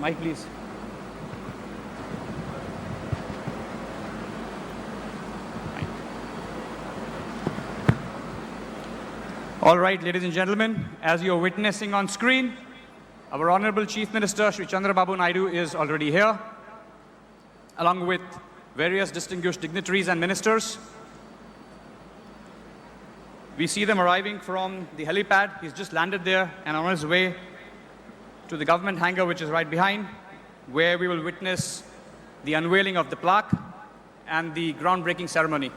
Mic, please. All right, ladies and gentlemen, as you're witnessing on screen, our Honorable Chief Minister, Shri Chandrababu Naidu, is already here, along with various distinguished dignitaries and ministers. We see them arriving from the helipad. He's just landed there and on his way to the government hangar, which is right behind, where we will witness the unveiling of the plaque and the groundbreaking ceremony.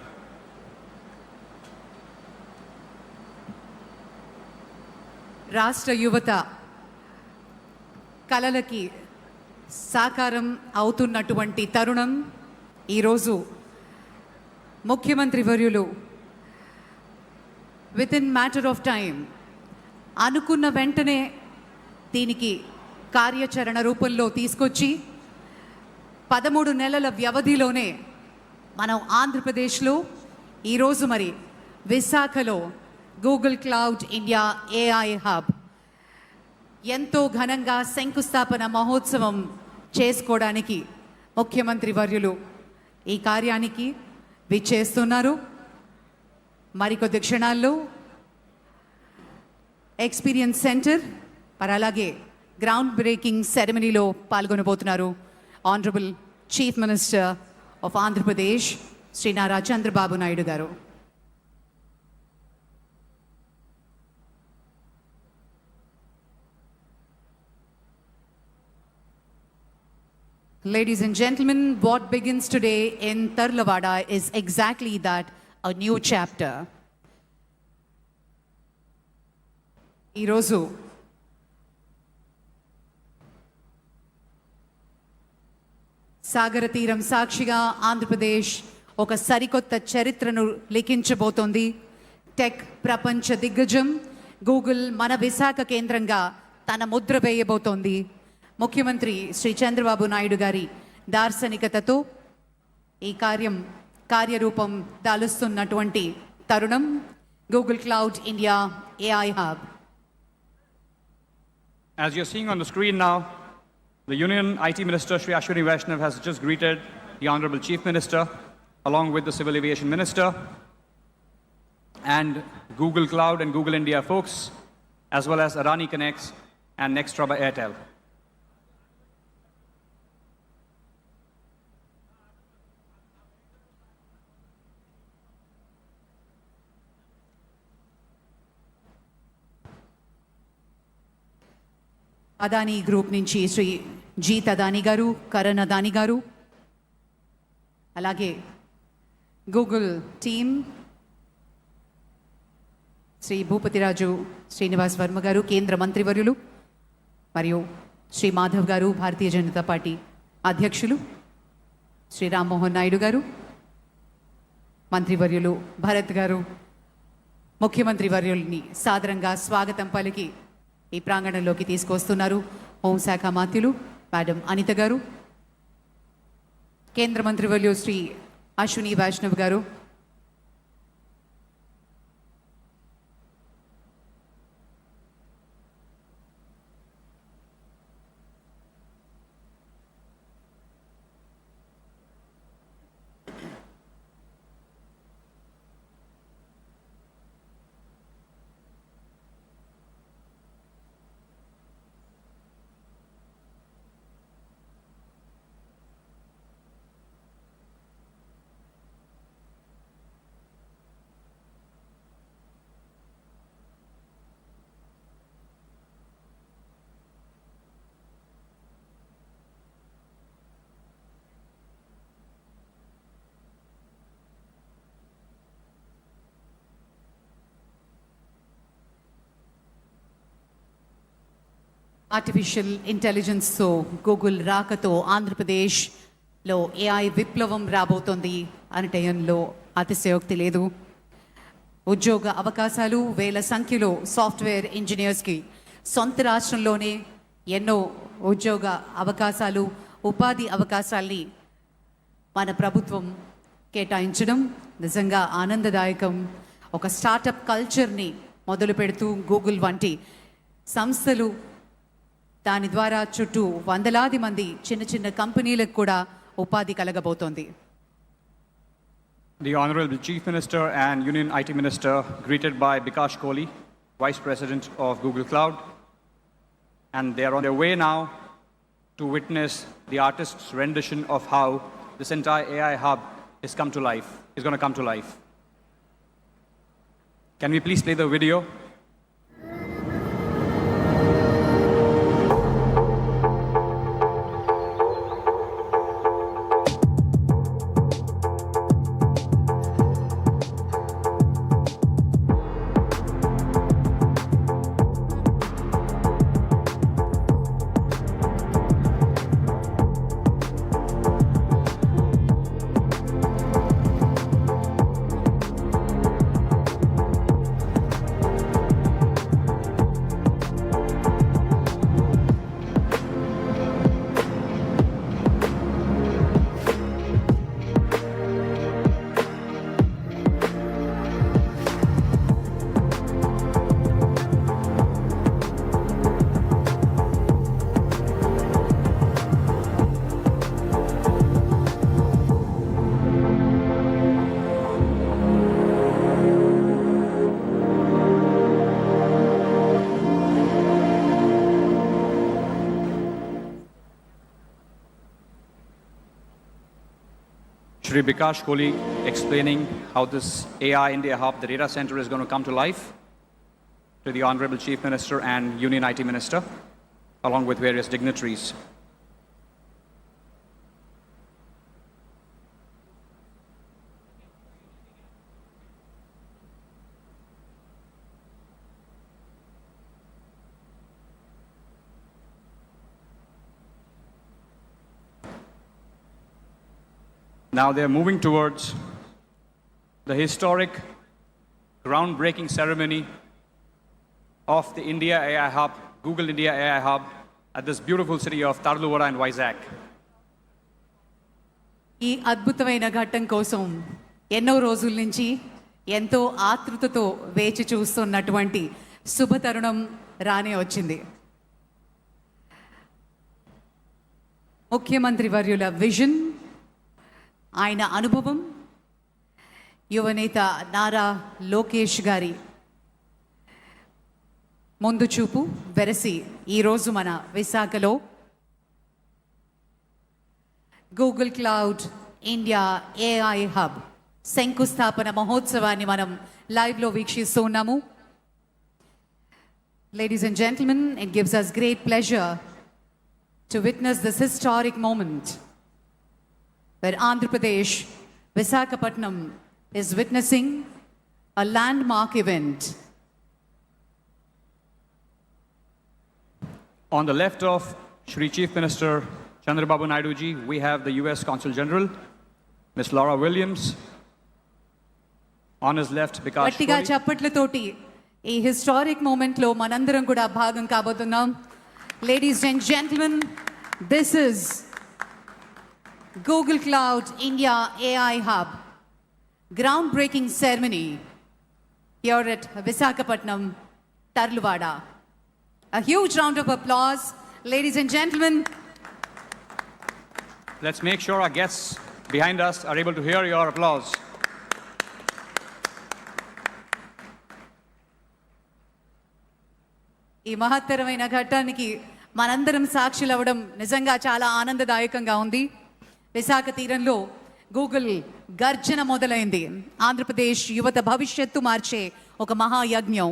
రాష్ట్ర యువత కలలకి సాకారం అవుతున్నటువంటి తరుణం ఈరోజు ముఖ్యమంత్రి వర్యులు with in matter of time అనుకున్న వెంటనే దీనికి కార్యాచరణ రూపంలో తీసుకొచ్చి 13 నెలల వ్యవధిలోనే మనం ఆంధ్రప్రదేశ్లో ఈరోజు మరి విశాఖలో Google cloud India AI hub ఎంతో ఘనంగా శంకుస్థాపన మహోత్సవం చేసుకోవడానికి ముఖ్యమంత్రి వర్యులు ఈ కార్యానికి విచ్చేస్తున్నారు. మరికొద్ది క్షణాల్లో ఎక్స్పీరియన్స్ సెంటర్ మరి అలాగే గ్రౌండ్ బ్రేకింగ్ సెరమనీలో పాల్గొనబోతున్నారు honourable chief minister of Andhra Pradesh Shri Nara Chandrababu Naidu garu. Ladies and gentlemen, what begins today in Tarlavada is exactly that, a new chapter. ఈరోజు సాగర తీరం సాక్షిగా ఆంధ్రప్రదేశ్ ఒక సరికొత్త చరిత్రను లిఖించబోతోంది. టెక్ ప్రపంచ దిగ్గజం గూగుల్ మన విశాఖ కేంద్రంగా తన ముద్ర వేయబోతోంది. ముఖ్యమంత్రి శ్రీ చంద్రబాబు నాయుడు గారి దార్శనికతతో ఈ కార్యరూపం దాలుస్తున్నటువంటి తరుణం Google cloud India AI hub. As you're seeing on the screen now, the Union IT Minister Shri Ashwini Vaishnav has just greeted the Honorable Chief Minister along with the Civil Aviation Minister and Google Cloud and Google India folks, as well as Adani Connects and Nextra by Airtel. Adani group నుంచి శ్రీ జీత్ అదానీ గారు, కరణ్ అదానీ గారు, అలాగే Google team Shri Bhupathiraju Srinivas Varma గారు, కేంద్ర మంత్రివర్యులు, మరియు శ్రీ మాధవ్ గారు, Bharatiya Janata party అధ్యక్షులు, శ్రీ రామ్మోహన్ నాయుడు గారు, మంత్రివర్యులు భరత్ గారు, ముఖ్యమంత్రి వర్యుల్ని సాదరంగా స్వాగతం పలికి ఈ ప్రాంగణంలోకి తీసుకొస్తున్నారు హోంశాఖ మంత్రులు మేడం అనిత గారు, కేంద్ర మంత్రివర్యులు శ్రీ అశ్విని వైష్ణవ్ గారు, ఆర్టిఫిషియల్ ఇంటెలిజెన్స్తో గూగుల్ రాకతో ఆంధ్రప్రదేశ్లో ఏఐ విప్లవం రాబోతోంది అనటయంలో అతిశయోక్తి లేదు. ఉద్యోగ అవకాశాలు వేల సంఖ్యలో సాఫ్ట్వేర్ ఇంజనీర్స్కి సొంత రాష్ట్రంలోనే ఎన్నో ఉద్యోగ అవకాశాలు, ఉపాధి అవకాశాల్ని మన ప్రభుత్వం కేటాయించడం నిజంగా ఆనందదాయకం. ఒక స్టార్టప్ కల్చర్ని మొదలు పెడుతూ గూగుల్ వంటి సంస్థలు దాని ద్వారా చుట్టూ వందలాది మంది చిన్న చిన్న కంపెనీలకు కూడా ఉపాధి కలగబోతోంది. The Honorable Chief Minister and Union IT Minister, greeted by Bikash Kohli, Vice President of Google Cloud, and they are on their way now to witness the artist's rendition of how this entire AI hub is going to come to life. Can we please play the video? Shri Bikash Kohli explaining how this AI India Hub, the data center, is going to come to life, to the Honorable Chief Minister and Union IT Minister, along with various dignitaries. Now they're moving towards the historic groundbreaking ceremony of the India AI Hub, Google India AI Hub, at this beautiful city of Tarluwada and Vizag. ఈ అద్భుతమైన ఘట్టం కోసం ఎన్నో రోజుల నుంచి ఎంతో ఆతృతతో వేచి చూస్తున్నటువంటి శుభతరుణం రానే వచ్చింది. ముఖ్యమంత్రి వర్యుల విజన్, ఆయన అనుభవం, యువనేత నారా లోకేష్ గారి ముందు చూపు వెరసి ఈరోజు మన విశాఖలో Google cloud India AI hub శంకుస్థాపన మహోత్సవాన్ని మనం లైవ్లో వీక్షిస్తూ ఉన్నాము. Ladies and gentlemen, it gives us great pleasure to witness this historic moment where Andhra Pradesh, Visakhapatnam, is witnessing a landmark event. On the left of Shri Chief Minister Chandrababu Naidu ji, we have the US Consul General, Ms. Laura Williams. On his left, Bikash గట్టిగా Kohli. చప్పట్లతోటి ఈ historic moment లో మనందరం కూడా భాగం కాబోతున్నాం. Ladies and gentlemen, this is Google Cloud India AI Hub groundbreaking ceremony here at Visakhapatnam, Tarluwada. A huge round of applause, ladies and gentlemen. Let's make sure our guests behind us are able to hear your applause. ఈ మహత్తరమైన ఘట్టానికి మనందరం సాక్షులు అవ్వడం నిజంగా చాలా ఆనందదాయకంగా ఉంది. విశాఖ తీరంలో గూగుల్ గర్జన మొదలైంది. ఆంధ్రప్రదేశ్ యువత భవిష్యత్తు మార్చే ఒక మహాయజ్ఞం.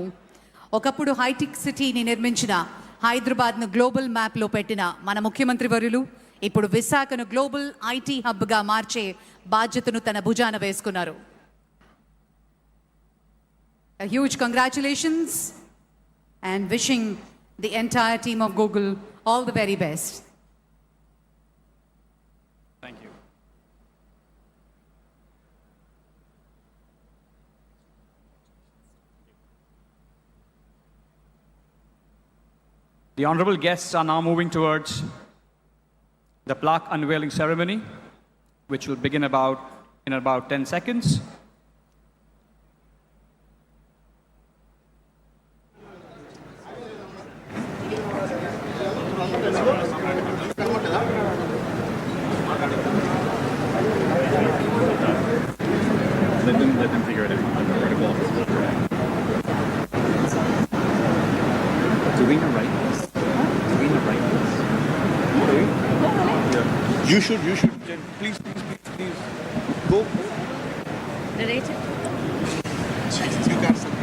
ఒకప్పుడు హైటెక్ సిటీని నిర్మించిన హైదరాబాద్ను గ్లోబల్ మ్యాప్లో పెట్టిన మన ముఖ్యమంత్రి వర్యులు ఇప్పుడు విశాఖను గ్లోబల్ ఐటీ హబ్గా మార్చే బాధ్యతను తన భుజాన వేసుకున్నారు. A huge congratulations and wishing the entire team of Google all the very best. Thank you. The honorable guests are now moving towards the plaque unveiling ceremony, which will begin in about 10 seconds. You should, please, please. Go. Narrator. You got something.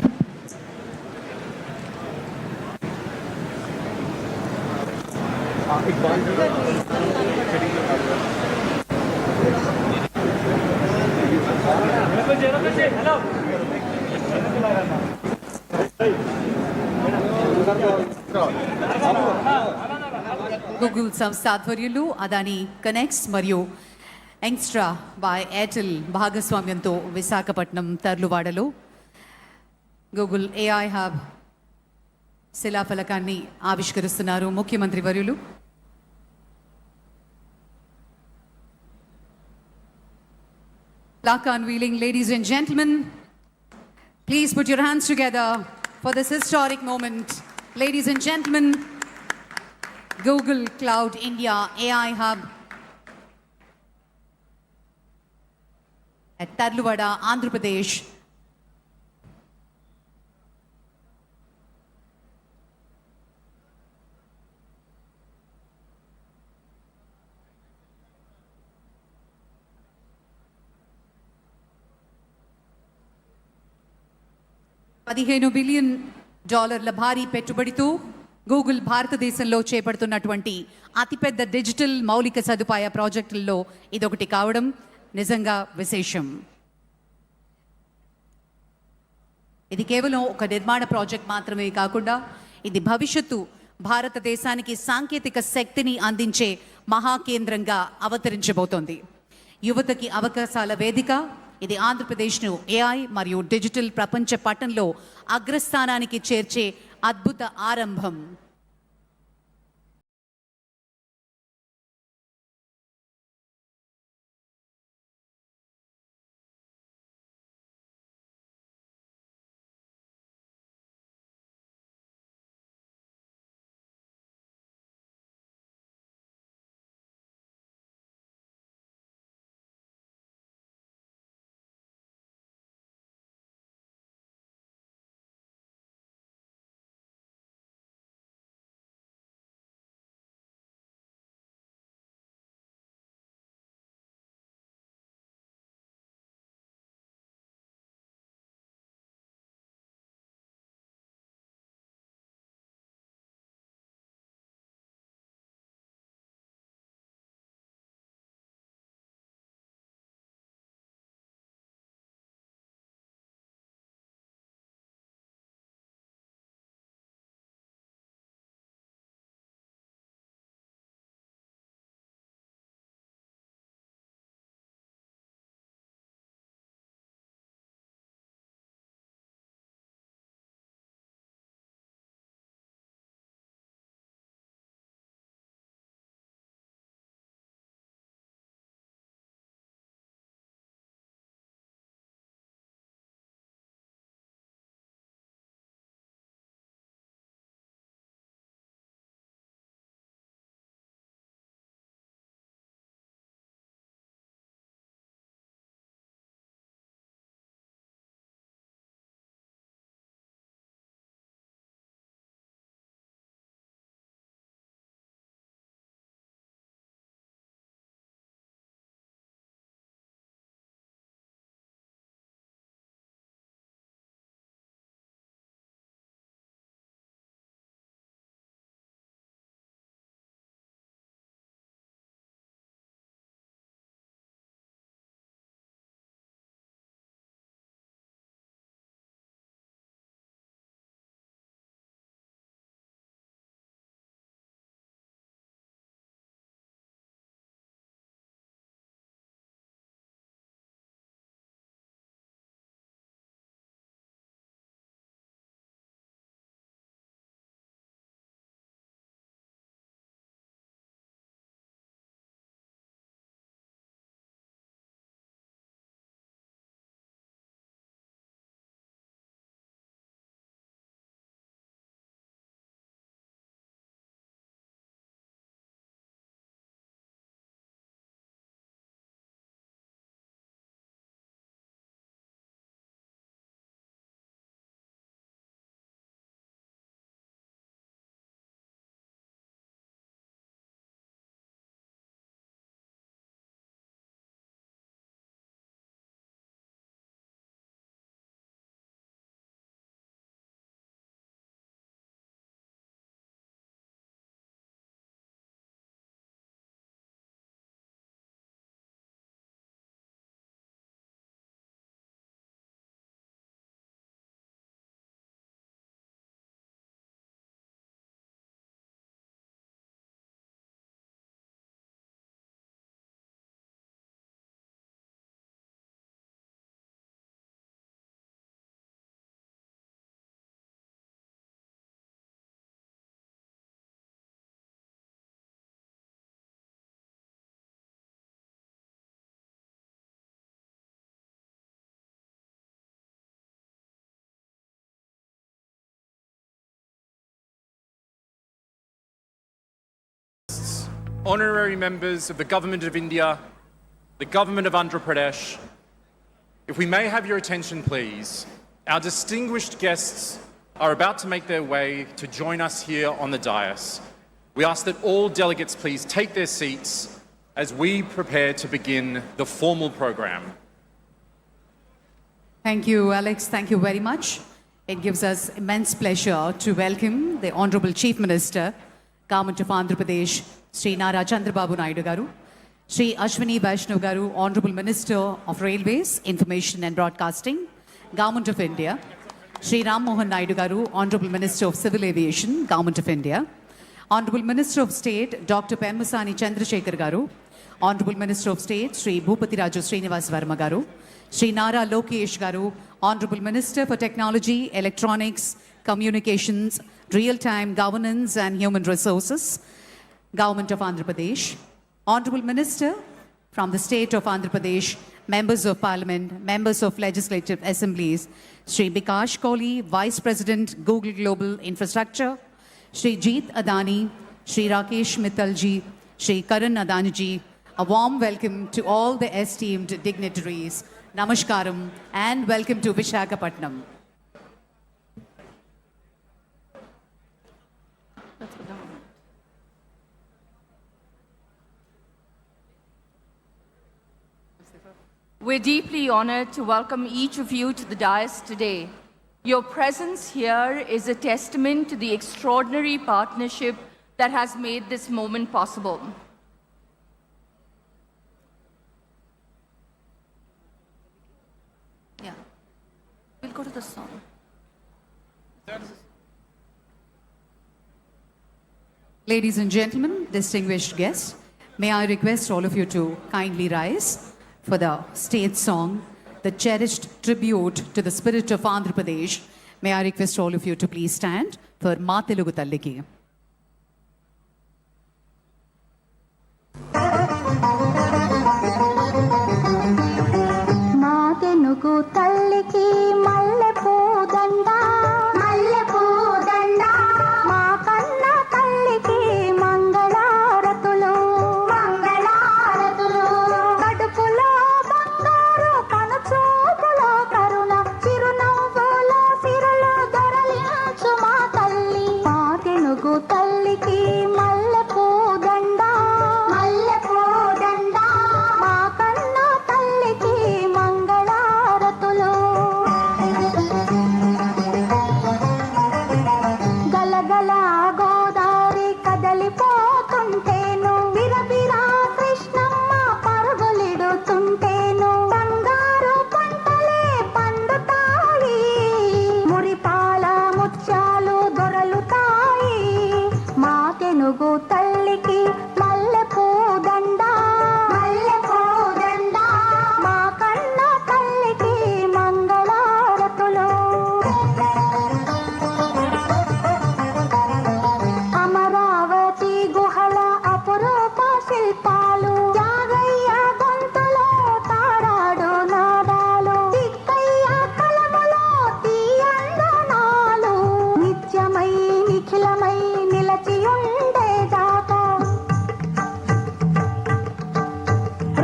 Google సంస్థ ఆధ్వర్యంలో Adani connects మరియు యంగ్స్ట్రా by Airtel భాగస్వామ్యంతో Visakhapatnam తర్లువాడలో Google AI hub శిలాఫలకాన్ని ఆవిష్కరిస్తున్నారు ముఖ్యమంత్రి వర్యులు. Plaque unveiling, ladies and gentlemen. Please put your hands together for this historic moment. Ladies and gentlemen, Google Cloud India AI Hub at Tarluvada, Andhra Pradesh. $15 billion భారీ పెట్టుబడితో Google భారతదేశంలో చేపడుతున్నటువంటి అతిపెద్ద digital మౌలిక సదుపాయ ప్రాజెక్టుల్లో ఇదొకటి కావడం నిజంగా విశేషం. ఇది కేవలం ఒక నిర్మాణ ప్రాజెక్ట్ మాత్రమే కాకుండా ఇది భవిష్యత్తు భారతదేశానికి సాంకేతిక శక్తిని అందించే మహాకేంద్రంగా అవతరించబోతోంది. యువతకి అవకాశాల వేదిక. ఇది ఆంధ్రప్రదేశ్ను ఏఐ మరియు డిజిటల్ ప్రపంచ పటంలో అగ్రస్థానానికి చేర్చే అద్భుత ఆరంభం. honorary members of the Government of India, the Government of Andhra Pradesh, if we may have your attention, please. Our distinguished guests are about to make their way to join us here on the dais. We ask that all delegates please take their seats as we prepare to begin the formal program. Thank you, Alex. Thank you very much. It gives us immense pleasure to welcome the Honorable Chief Minister, Government of Andhra Pradesh, Sri Chandrababu Naidu garu, Sri Ashwini Vaishnav garu, Honorable Minister of Railways, Information and Broadcasting, Government of India, Sri Ram Mohan Naidu garu, Honorable Minister of Civil Aviation, Government of India, Honorable Minister of State, Dr. Pemmasani Chandrasekhar garu, Honorable Minister of State, Sri Bhupati Raju Srinivas Verma garu, Sri Nara Lokesh garu, Honorable Minister for Technology, Electronics, Communications, Real-Time Governance and Human Resources, Government of Andhra Pradesh, Honorable Minister from the State of Andhra Pradesh, Members of Parliament, Members of Legislative Assemblies, Sri Bikash Kohli, Vice President, Google Global Infrastructure, Sri Jeet Adani, Sri Rakesh Mittalji, Sri Karan Adani-ji, a warm welcome to all the esteemed dignitaries. Namaskaram and welcome to Visakhapatnam. We're deeply honored to welcome each of you to the dais today. Your presence here is a testament to the extraordinary partnership that has made this moment possible. Yeah, we'll go to the song. Ladies and gentlemen, distinguished guests, may I request all of you to kindly rise for the state song, the cherished tribute to the spirit of Andhra Pradesh. May I request all of you to please stand for Ma Telugu Talliki. మా తెనుగు తల్లికి మల్లెపూ దండ మల్లెపూ దండ మా కన్న తల్లికి మంగళారతులు మంగళారతులు కడుపులో బంగారు కనుచూపులో కరుణ చిరునవ్వులో సిరులు దొరలించు మా తల్లి మా తెనుగు తల్లికి మల్లెపూ దండ మల్లెపూ దండ మా కన్న తల్లికి మంగళారతులు గలగల గోదావరి కదలిపోతుంటేను బిరబిరా కృష్ణమ్మ పరుగులిడుతుంటేను బంగారు పంటలే పండుతాయి మురిపాల ముత్యాలు దొరలుతాయి మా తెనుగు తల్లికి మల్లెపూ దండ మల్లెపూ దండ మా కన్న తల్లికి మంగళారతులు అమరావతి గుహల అపురూప శిల్పాలు యాగయ్య గొంతులో తారాడు నాదాలు తిక్కయ్య కలములో తీయందనాలు నిత్యమై నిఖిలమై నిలచియుండేదాకా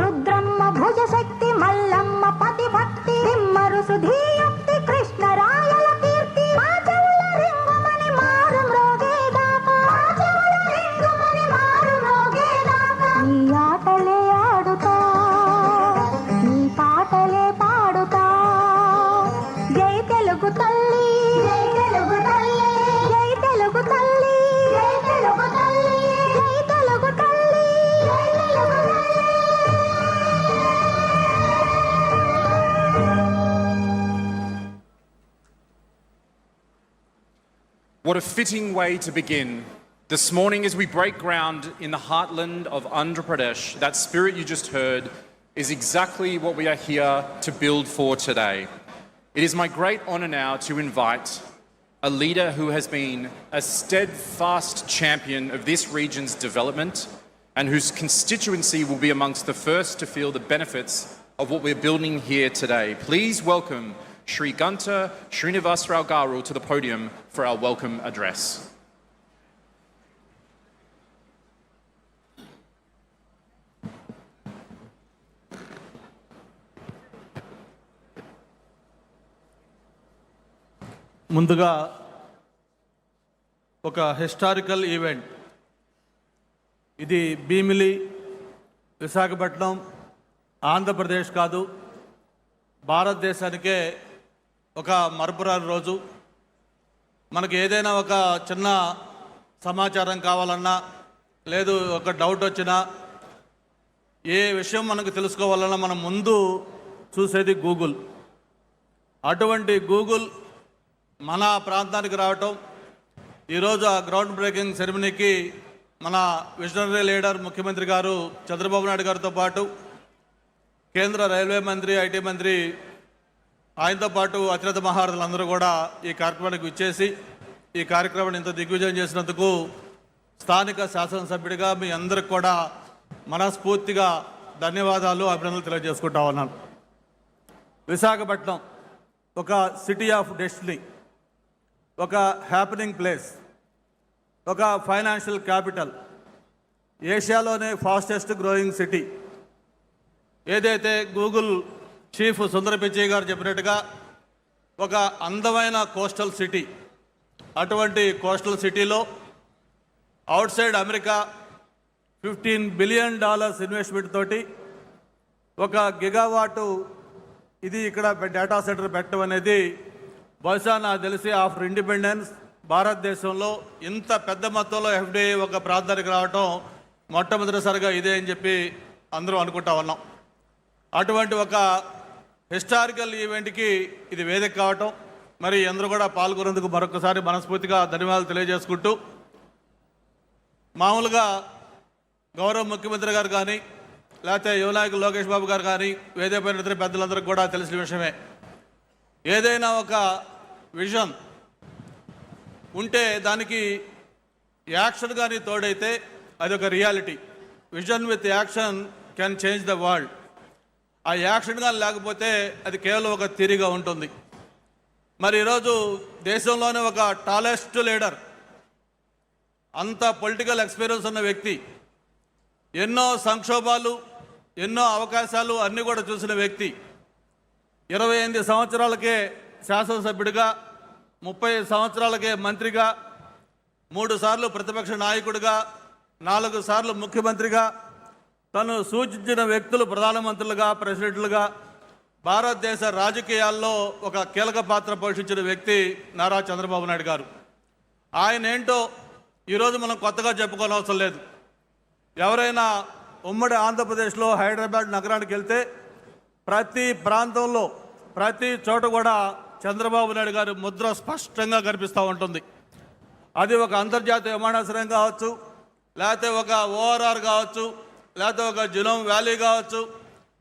రుద్రమ్మ భుజశక్తి మల్లమ్మ పతిభక్తి తిమ్మరు సుధీయుక్తి కృష్ణరాయల కీర్తి మా చెవుల రింగుమని మారు మ్రోగేదాకా మా చెవుల రింగుమని మారు మ్రోగేదాకా నీ ఆటలే ఆడుతా నీ పాటలే పాడుతా జై తెలుగు తల్లి జై తెలుగు తల్లి జై తెలుగు తల్లి జై తెలుగు తల్లి జై తెలుగు తల్లి జై తెలుగు తల్లి What a fitting way to begin. This morning, as we break ground in the heartland of Andhra Pradesh, that spirit you just heard is exactly what we are here to build for today. It is my great honour now to invite a leader who has been a steadfast champion of this region's development and whose constituency will be amongst the first to feel the benefits of what we're building here today. Please welcome Sri Ganta Srinivasrao Garu to the podium for our welcome address. ముందుగా ఒక historical event. ఇది భీమిలి, విశాఖపట్నం, ఆంధ్రప్రదేశ్ కాదు, భారతదేశానికే ఒక మరపురాని రోజు. మనకి ఏదైనా ఒక చిన్న సమాచారం కావాలన్నా, లేదు ఒక డౌట్ వచ్చినా, ఏ విషయం మనకు తెలుసుకోవాలన్నా మనం ముందు చూసేది గూగుల్. అటువంటి గూగుల్ మన ప్రాంతానికి రావటం, ఈరోజు ఆ గ్రౌండ్ బ్రేకింగ్ సెరమనీకి మన విజనరీ లీడర్ ముఖ్యమంత్రి గారు చంద్రబాబు నాయుడు గారితో పాటు కేంద్ర రైల్వే మంత్రి, ఐటీ మంత్రి, ఆయనతో పాటు అతిరథ మహారథులందరూ కూడా ఈ కార్యక్రమానికి విచ్చేసి ఈ కార్యక్రమాన్ని ఇంత దిగ్విజయం చేసినందుకు స్థానిక శాసనసభ్యుడిగా మీ అందరికి కూడా మనస్ఫూర్తిగా ధన్యవాదాలు, అభినందనలు తెలియజేసుకుంటా ఉన్నాను. విశాఖపట్నం ఒక సిటీ ఆఫ్ డెస్టినీ, ఒక హ్యాపెనింగ్ ప్లేస్, ఒక ఫైనాన్షియల్ క్యాపిటల్, ఏషియాలోనే ఫాస్టెస్ట్ గ్రోయింగ్ సిటీ. ఏదైతే గూగుల్ చీఫ్ సుందర పిచ్చయ్య గారు చెప్పినట్టుగా ఒక అందమైన కోస్టల్ సిటీ. అటువంటి కోస్టల్ సిటీలో outside America $15 billion investment తోటి ఒక గిగావాటు ఇది ఇక్కడ డేటా సెంటర్ పెట్టడం అనేది బహుశా నాకు తెలిసి ఆఫ్టర్ ఇండిపెండెన్స్ భారతదేశంలో ఇంత పెద్ద మొత్తంలో ఎఫ్డిఐ ఒక ప్రాంతానికి రావటం మొట్టమొదటిసారిగా ఇదే అని చెప్పి అందరూ అనుకుంటా ఉన్నాం. అటువంటి ఒక హిస్టారికల్ ఈవెంట్కి ఇది వేదిక కావటం, మరి అందరూ కూడా పాల్గొనేందుకు మరొకసారి మనస్ఫూర్తిగా ధన్యవాదాలు తెలియజేసుకుంటూ, మామూలుగా గౌరవ ముఖ్యమంత్రి గారు కానీ, లేకపోతే యువ నాయకులు లోకేష్ బాబు గారు కానీ, వేదిక పైన ఇతర పెద్దలందరికీ కూడా తెలిసిన విషయమే. ఏదైనా ఒక విజన్ ఉంటే దానికి యాక్షన్ కానీ తోడైతే అది ఒక reality. Vision with action can change the world. ఆ యాక్షన్ కానీ లేకపోతే అది కేవలం ఒక థియరీగా ఉంటుంది. మరి ఈరోజు దేశంలోనే ఒక టాలెస్ట్ లీడర్, అంత పొలిటికల్ ఎక్స్పీరియన్స్ ఉన్న వ్యక్తి, ఎన్నో సంక్షోభాలు, ఎన్నో అవకాశాలు అన్నీ కూడా చూసిన వ్యక్తి, 28 సంవత్సరాలకే శాసనసభ్యుడిగా, 30 సంవత్సరాలకే మంత్రిగా, 3 సార్లు ప్రతిపక్ష నాయకుడిగా, 4 సార్లు ముఖ్యమంత్రిగా, తను సూచించిన వ్యక్తులు ప్రధానమంత్రులుగా, ప్రెసిడెంట్లుగా భారతదేశ రాజకీయాల్లో ఒక కీలక పాత్ర పోషించిన వ్యక్తి నారా చంద్రబాబు నాయుడు గారు. ఆయన ఏంటో ఈరోజు మనం కొత్తగా చెప్పుకోనవసరం లేదు. ఎవరైనా ఉమ్మడి ఆంధ్రప్రదేశ్లో హైదరాబాద్ నగరానికి వెళ్తే ప్రతి ప్రాంతంలో, ప్రతి చోట కూడా చంద్రబాబు నాయుడు గారి ముద్ర స్పష్టంగా కనిపిస్తూ ఉంటుంది. అది ఒక అంతర్జాతీయ విమానాశ్రయం కావచ్చు, లేకపోతే ఒక ఓఆర్ఆర్ కావచ్చు, లేకపోతే ఒక జినోమ్ వ్యాలీ కావచ్చు,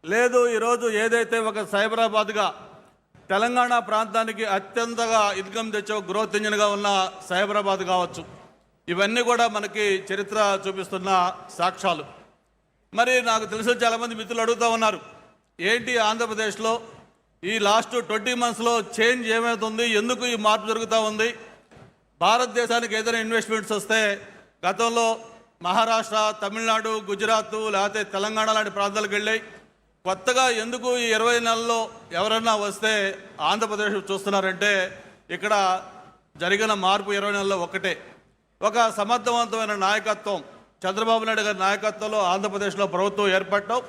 లేదు ఈరోజు ఏదైతే ఒక సైబరాబాద్గా తెలంగాణ ప్రాంతానికి అత్యంతగా ఇన్కమ్ తెచ్చే గ్రోత్ ఇంజిన్గా ఉన్న సైబరాబాద్ కావచ్చు. ఇవన్నీ కూడా మనకి చరిత్ర చూపిస్తున్న సాక్ష్యాలు. మరి నాకు తెలిసిన చాలామంది మిత్రులు అడుగుతూ ఉన్నారు, ఏంటి ఆంధ్రప్రదేశ్లో ఈ లాస్ట్ 20 monthsలో చేంజ్ ఏమవుతుంది, ఎందుకు ఈ మార్పు జరుగుతూ ఉంది? భారతదేశానికి ఏదైనా ఇన్వెస్ట్మెంట్స్ వస్తే గతంలో మహారాష్ట్ర, తమిళనాడు, గుజరాత్, లేకపోతే తెలంగాణ లాంటి ప్రాంతాలకు వెళ్ళాయి. కొత్తగా ఎందుకు ఈ 20 నెలల్లో ఎవరన్నా వస్తే ఆంధ్రప్రదేశ్ చూస్తున్నారంటే ఇక్కడ జరిగిన మార్పు 20 నెలల్లో ఒకటే. ఒక సమర్థవంతమైన నాయకత్వం, చంద్రబాబు నాయుడు గారి నాయకత్వంలో ఆంధ్రప్రదేశ్లో ప్రభుత్వం ఏర్పడటం,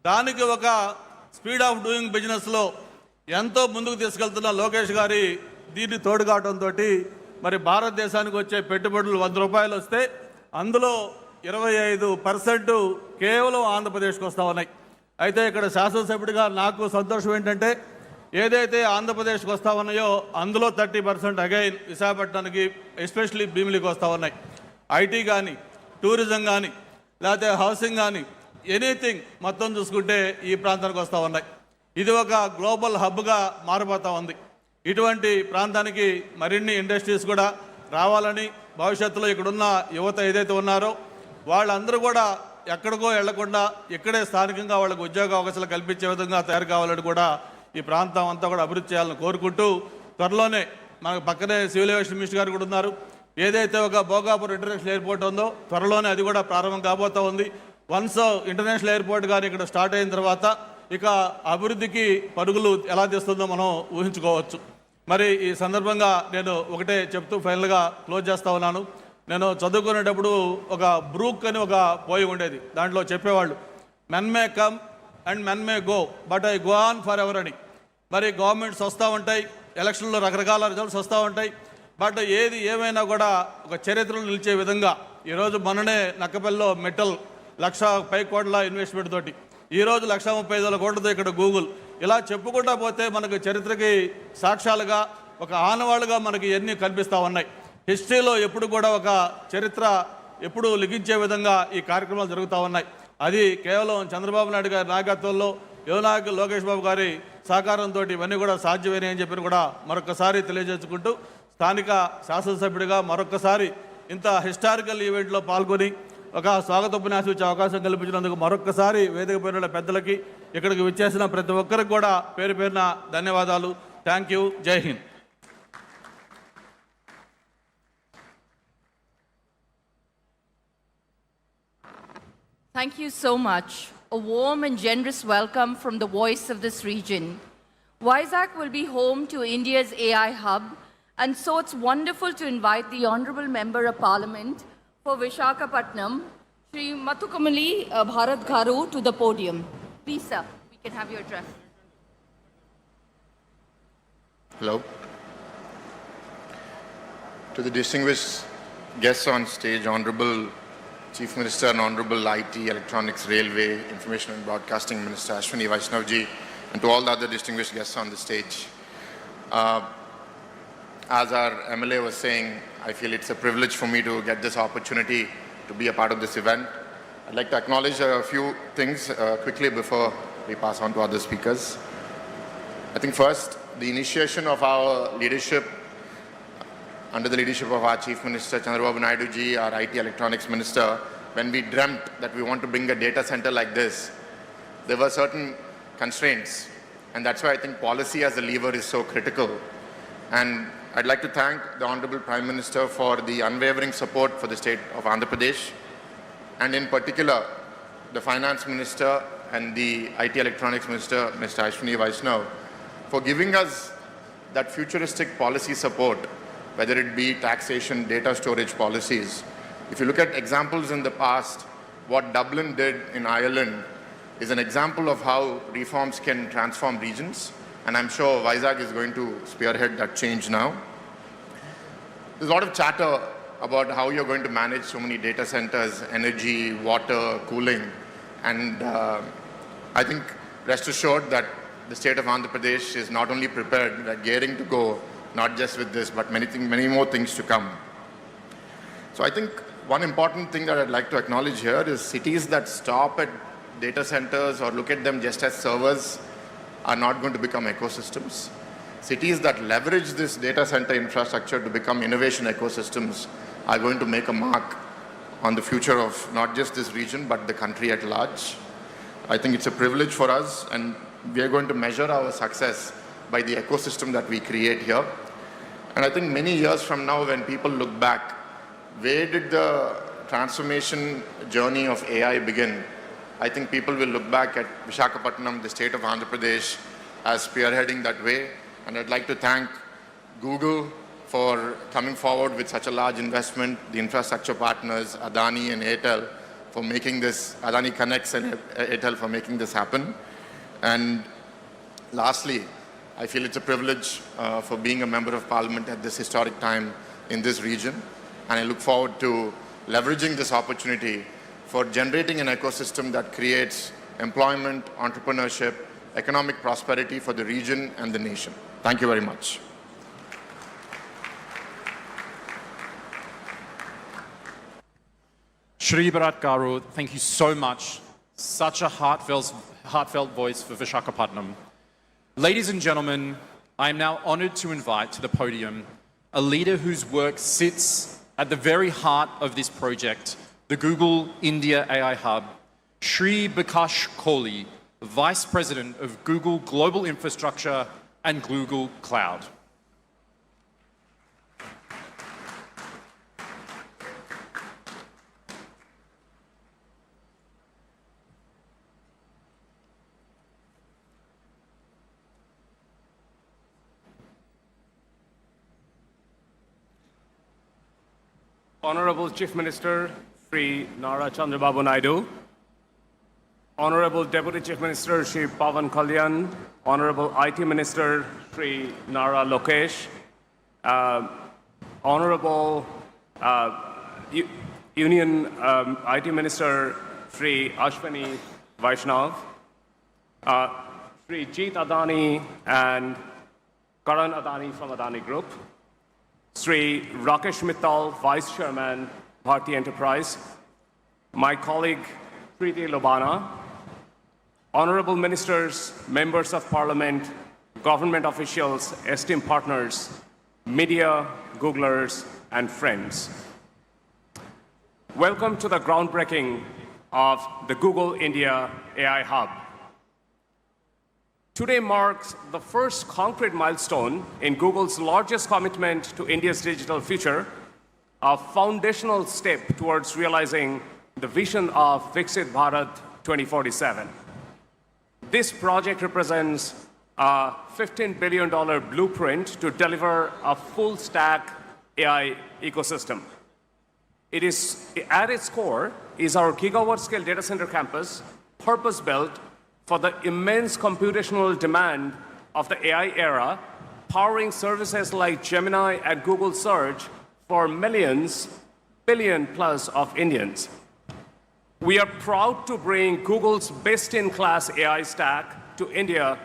దానికి ఒక స్పీడ్ ఆఫ్ డూయింగ్ బిజినెస్లో ఎంతో ముందుకు తీసుకెళ్తున్న లోకేష్ గారి దీన్ని తోడు కావడంతో మరి భారతదేశానికి వచ్చే పెట్టుబడులు ₹100 వస్తే అందులో 25% కేవలం ఆంధ్రప్రదేశ్కి వస్తూ ఉన్నాయి. అయితే ఇక్కడ శాసనసభ్యుడిగా నాకు సంతోషం ఏంటంటే ఏదైతే ఆంధ్రప్రదేశ్కి వస్తూ ఉన్నాయో అందులో 30% అగైన్ విశాఖపట్నానికి, ఎస్పెషలీ భీమిలికి వస్తూ ఉన్నాయి. ఐటీ కానీ, టూరిజం కానీ, లేకపోతే హౌసింగ్ కానీ, ఎనీథింగ్ మొత్తం చూసుకుంటే ఈ ప్రాంతానికి వస్తూ ఉన్నాయి. ఇది ఒక గ్లోబల్ హబ్గా మారిపోతూ ఉంది. ఇటువంటి ప్రాంతానికి మరిన్ని ఇండస్ట్రీస్ కూడా రావాలని, భవిష్యత్తులో ఇక్కడున్న యువత ఏదైతే ఉన్నారో వాళ్ళందరూ కూడా ఎక్కడికో వెళ్లకుండా ఇక్కడే స్థానికంగా వాళ్ళకు ఉద్యోగ అవకాశాలు కల్పించే విధంగా తయారు కావాలని కూడా ఈ ప్రాంతం అంతా కూడా అభివృద్ధి చేయాలని కోరుకుంటూ, త్వరలోనే మనకు పక్కనే సివిల్ ఏవియేషన్ మినిస్టర్ గారు కూడా ఉన్నారు. ఏదైతే ఒక భోగాపురం ఇంటర్నేషనల్ ఎయిర్పోర్ట్ ఉందో త్వరలోనే అది కూడా ప్రారంభం కాబోతూ ఉంది. వన్స్ ఇంటర్నేషనల్ ఎయిర్పోర్ట్ కానీ ఇక్కడ స్టార్ట్ అయిన తర్వాత ఇక అభివృద్ధికి పరుగులు ఎలా తీస్తుందో మనం ఊహించుకోవచ్చు. మరి ఈ సందర్భంగా నేను ఒకటే చెప్తూ ఫైనల్గా క్లోజ్ చేస్తా ఉన్నాను. నేను చదువుకునేటప్పుడు ఒక బ్రూక్ అని ఒక పోయి ఉండేది. దాంట్లో చెప్పేవాళ్ళు, men may come and men may go but I go on for ever అని. మరి గవర్నమెంట్స్ వస్తూ ఉంటాయి, ఎలక్షన్లో రకరకాల రిజల్ట్స్ వస్తూ ఉంటాయి, బట్ ఏది ఏమైనా కూడా ఒక చరిత్రలో నిలిచే విధంగా ఈరోజు మొన్ననే నక్కపల్లిలో మెటల్ 1,00,000 కోట్ల ఇన్వెస్ట్మెంట్ తోటి, ఈరోజు 1,35,000 కోట్లతో ఇక్కడ గూగుల్, ఇలా చెప్పుకుంటా పోతే మనకు చరిత్రకి సాక్ష్యాలుగా ఒక ఆనవాళ్ళుగా మనకి ఎన్ని కనిపిస్తూ ఉన్నాయి. హిస్టరీలో ఎప్పుడు కూడా ఒక చరిత్ర ఎప్పుడు లిఖించే విధంగా ఈ కార్యక్రమాలు జరుగుతూ ఉన్నాయి. అది కేవలం చంద్రబాబు నాయుడు గారి నాయకత్వంలో, యువనాయకులు లోకేష్ బాబు గారి సహకారంతో ఇవన్నీ కూడా సాధ్యమైనవి అని చెప్పి కూడా మరొకసారి తెలియజేసుకుంటూ, స్థానిక శాసనసభ్యుడిగా మరొకసారి ఇంత హిస్టారికల్ ఈవెంట్లో పాల్గొని ఒక స్వాగతోపన్యాసం ఇచ్చే అవకాశం కల్పించినందుకు మరొకసారి వేదిక పైన పెద్దలకి, ఇక్కడికి విచ్చేసిన ప్రతి ఒక్కరికి కూడా పేరు పేరున ధన్యవాదాలు. Thank you. జై Hind. Thank you so much. A warm and generous welcome from the voice of this region. Vizag will be home to India's AI hub, and so it's wonderful to invite the Honorable Member of Parliament for Visakhapatnam, Shri Mathukamali Bharat Garu, to the podium. Please, sir, we can have your address. Hello. To the distinguished guests on stage, Honorable Chief Minister and Honorable IT, Electronics, Railway, Information and Broadcasting Minister Ashwini Vaishnavji, and to all the other distinguished guests on the stage. As our MLA was saying, I feel it's a privilege for me to get this opportunity to be a part of this event. I'd like to acknowledge a few things quickly before we pass on to other speakers. I think first, the initiation of our leadership, under the leadership of our Chief Minister Chandrababu Naidu ji, our IT Electronics Minister, when we dreamt that we want to bring a data center like this, there were certain constraints, and that's why I think policy as a lever is so critical. And I'd like to thank the Honorable Prime Minister for the unwavering support for the state of Andhra Pradesh, and in particular, the Finance Minister and the IT Electronics Minister, Mr. Ashwini Vaishnav, for giving us that futuristic policy support, whether it be taxation, data storage policies. If you look at examples in the past, what Dublin did in Ireland is an example of how reforms can transform regions, and I'm sure Vizag is going to spearhead that change now. There's a lot of chatter about how you're going to manage so many data centers, energy, water, cooling, and I think rest assured that the state of Andhra Pradesh is not only prepared, we're gearing to go, not just with this, but many more things to come. So I think one important thing that I'd like to acknowledge here is cities that stop at data centers or look at them just as servers are not going to become ecosystems. Cities that leverage this data center infrastructure to become innovation ecosystems are going to make a mark on the future of not just this region, but the country at large. I think it's a privilege for us, and we are going to measure our success by the ecosystem that we create here. And I think many years from now, when people look back, where did the transformation journey of AI begin? I think people will look back at Visakhapatnam, the state of Andhra Pradesh, as spearheading that way. And I'd like to thank Google for coming forward with such a large investment, the infrastructure partners, Adani and Airtel, for making this, Adani Connects and Airtel for making this happen. And lastly, I feel it's a privilege for being a member of parliament at this historic time in this region. And I look forward to leveraging this opportunity for generating an ecosystem that creates employment, entrepreneurship, economic prosperity for the region and the nation. Thank you very much. Shri Bharat Garu, thank you so much. Such a heartfelt voice for Visakhapatnam. Ladies and gentlemen, I am now honored to invite to the podium a leader whose work sits at the very heart of this project, the Google India AI Hub, Shri Bikash Kohli, Vice President of Google Global Infrastructure and Google Cloud. Honorable Chief Minister Sri Nara Chandrababu Naidu, Honorable Deputy Chief Minister Sri Pavan Kalyan, Honorable IT Minister Sri Nara Lokesh, Honorable Union IT Minister Sri Ashwini Vaishnav, Sri Jeet Adani and Karan Adani from Adani Group, Sri Rakesh Mittal, Vice Chairman, Bharti Enterprise, my colleague Preeti Lobana, Honorable Ministers, Members of Parliament, government officials, esteemed partners, media, Googlers, and friends. Welcome to the groundbreaking of the Google India AI Hub. Today marks the first concrete milestone in Google's largest commitment to India's digital future, a foundational step towards realizing the vision of Viksit Bharat 2047. This project represents a $15 billion blueprint to deliver a full-stack AI ecosystem. It is, at its core, is our gigawatt-scale data center campus, purpose-built for the immense computational demand of the AI era, powering services like Gemini and Google Search for millions, billion plus of Indians. We are proud to bring Google's best-in-class AI stack to India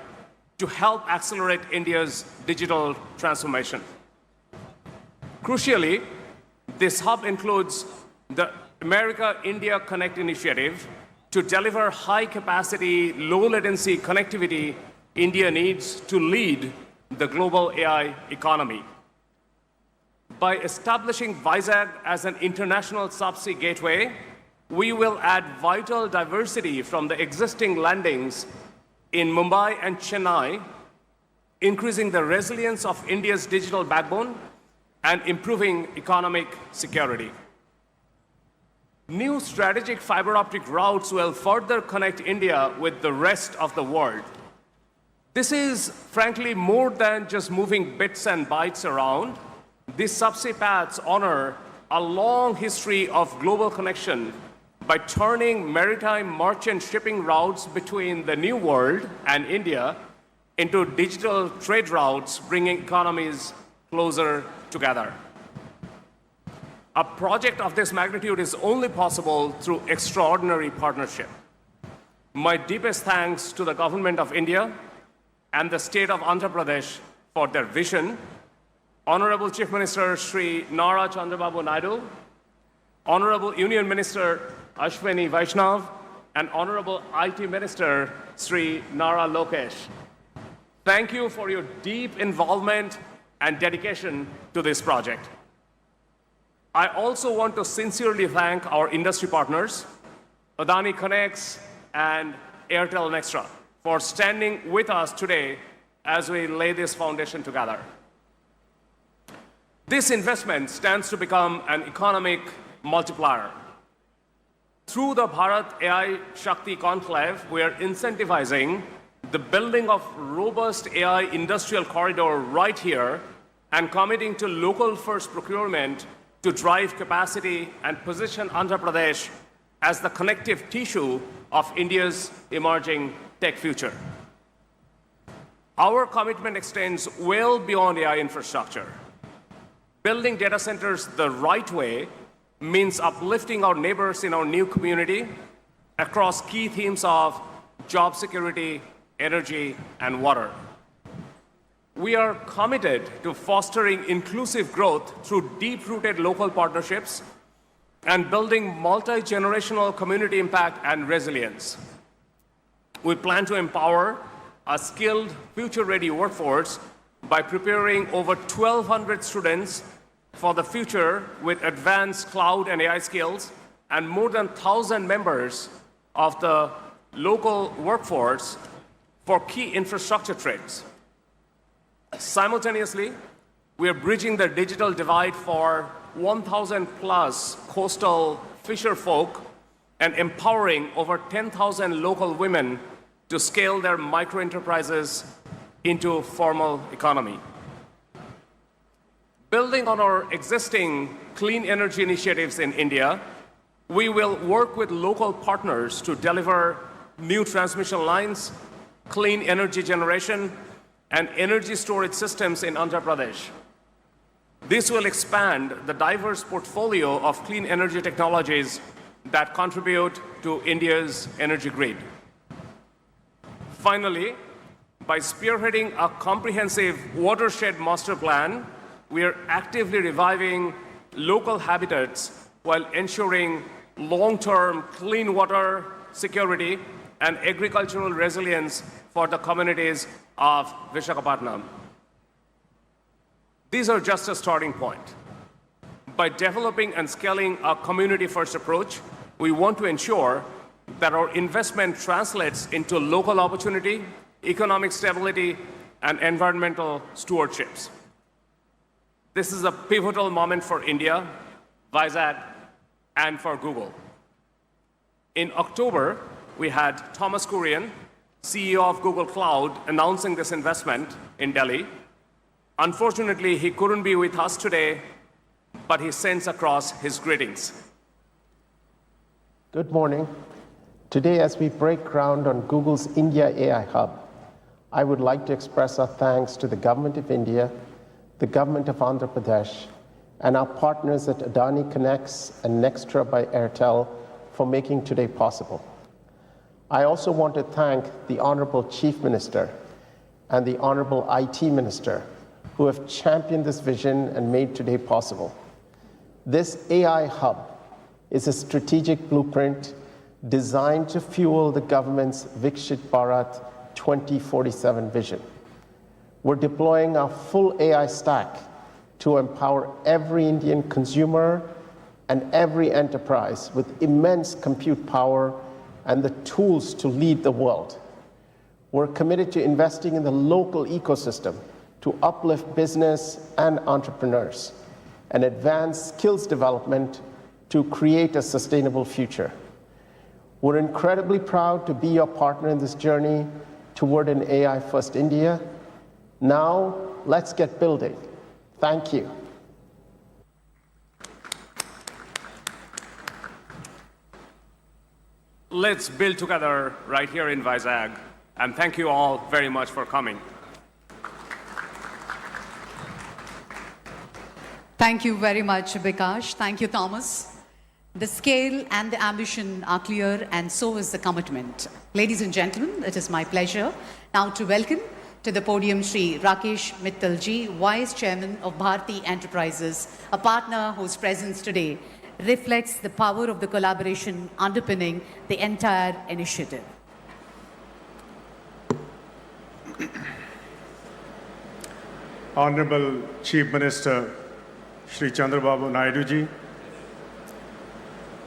to help accelerate India's digital transformation. Crucially, this hub includes the America-India Connect initiative to deliver high-capacity, low-latency connectivity India needs to lead the global AI economy. By establishing Vizag as an international subsea gateway, we will add vital diversity from the existing landings in Mumbai and Chennai, increasing the resilience of India's digital backbone and improving economic security. New strategic fiber optic routes will further connect India with the rest of the world. This is, frankly, more than just moving bits and bytes around. These subsea paths honor a long history of global connection by turning maritime merchant shipping routes between the New World and India into digital trade routes, bringing economies closer together. A project of this magnitude is only possible through extraordinary partnership. My deepest thanks to the Government of India and the State of Andhra Pradesh for their vision. Honorable Chief Minister Sri Nara Chandrababu Naidu, Honorable Union Minister Ashwini Vaishnav, and Honorable IT Minister Sri Nara Lokesh. Thank you for your deep involvement and dedication to this project. I also want to sincerely thank our industry partners, Adani Connects and Airtel Nextra, for standing with us today as we lay this foundation together. This investment stands to become an economic multiplier. Through the Bharat AI Shakti Conclave, we are incentivizing the building of robust AI industrial corridor right here and committing to local first procurement to drive capacity and position Andhra Pradesh as the connective tissue of India's emerging tech future. Our commitment extends well beyond AI infrastructure. Building data centers the right way means uplifting our neighbors in our new community across key themes of job security, energy, and water. We are committed to fostering inclusive growth through deep-rooted local partnerships and building multi-generational community impact and resilience. We plan to empower a skilled, future-ready workforce by preparing over 1,200 students for the future with advanced cloud and AI skills, and more than 1,000 members of the local workforce for key infrastructure trades. Simultaneously, we are bridging the digital divide for 1,000 plus coastal fisher folk and empowering over 10,000 local women to scale their micro enterprises into formal economy. Building on our existing clean energy initiatives in India, we will work with local partners to deliver new transmission lines, clean energy generation, and energy storage systems in Andhra Pradesh. This will expand the diverse portfolio of clean energy technologies that contribute to India's energy grid. Finally, by spearheading a comprehensive watershed master plan, we are actively reviving local habitats while ensuring long-term clean water security and agricultural resilience for the communities of Visakhapatnam. These are just a starting point. By developing and scaling a community-first approach, we want to ensure that our investment translates into local opportunity, economic stability, and environmental stewardships. This is a pivotal moment for India, Vizag, and for Google. In October, we had Thomas Kurian, CEO of Google Cloud, announcing this investment in Delhi. Unfortunately, he couldn't be with us today, but he sends across his greetings. Good morning. Today, as we break ground on Google's India AI Hub, I would like to express our thanks to the Government of India, the Government of Andhra Pradesh, and our partners at Adani Connects and Nextra by Airtel for making today possible. I also want to thank the Honorable Chief Minister and the Honorable IT Minister who have championed this vision and made today possible. This AI hub is a strategic blueprint designed to fuel the government's Vikshit Bharat 2047 vision. We're deploying our full AI stack to empower every Indian consumer and every enterprise with immense compute power and the tools to lead the world. We're committed to investing in the local ecosystem to uplift business and entrepreneurs and advance skills development to create a sustainable future. We're incredibly proud to be your partner in this journey toward an AI-first India. Now, let's get building. Thank you. Let's build together right here in Vizag. And thank you all very much for coming. Thank you very much, Bikash. Thank you, Thomas. The scale and the ambition are clear, and so is the commitment. Ladies and gentlemen, it is my pleasure now to welcome to the podium Sri Rakesh Mittalji, Vice Chairman of Bharti Enterprises, a partner whose presence today reflects the power of the collaboration underpinning the entire initiative. Honorable Chief Minister Shri Chandrababu Naidu ji,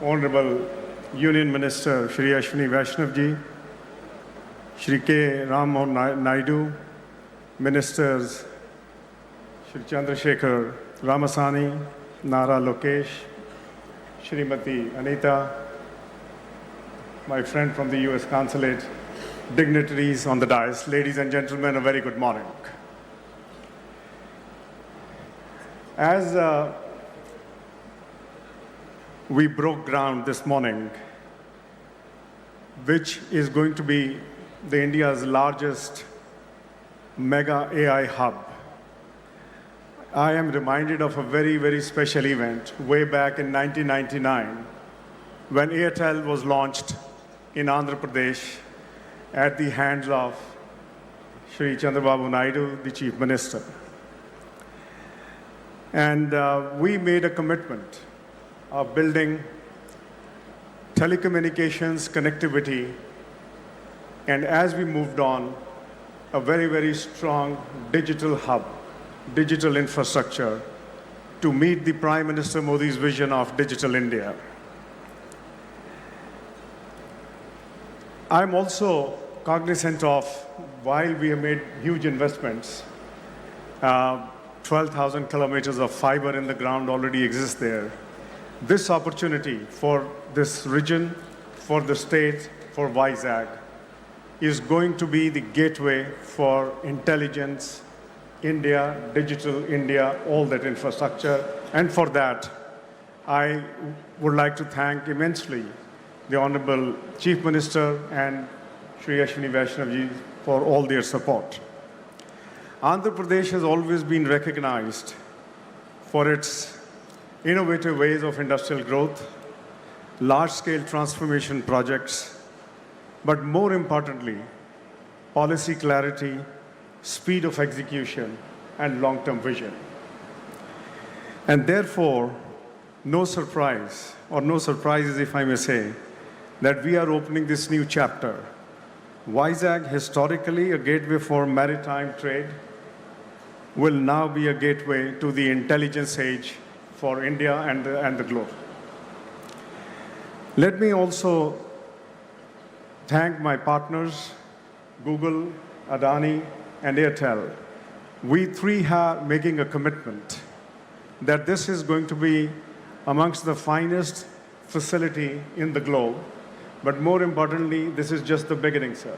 Honorable Union Minister Shri Ashwini Vaishnav ji, Shri K. Ram Mohan Naidu, Ministers Shri Chandrasekhar Ramasani, Nara Lokesh, Shrimati Anita, my friend from the US Consulate, dignitaries on the dais, ladies and gentlemen, a very good morning. As we broke ground this morning, which is going to be India's largest mega AI hub, I am reminded of a very, very special event way back in 1999 when Airtel was launched in Andhra Pradesh at the hands of Shri Chandrababu Naidu, the Chief Minister. And we made a commitment of building telecommunications connectivity, and as we moved on, a very, very strong digital hub, digital infrastructure to meet the Prime Minister Modi's vision of Digital India. I'm also cognizant of, while we have made huge investments, 12,000 kilometers of fiber in the ground already exists there. This opportunity for this region, for the state, for Vizag, is going to be the gateway for intelligence, India, digital India, all that infrastructure. And for that, I would like to thank immensely the Honorable Chief Minister and Shri Ashwini Vaishnavji for all their support. Andhra Pradesh has always been recognized for its innovative ways of industrial growth, large-scale transformation projects, but more importantly, policy clarity, speed of execution, and long-term vision. And therefore, no surprises, if I may say, that we are opening this new chapter. Vizag, historically a gateway for maritime trade, will now be a gateway to the intelligence age for India and the globe. Let me also thank my partners, Google, Adani, and Airtel. We three are making a commitment that this is going to be amongst the finest facility in the globe. But more importantly, this is just the beginning, sir.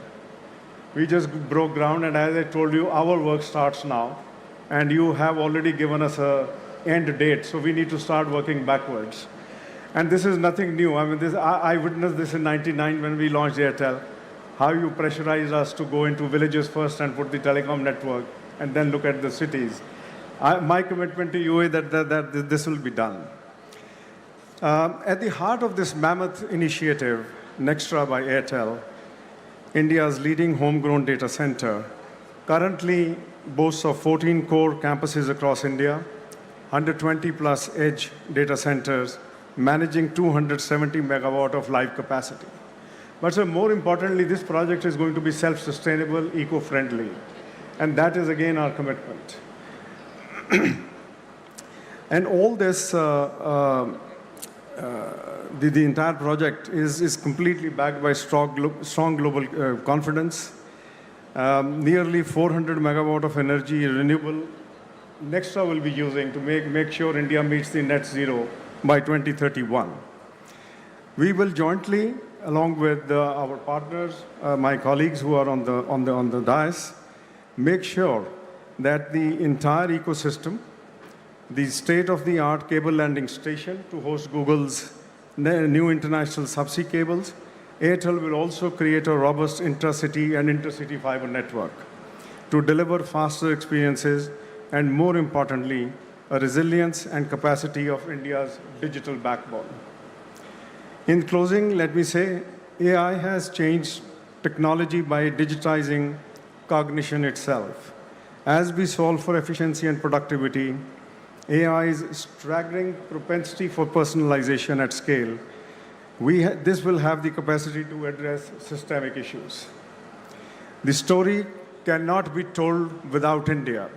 We just broke ground, and as I told you, our work starts now. And you have already given us an end date, so we need to start working backwards. And this is nothing new. I mean, I witnessed this in '99 when we launched Airtel, how you pressurized us to go into villages first and put the telecom network, and then look at the cities. My commitment to you is that this will be done. At the heart of this mammoth initiative, Nextra by Airtel, India's leading homegrown data center, currently boasts of 14 core campuses across India, 120 plus edge data centers, managing 270 megawatt of live capacity. But sir, more importantly, this project is going to be self-sustainable, eco-friendly. And that is again our commitment. And all this, the entire project is completely backed by strong global confidence. Nearly 400 megawatt of energy renewable Nextra will be using to make sure India meets the net zero by 2031. We will jointly, along with our partners, my colleagues who are on the dais, make sure that the entire ecosystem, the state-of-the-art cable landing station to host Google's new international subsea cables, Airtel will also create a robust intracity and intercity fiber network to deliver faster experiences and, more importantly, a resilience and capacity of India's digital backbone. In closing, let me say, AI has changed technology by digitizing cognition itself. As we solve for efficiency and productivity, AI's staggering propensity for personalization at scale, this will have the capacity to address systemic issues. The story cannot be told without India.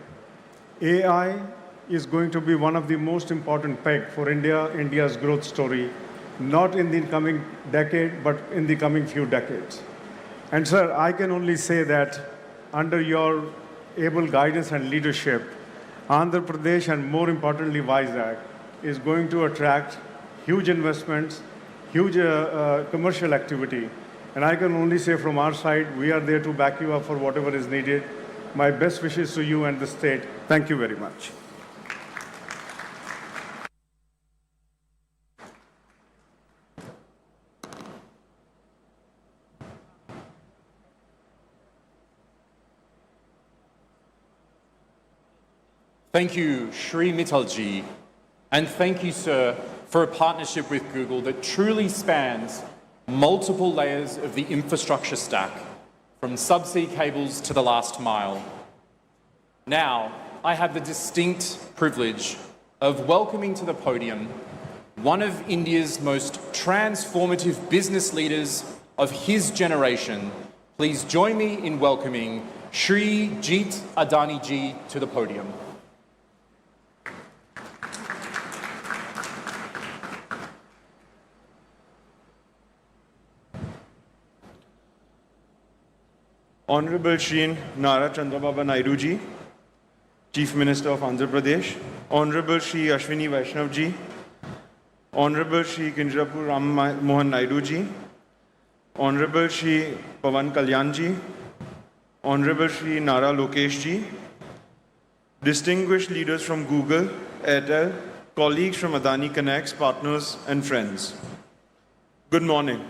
AI is going to be one of the most important pegs for India's growth story, not in the coming decade, but in the coming few decades. And sir, I can only say that under your able guidance and leadership, Andhra Pradesh, and more importantly, Vizag, is going to attract huge investments, huge commercial activity. And I can only say from our side, we are there to back you up for whatever is needed. My best wishes to you and the state. Thank you very much. Thank you, Shri Mittalji, and thank you, sir, for a partnership with Google that truly spans multiple layers of the infrastructure stack, from subsea cables to the last mile. Now, I have the distinct privilege of welcoming to the podium one of India's most transformative business leaders of his generation. Please join me in welcoming Shri Jeet Adani ji to the podium. Honorable Shri Chandrababu Naidu ji, Chief Minister of Andhra Pradesh, Honorable Shri Ashwini Vaishnav ji, Honorable Shri Chandrababu Ram Mohan Naidu ji, Honorable Shri Pawan Kalyan ji, Honorable Shri Nara Lokesh ji, distinguished leaders from Google, Airtel, colleagues from Adani Connects, partners and friends. Good morning.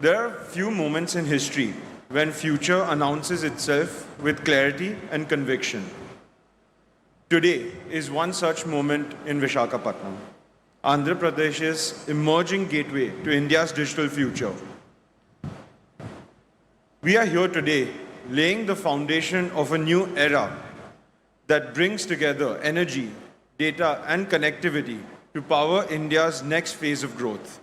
There are few moments in history when future announces itself with clarity and conviction. Today is one such moment in Visakhapatnam, Andhra Pradesh's emerging gateway to India's digital future. We are here today laying the foundation of a new era that brings together energy, data, and connectivity to power India's next phase of growth.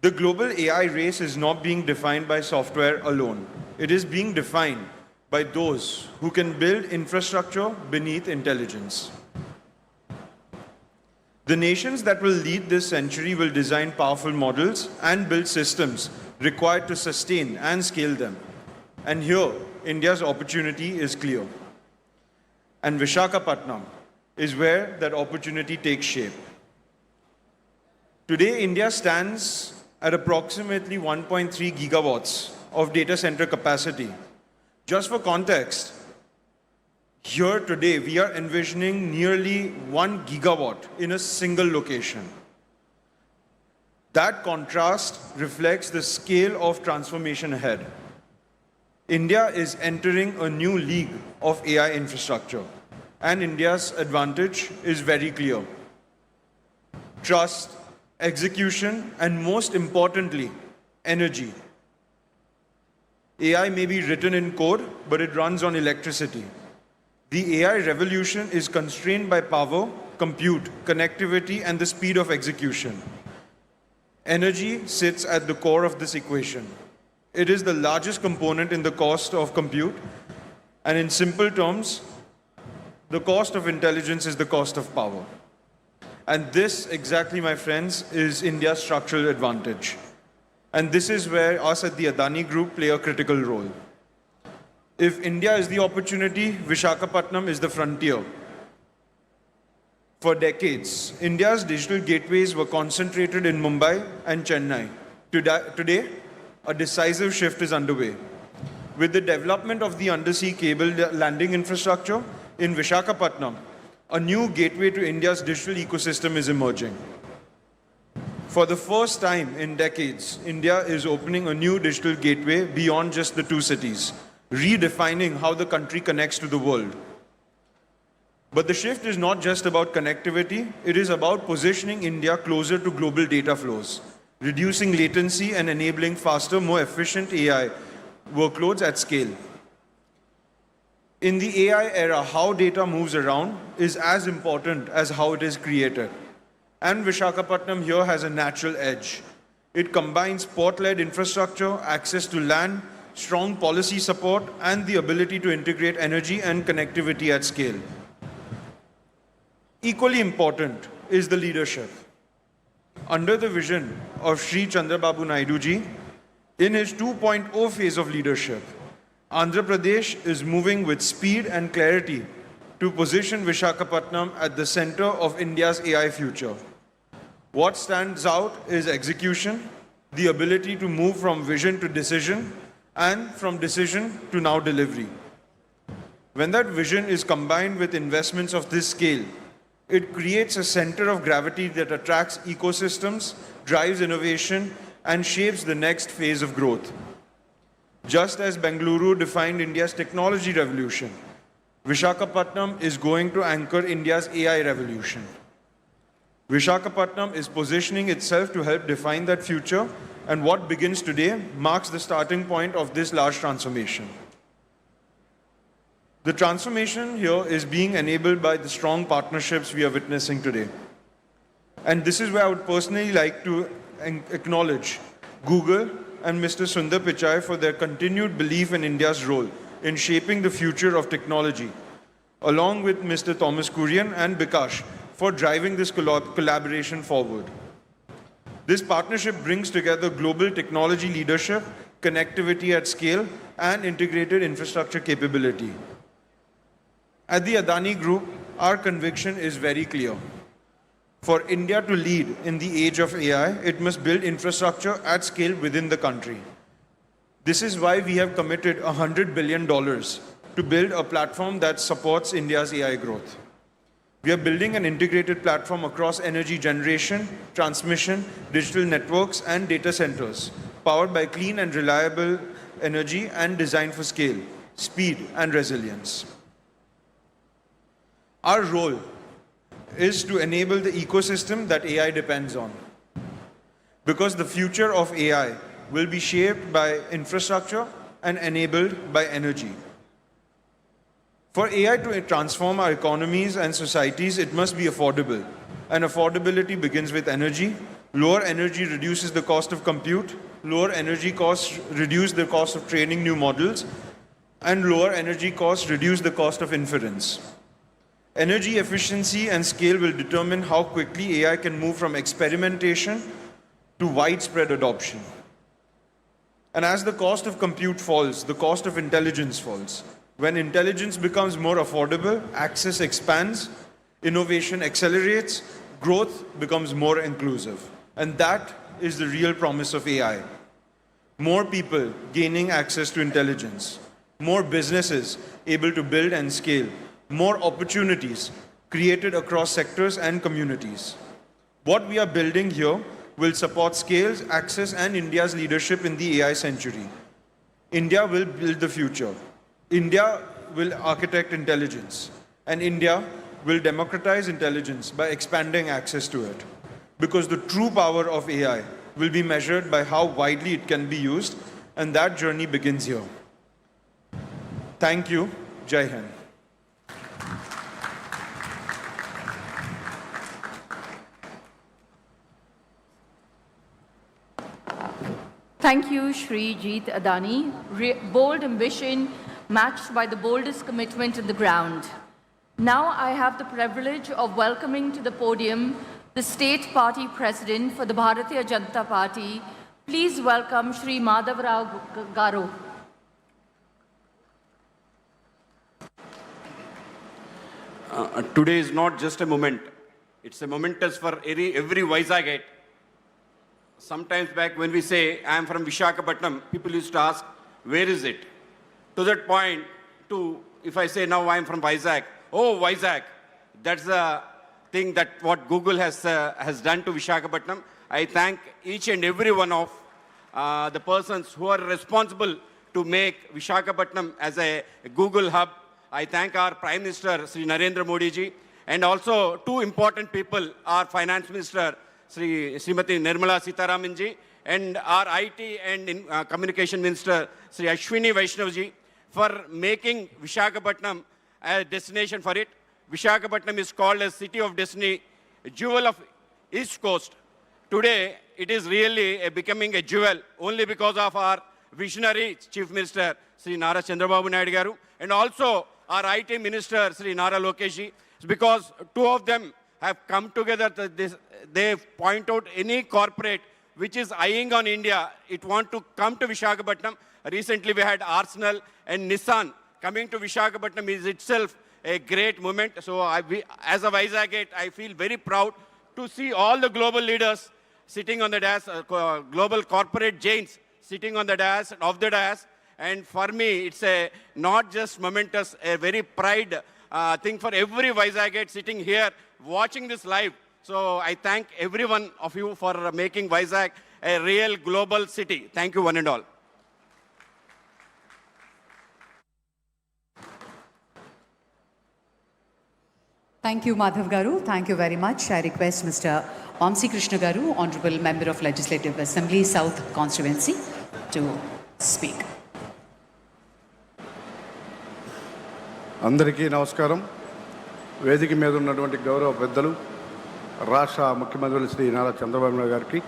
The global AI race is not being defined by software alone. It is being defined by those who can build infrastructure beneath intelligence. The nations that will lead this century will design powerful models and build systems required to sustain and scale them. And here, India's opportunity is clear. And Visakhapatnam is where that opportunity takes shape. Today, India stands at approximately 1.3 gigawatts of data center capacity. Just for context, here today we are envisioning nearly 1 gigawatt in a single location. That contrast reflects the scale of transformation ahead. India is entering a new league of AI infrastructure, and India's advantage is very clear. Trust, execution, and most importantly, energy. AI may be written in code, but it runs on electricity. The AI revolution is constrained by power, compute, connectivity, and the speed of execution. Energy sits at the core of this equation. It is the largest component in the cost of compute, and in simple terms, the cost of intelligence is the cost of power. And this, exactly, my friends, is India's structural advantage. And this is where us at the Adani Group play a critical role. If India is the opportunity, Visakhapatnam is the frontier. For decades, India's digital gateways were concentrated in Mumbai and Chennai. Today, a decisive shift is underway. With the development of the undersea cable landing infrastructure in Visakhapatnam, a new gateway to India's digital ecosystem is emerging. For the first time in decades, India is opening a new digital gateway beyond just the two cities, redefining how the country connects to the world. But the shift is not just about connectivity, it is about positioning India closer to global data flows, reducing latency and enabling faster, more efficient AI workloads at scale. In the AI era, how data moves around is as important as how it is created. And Visakhapatnam here has a natural edge. It combines port-led infrastructure, access to land, strong policy support, and the ability to integrate energy and connectivity at scale. Equally important is the leadership. Under the vision of Sri Chandrababu Naidu ji, in his 2.0 phase of leadership, Andhra Pradesh is moving with speed and clarity to position Visakhapatnam at the center of India's AI future. What stands out is execution, the ability to move from vision to decision, and from decision to now delivery. When that vision is combined with investments of this scale, it creates a center of gravity that attracts ecosystems, drives innovation, and shapes the next phase of growth. Just as Bengaluru defined India's technology revolution, Visakhapatnam is going to anchor India's AI revolution. Visakhapatnam is positioning itself to help define that future, and what begins today marks the starting point of this large transformation. The transformation here is being enabled by the strong partnerships we are witnessing today. And this is where I would personally like to acknowledge Google and Mr. Sundar Pichai for their continued belief in India's role in shaping the future of technology, along with Mr. Thomas Kurian and Bikash for driving this collaboration forward. This partnership brings together global technology leadership, connectivity at scale, and integrated infrastructure capability. At the Adani Group, our conviction is very clear. For India to lead in the age of AI, it must build infrastructure at scale within the country. This is why we have committed $100 billion to build a platform that supports India's AI growth. We are building an integrated platform across energy generation, transmission, digital networks, and data centers, powered by clean and reliable energy and designed for scale, speed, and resilience. Our role is to enable the ecosystem that AI depends on. Because the future of AI will be shaped by infrastructure and enabled by energy. For AI to transform our economies and societies, it must be affordable. And affordability begins with energy. Lower energy reduces the cost of compute. Lower energy costs reduce the cost of training new models. And lower energy costs reduce the cost of inference. Energy efficiency and scale will determine how quickly AI can move from experimentation to widespread adoption. And as the cost of compute falls, the cost of intelligence falls. When intelligence becomes more affordable, access expands, innovation accelerates, growth becomes more inclusive. And that is the real promise of AI. More people gaining access to intelligence, more businesses able to build and scale, more opportunities created across sectors and communities. What we are building here will support scale, access, and India's leadership in the AI century. India will build the future. India will architect intelligence. And India will democratize intelligence by expanding access to it. Because the true power of AI will be measured by how widely it can be used, and that journey begins here. Thank you. Jai Hind. Thank you, Shri Jeet Adani. Bold ambition matched by the boldest commitment on the ground. Now I have the privilege of welcoming to the podium the State Party President for the Bharatiya Janata Party. Please welcome Shri Madhav Rao Garu. Today is not just a moment. It's a momentous for every Vizagite. Sometimes back when we say, I am from Visakhapatnam, people used to ask, where is it? To that point, if I say now I am from Vizag, oh, Vizag, that's the thing that what Google has done to Visakhapatnam. I thank each and every one of the persons who are responsible to make Visakhapatnam as a Google hub. I thank our Prime Minister, Sri Narendra Modi ji, and also two important people, our Finance Minister, Srimati Nirmala Sitharaman ji, and our IT and Communication Minister, Sri Ashwini Vaishnav ji, for making Visakhapatnam a destination for it. Visakhapatnam is called as City of Destiny, a jewel of East Coast. Today, it is really becoming a jewel only because of our visionary Chief Minister, Sri Nara Chandrababu Naidu garu, and also our IT Minister, Sri Nara Lokesh ji, because two of them have come together. They point out any corporate which is eyeing on India, it want to come to Visakhapatnam. Recently, we had Arsenal and Nissan coming to Visakhapatnam is itself a great moment. So as a Vizagite, I feel very proud to see all the global leaders sitting on the dais, global corporate giants sitting on the dais, of the dais. And for me, it's not just momentous, a very pride thing for every Vizagite sitting here, watching this live. So I thank every one of you for making Vizag a real global city. Thank you, one and all. Thank you, Madhav Garu. Thank you very much. I request Mr. Vamsi Krishna Garu, Honorable Member of Legislative Assembly, South Constituency, to speak. అందరికీ నమస్కారం. వేదిక మీద ఉన్నటువంటి గౌరవ పెద్దలు రాష్ట్ర ముఖ్యమంత్రి శ్రీ నారా చంద్రబాబు నాయుడు గారికి,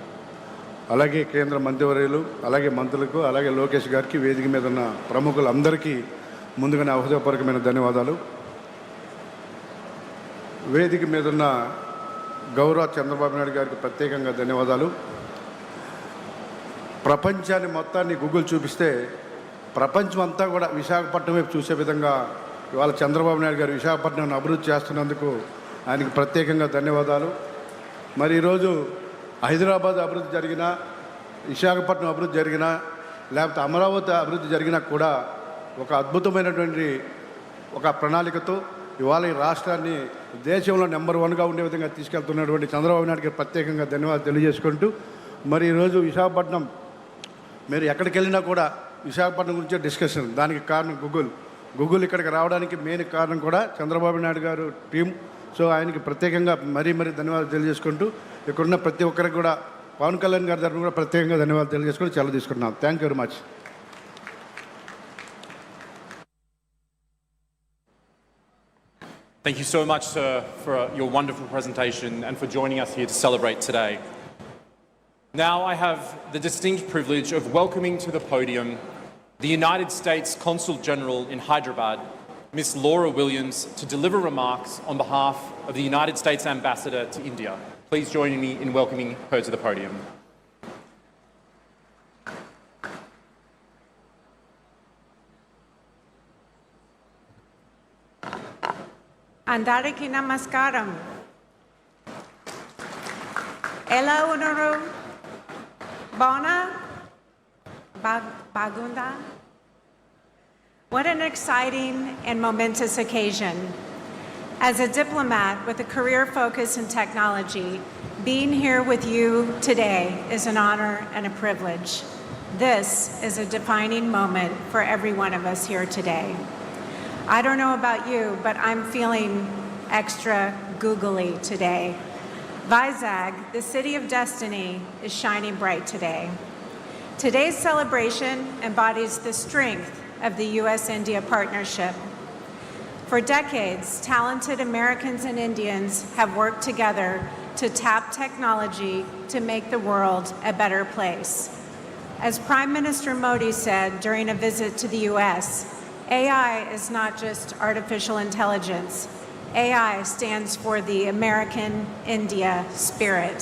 అలాగే కేంద్ర మంత్రివర్యులు, అలాగే మంత్రులకు, అలాగే లోకేష్ గారికి, వేదిక మీద ఉన్న ప్రముఖులందరికీ ముందుగానే హృదయపూర్వకమైన ధన్యవాదాలు. వేదిక మీద ఉన్న గౌరవ చంద్రబాబు నాయుడు గారికి ప్రత్యేకంగా ధన్యవాదాలు. ప్రపంచాన్ని మొత్తాన్ని గూగుల్ చూపిస్తే ప్రపంచం అంతా కూడా విశాఖపట్నం వైపు చూసే విధంగా ఇవాళ చంద్రబాబు నాయుడు గారు విశాఖపట్నాన్ని అభివృద్ధి చేస్తున్నందుకు ఆయనకి ప్రత్యేకంగా ధన్యవాదాలు. మరి ఈరోజు హైదరాబాద్ అభివృద్ధి జరిగినా, విశాఖపట్నం అభివృద్ధి జరిగినా, లేకపోతే అమరావతి అభివృద్ధి జరిగినా కూడా ఒక అద్భుతమైనటువంటి ఒక ప్రణాళికతో ఇవాళ ఈ రాష్ట్రాన్ని దేశంలో నెంబర్ 1గా ఉండే విధంగా తీసుకెళ్తున్నటువంటి చంద్రబాబు నాయుడుకి ప్రత్యేకంగా ధన్యవాదాలు తెలియజేసుకుంటూ, మరి ఈరోజు విశాఖపట్నం మీరు ఎక్కడికి వెళ్ళినా కూడా విశాఖపట్నం గురించే డిస్కషన్. దానికి కారణం గూగుల్ ఇక్కడికి రావడానికి మెయిన్ కారణం కూడా చంద్రబాబు నాయుడు గారు టీం. సో ఆయనకి ప్రత్యేకంగా మరీ ధన్యవాదాలు తెలియజేసుకుంటూ, ఇక్కడున్న ప్రతి ఒక్కరికి కూడా పవన్ కళ్యాణ్ గారి తరఫున కూడా ప్రత్యేకంగా ధన్యవాదాలు తెలియజేసుకుంటూ సెలవు తీసుకుంటున్నాం. Thank you very much. Thank you so much, sir, for your wonderful presentation and for joining us here to celebrate today. Now I have the distinct privilege of welcoming to the podium the United States Consul General in Hyderabad, Miss Laura Williams, to deliver remarks on behalf of the United States Ambassador to India. Please join me in welcoming her to the podium. Andariki namaskaram. Ela unaru. Bona. Bagunda. What an exciting and momentous occasion. As a diplomat with a career focus in technology, being here with you today is an honor and a privilege. This is a defining moment for every one of us here today. I don't know about you, but I'm feeling extra googly today. Vizag, the city of destiny, is shining bright today. Today's celebration embodies the strength of the U.S.-India partnership. For decades, talented Americans and Indians have worked together to tap technology to make the world a better place. As Prime Minister Modi said during a visit to the U.S., AI is not just artificial intelligence. AI stands for the American India spirit.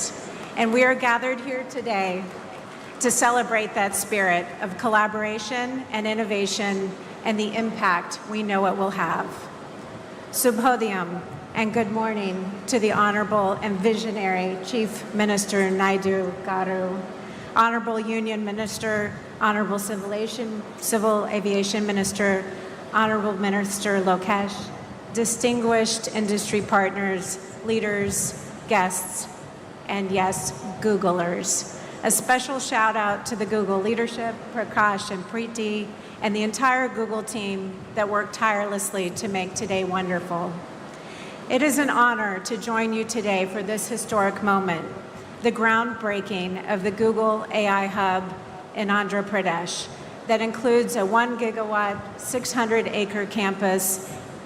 And we are gathered here today to celebrate that spirit of collaboration and innovation and the impact we know it will have. Subhodhyam and good morning to the Honorable and Visionary Chief Minister Naidu Garu, Honorable Union Minister, Honorable Civil Aviation Minister, Honorable Minister Lokesh, distinguished industry partners, leaders, guests, and yes, Googlers. A special shout out to the Google leadership, Prakash and Preeti, and the entire Google team that worked tirelessly to make today wonderful. It is an honor to join you today for this historic moment, the groundbreaking of the Google AI Hub in Andhra Pradesh that includes a 1 gigawatt, 600-acre campus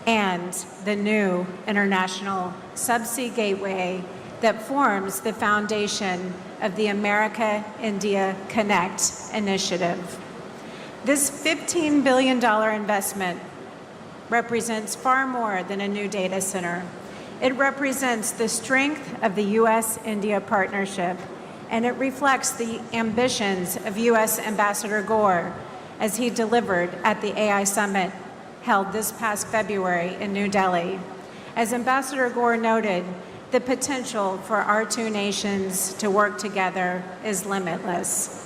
and the new international subsea gateway that forms the foundation of the America-India Connect initiative. This $15 billion investment represents far more than a new data center. It represents the strength of the U.S.-India partnership, and it reflects the ambitions of U.S. Ambassador Gore as he delivered at the AI Summit held this past February in New Delhi. As Ambassador Gore noted, the potential for our two nations to work together is limitless.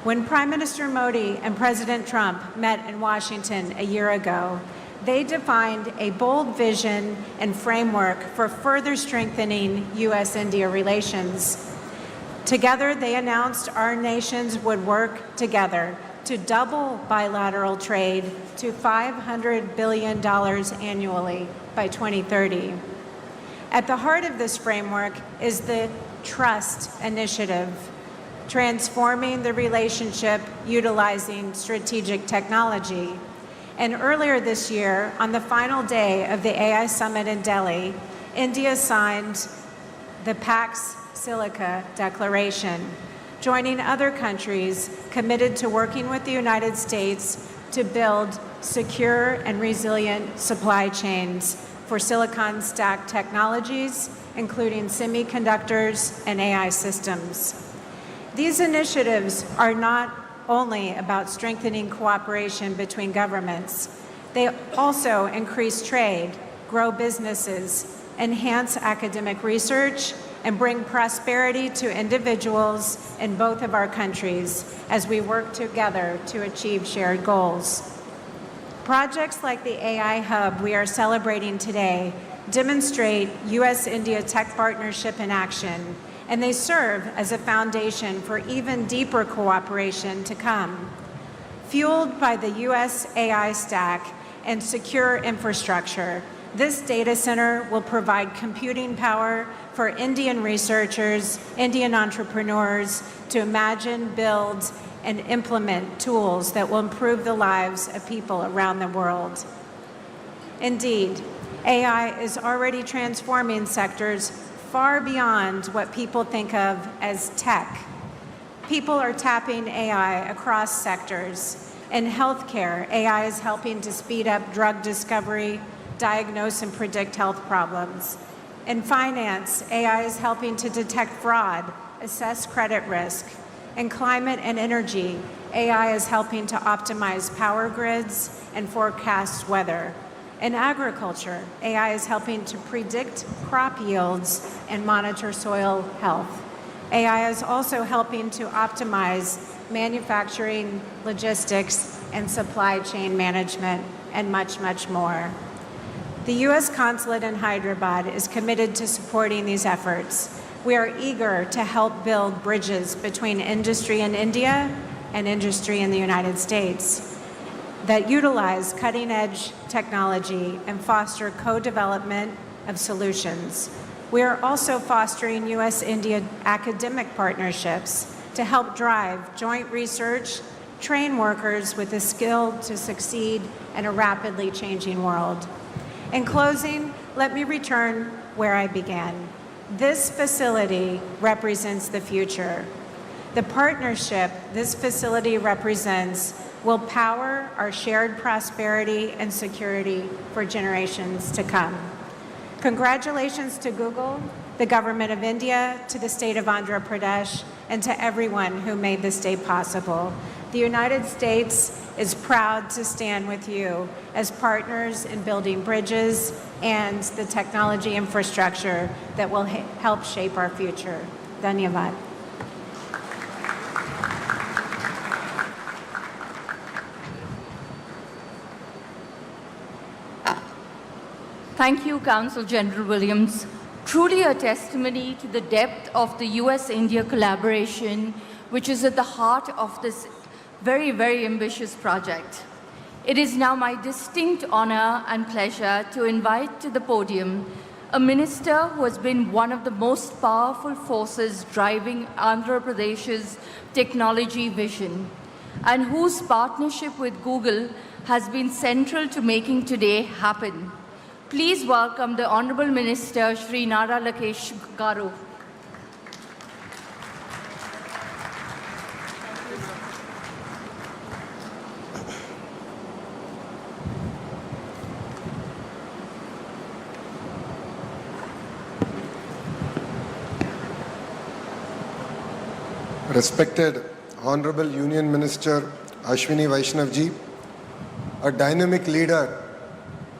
When Prime Minister Modi and President Trump met in Washington a year ago, they defined a bold vision and framework for further strengthening U.S.-India relations. Together, they announced our nations would work together to double bilateral trade to $500 billion annually by 2030. At the heart of this framework is the Trust Initiative, transforming the relationship utilizing strategic technology. And earlier this year, on the final day of the AI Summit in Delhi, India signed the Pax Silica Declaration, joining other countries committed to working with the United States to build secure and resilient supply chains for silicon stack technologies, including semiconductors and AI systems. These initiatives are not only about strengthening cooperation between governments, they also increase trade, grow businesses, enhance academic research, and bring prosperity to individuals in both of our countries as we work together to achieve shared goals. Projects like the AI Hub we are celebrating today demonstrate U.S.-India tech partnership in action, and they serve as a foundation for even deeper cooperation to come. Fueled by the U.S. AI stack and secure infrastructure, this data center will provide computing power for Indian researchers, Indian entrepreneurs to imagine, build, and implement tools that will improve the lives of people around the world. Indeed, AI is already transforming sectors far beyond what people think of as tech. People are tapping AI across sectors. In healthcare, AI is helping to speed up drug discovery, diagnose and predict health problems. In finance, AI is helping to detect fraud, assess credit risk. In climate and energy, AI is helping to optimize power grids and forecast weather. In agriculture, AI is helping to predict crop yields and monitor soil health. AI is also helping to optimize manufacturing, logistics, and supply chain management, and much, much more. The U.S. Consulate in Hyderabad is committed to supporting these efforts. We are eager to help build bridges between industry in India and industry in the United States that utilize cutting-edge technology and foster co-development of solutions. We are also fostering U.S.-India academic partnerships to help drive joint research, train workers with the skill to succeed in a rapidly changing world. In closing, let me return where I began. This facility represents the future. The partnership this facility represents will power our shared prosperity and security for generations to come. Congratulations to Google, the Government of India, to the State of Andhra Pradesh, and to everyone who made this day possible. The United States is proud to stand with you as partners in building bridges and the technology infrastructure that will help shape our future. Dhanyavad. Thank you, Counsel General Williams. Truly a testimony to the depth of the US-India collaboration, which is at the heart of this very, very ambitious project. It is now my distinct honor and pleasure to invite to the podium a minister who has been one of the most powerful forces driving Andhra Pradesh's technology vision, and whose partnership with Google has been central to making today happen. Please welcome the Honorable Minister, Shri Nara Lakesh Garu. Respected Honorable Union Minister Ashwini Vaishnav ji, a dynamic leader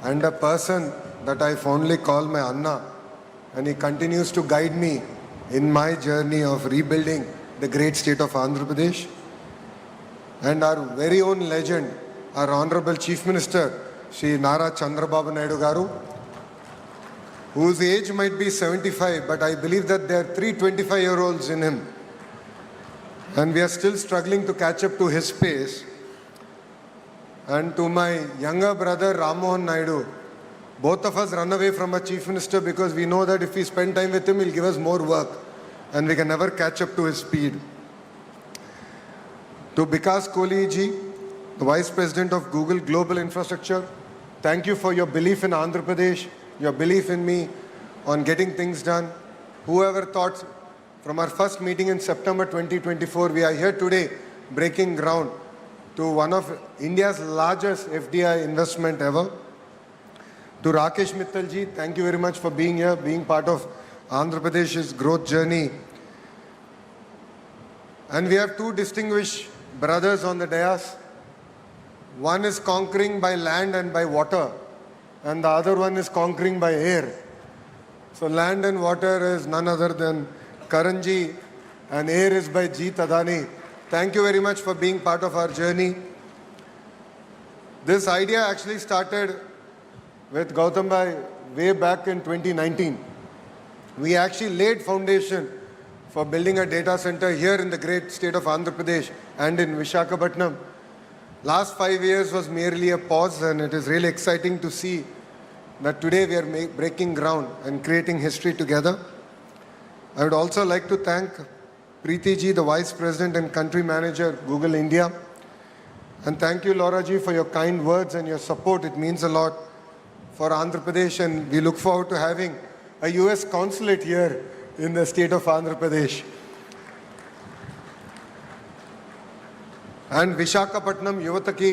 and a person that I fondly call my Anna, and he continues to guide me in my journey of rebuilding the great state of Andhra Pradesh. And our very own legend, our Honorable Chief Minister, Shri Nara Chandrababu Naidu Garu, whose age might be 75, but I believe that there are 3 25-year-olds in him. And we are still struggling to catch up to his pace. And to my younger brother, Rammohan Naidu, both of us run away from our Chief Minister because we know that if we spend time with him, he'll give us more work and we can never catch up to his speed. To Vikas Kohli ji, the Vice President of Google Global Infrastructure, thank you for your belief in Andhra Pradesh, your belief in me on getting things done. Whoever thought from our first meeting in September 2024, we are here today breaking ground to one of India's largest FDI investment ever. To Rakesh Mittal ji, thank you very much for being here, being part of Andhra Pradesh's growth journey. And we have 2 distinguished brothers on the dais. One is conquering by land and by water, and the other one is conquering by air. So land and water is none other than Karan ji, and air is by Jeet Adani. Thank you very much for being part of our journey. This idea actually started with Gautam Bhai way back in 2019. We actually laid foundation for building a data center here in the great state of Andhra Pradesh and in Visakhapatnam. Last 5 years was merely a pause, and it is really exciting to see that today we are breaking ground and creating history together. I would also like to thank Preeti ji, the Vice President and Country Manager, Google India. And thank you, Laura ji, for your kind words and your support. It means a lot for Andhra Pradesh, and we look forward to having a US consulate here in the state of Andhra Pradesh. And Visakhapatnam యువతకి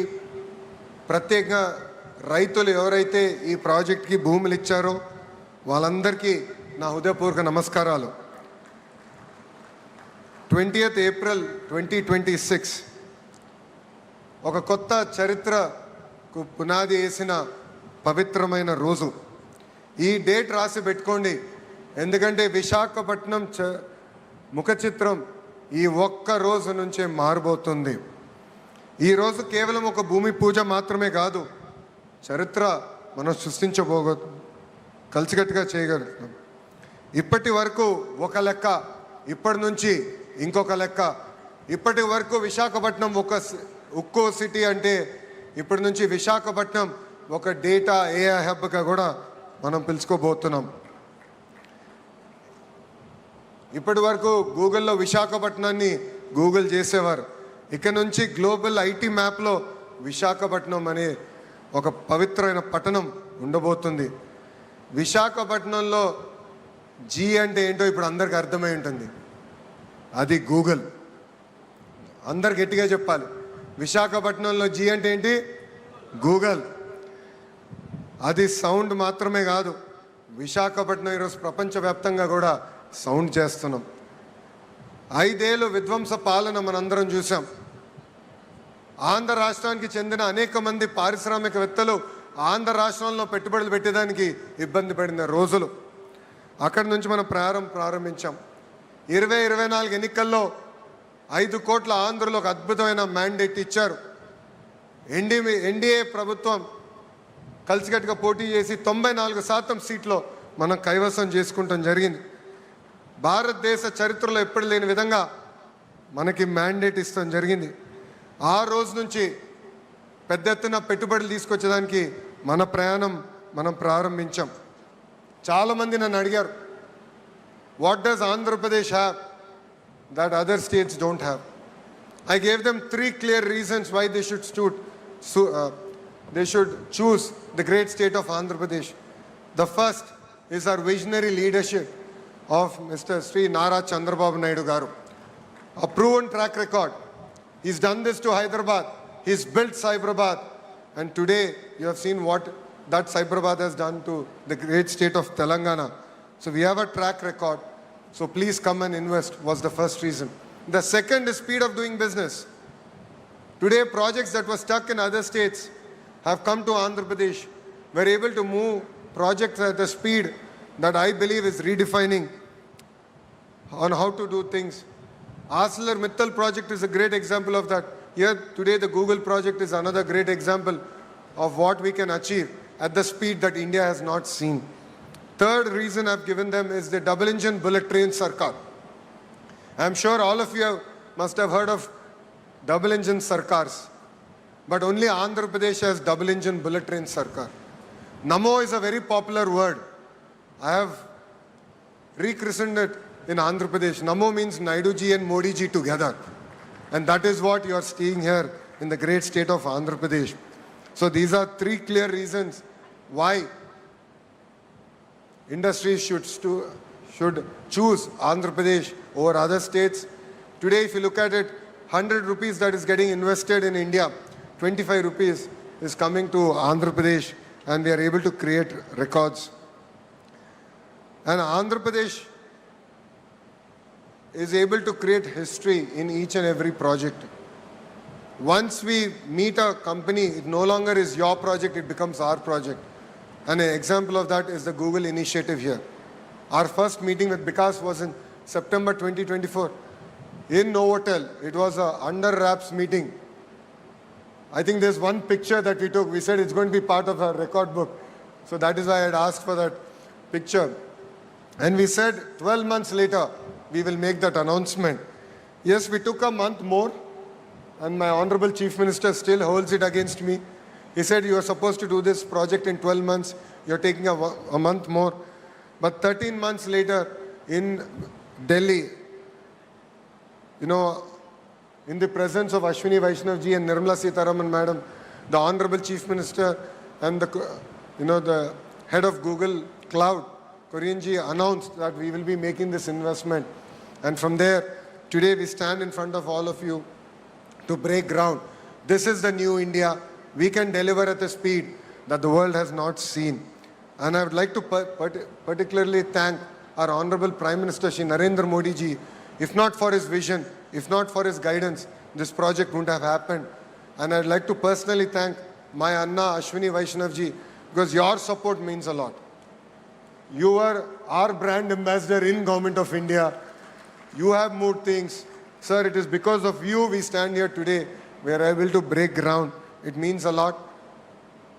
ప్రత్యేకంగా రైతులు ఎవరైతే ఈ ప్రాజెక్ట్కి భూములు ఇచ్చారో వాళ్ళందరికీ నా హృదయపూర్వక నమస్కారాలు. 20th April 2026 ఒక కొత్త చరిత్రకు పునాది వేసిన పవిత్రమైన రోజు. ఈ డేట్ రాసి పెట్టుకోండి, ఎందుకంటే విశాఖపట్నం ముఖ చిత్రం ఈ ఒక్క రోజు నుంచే మారబోతుంది. ఈ రోజు కేవలం ఒక భూమి పూజ మాత్రమే కాదు, చరిత్ర మనం కలిసికట్టుగా చేయగలుగుతాం. ఇప్పటి వరకు ఒక లెక్క, ఇప్పటి నుంచి ఇంకొక లెక్క. ఇప్పటి వరకు విశాఖపట్నం ఒక ఉక్కో సిటీ అంటే ఇప్పటి నుంచి విశాఖపట్నం ఒక డేటా ఏఐ హబ్గా కూడా మనం పిలుచుకోబోతున్నాం. ఇప్పటి వరకు గూగుల్లో విశాఖపట్నాన్ని గూగుల్ చేసేవారు. ఇక నుంచి గ్లోబల్ ఐటీ మ్యాప్లో విశాఖపట్నం అనే ఒక పవిత్రమైన పట్టణం ఉండబోతుంది. విశాఖపట్నంలో జీ అంటే ఏంటో ఇప్పుడు అందరికి అర్థమై ఉంటుంది, అది గూగుల్. అందరు గట్టిగా చెప్పాలి, విశాఖపట్నంలో జీ అంటే ఏంటి? గూగుల్. అది సౌండ్ మాత్రమే కాదు, విశాఖపట్నం ఈరోజు ప్రపంచవ్యాప్తంగా కూడా సౌండ్ చేస్తున్నాం. 5 ఏళ్ళు విధ్వంస పాలన మనందరం చూసాం. ఆంధ్ర రాష్ట్రానికి చెందిన అనేక మంది పారిశ్రామికవేత్తలు ఆంధ్ర రాష్ట్రంలో పెట్టుబడులు పెట్టేదానికి ఇబ్బంది పడిన రోజులు. అక్కడి నుంచి మనం ప్రారంభించాం. 2024 ఎన్నికల్లో 5 కోట్ల ఆంధ్రలో ఒక అద్భుతమైన మ్యాండేట్ ఇచ్చారు. ఎన్డీఏ ప్రభుత్వం కలిసికట్టుగా పోటీ చేసి 94% సీట్లో మనం కైవసం చేసుకుంటాం జరిగింది. భారతదేశ చరిత్రలో ఎప్పుడు లేని విధంగా మనకి మ్యాండేట్ ఇస్తాం జరిగింది. ఆ రోజు నుంచి పెద్ద ఎత్తున పెట్టుబడులు తీసుకొచ్చేదానికి మన ప్రయాణం మనం ప్రారంభించాం. చాలామంది నన్ను అడిగారు, what does Andhra Pradesh have that other states don't have? I gave them 3 clear reasons why they should choose the great state of Andhra Pradesh. The first is our visionary leadership of Mr. Sri Nara Chandrababu Naidu garu. A proven track record. He's done this to Hyderabad. He's built Cyberabad. And today you have seen what that Cyberabad has done to the great state of Telangana. So we have a track record. So please come and invest was the first reason. The second is speed of doing business. Today projects that were stuck in other states have come to Andhra Pradesh. We're able to move projects at a speed that I believe is redefining on how to do things. ArcelorMittal project is a great example of that. Here today the Google project is another great example of what we can achieve at the speed that India has not seen. Third reason I've given them is the double engine bullet train Sarkar. I'm sure all of you must have heard of double engine Sarkars, but only Andhra Pradesh has double engine bullet train Sarkar. Namo is a very popular word. I have rechristened it in Andhra Pradesh. Namo means Naidu ji and Modi ji together. And that is what you are seeing here in the great state of Andhra Pradesh. So these are 3 clear reasons why industries should choose Andhra Pradesh over other states. Today, if you look at it, 100 rupees that is getting invested in India, 25 rupees is coming to Andhra Pradesh, and we are able to create records. And Andhra Pradesh is able to create history in each and every project. Once we meet a company, it no longer is your project, it becomes our project. And an example of that is the Google initiative here. Our first meeting with Vikas was in September 2024 in Novotel. It was a under wraps meeting. I think there's one picture that we took. We said it's going to be part of our record book. So that is why I had asked for that picture. And we said 12 months later, we will make that announcement. Yes, we took a month more, and my Honorable Chief Minister still holds it against me. He said, you are supposed to do this project in 12 months. You're taking a month more. But 13 months later, in Delhi, you know, in the presence of Ashwini Vaishnav ji and Nirmala Sitharaman madam, the Honorable Chief Minister and the head of Google Cloud, Korean ji, announced that we will be making this investment. And from there, today we stand in front of all of you to break ground. This is the new India. We can deliver at a speed that the world has not seen. And I would like to particularly thank our Honorable Prime Minister Shri Narendra Modi ji. If not for his vision, if not for his guidance, this project wouldn't have happened. And I'd like to personally thank my Anna Ashwini Vaishnav ji, because your support means a lot. You are our brand ambassador in Government of India. You have moved things. Sir, it is because of you we stand here today. We are able to break ground. It means a lot.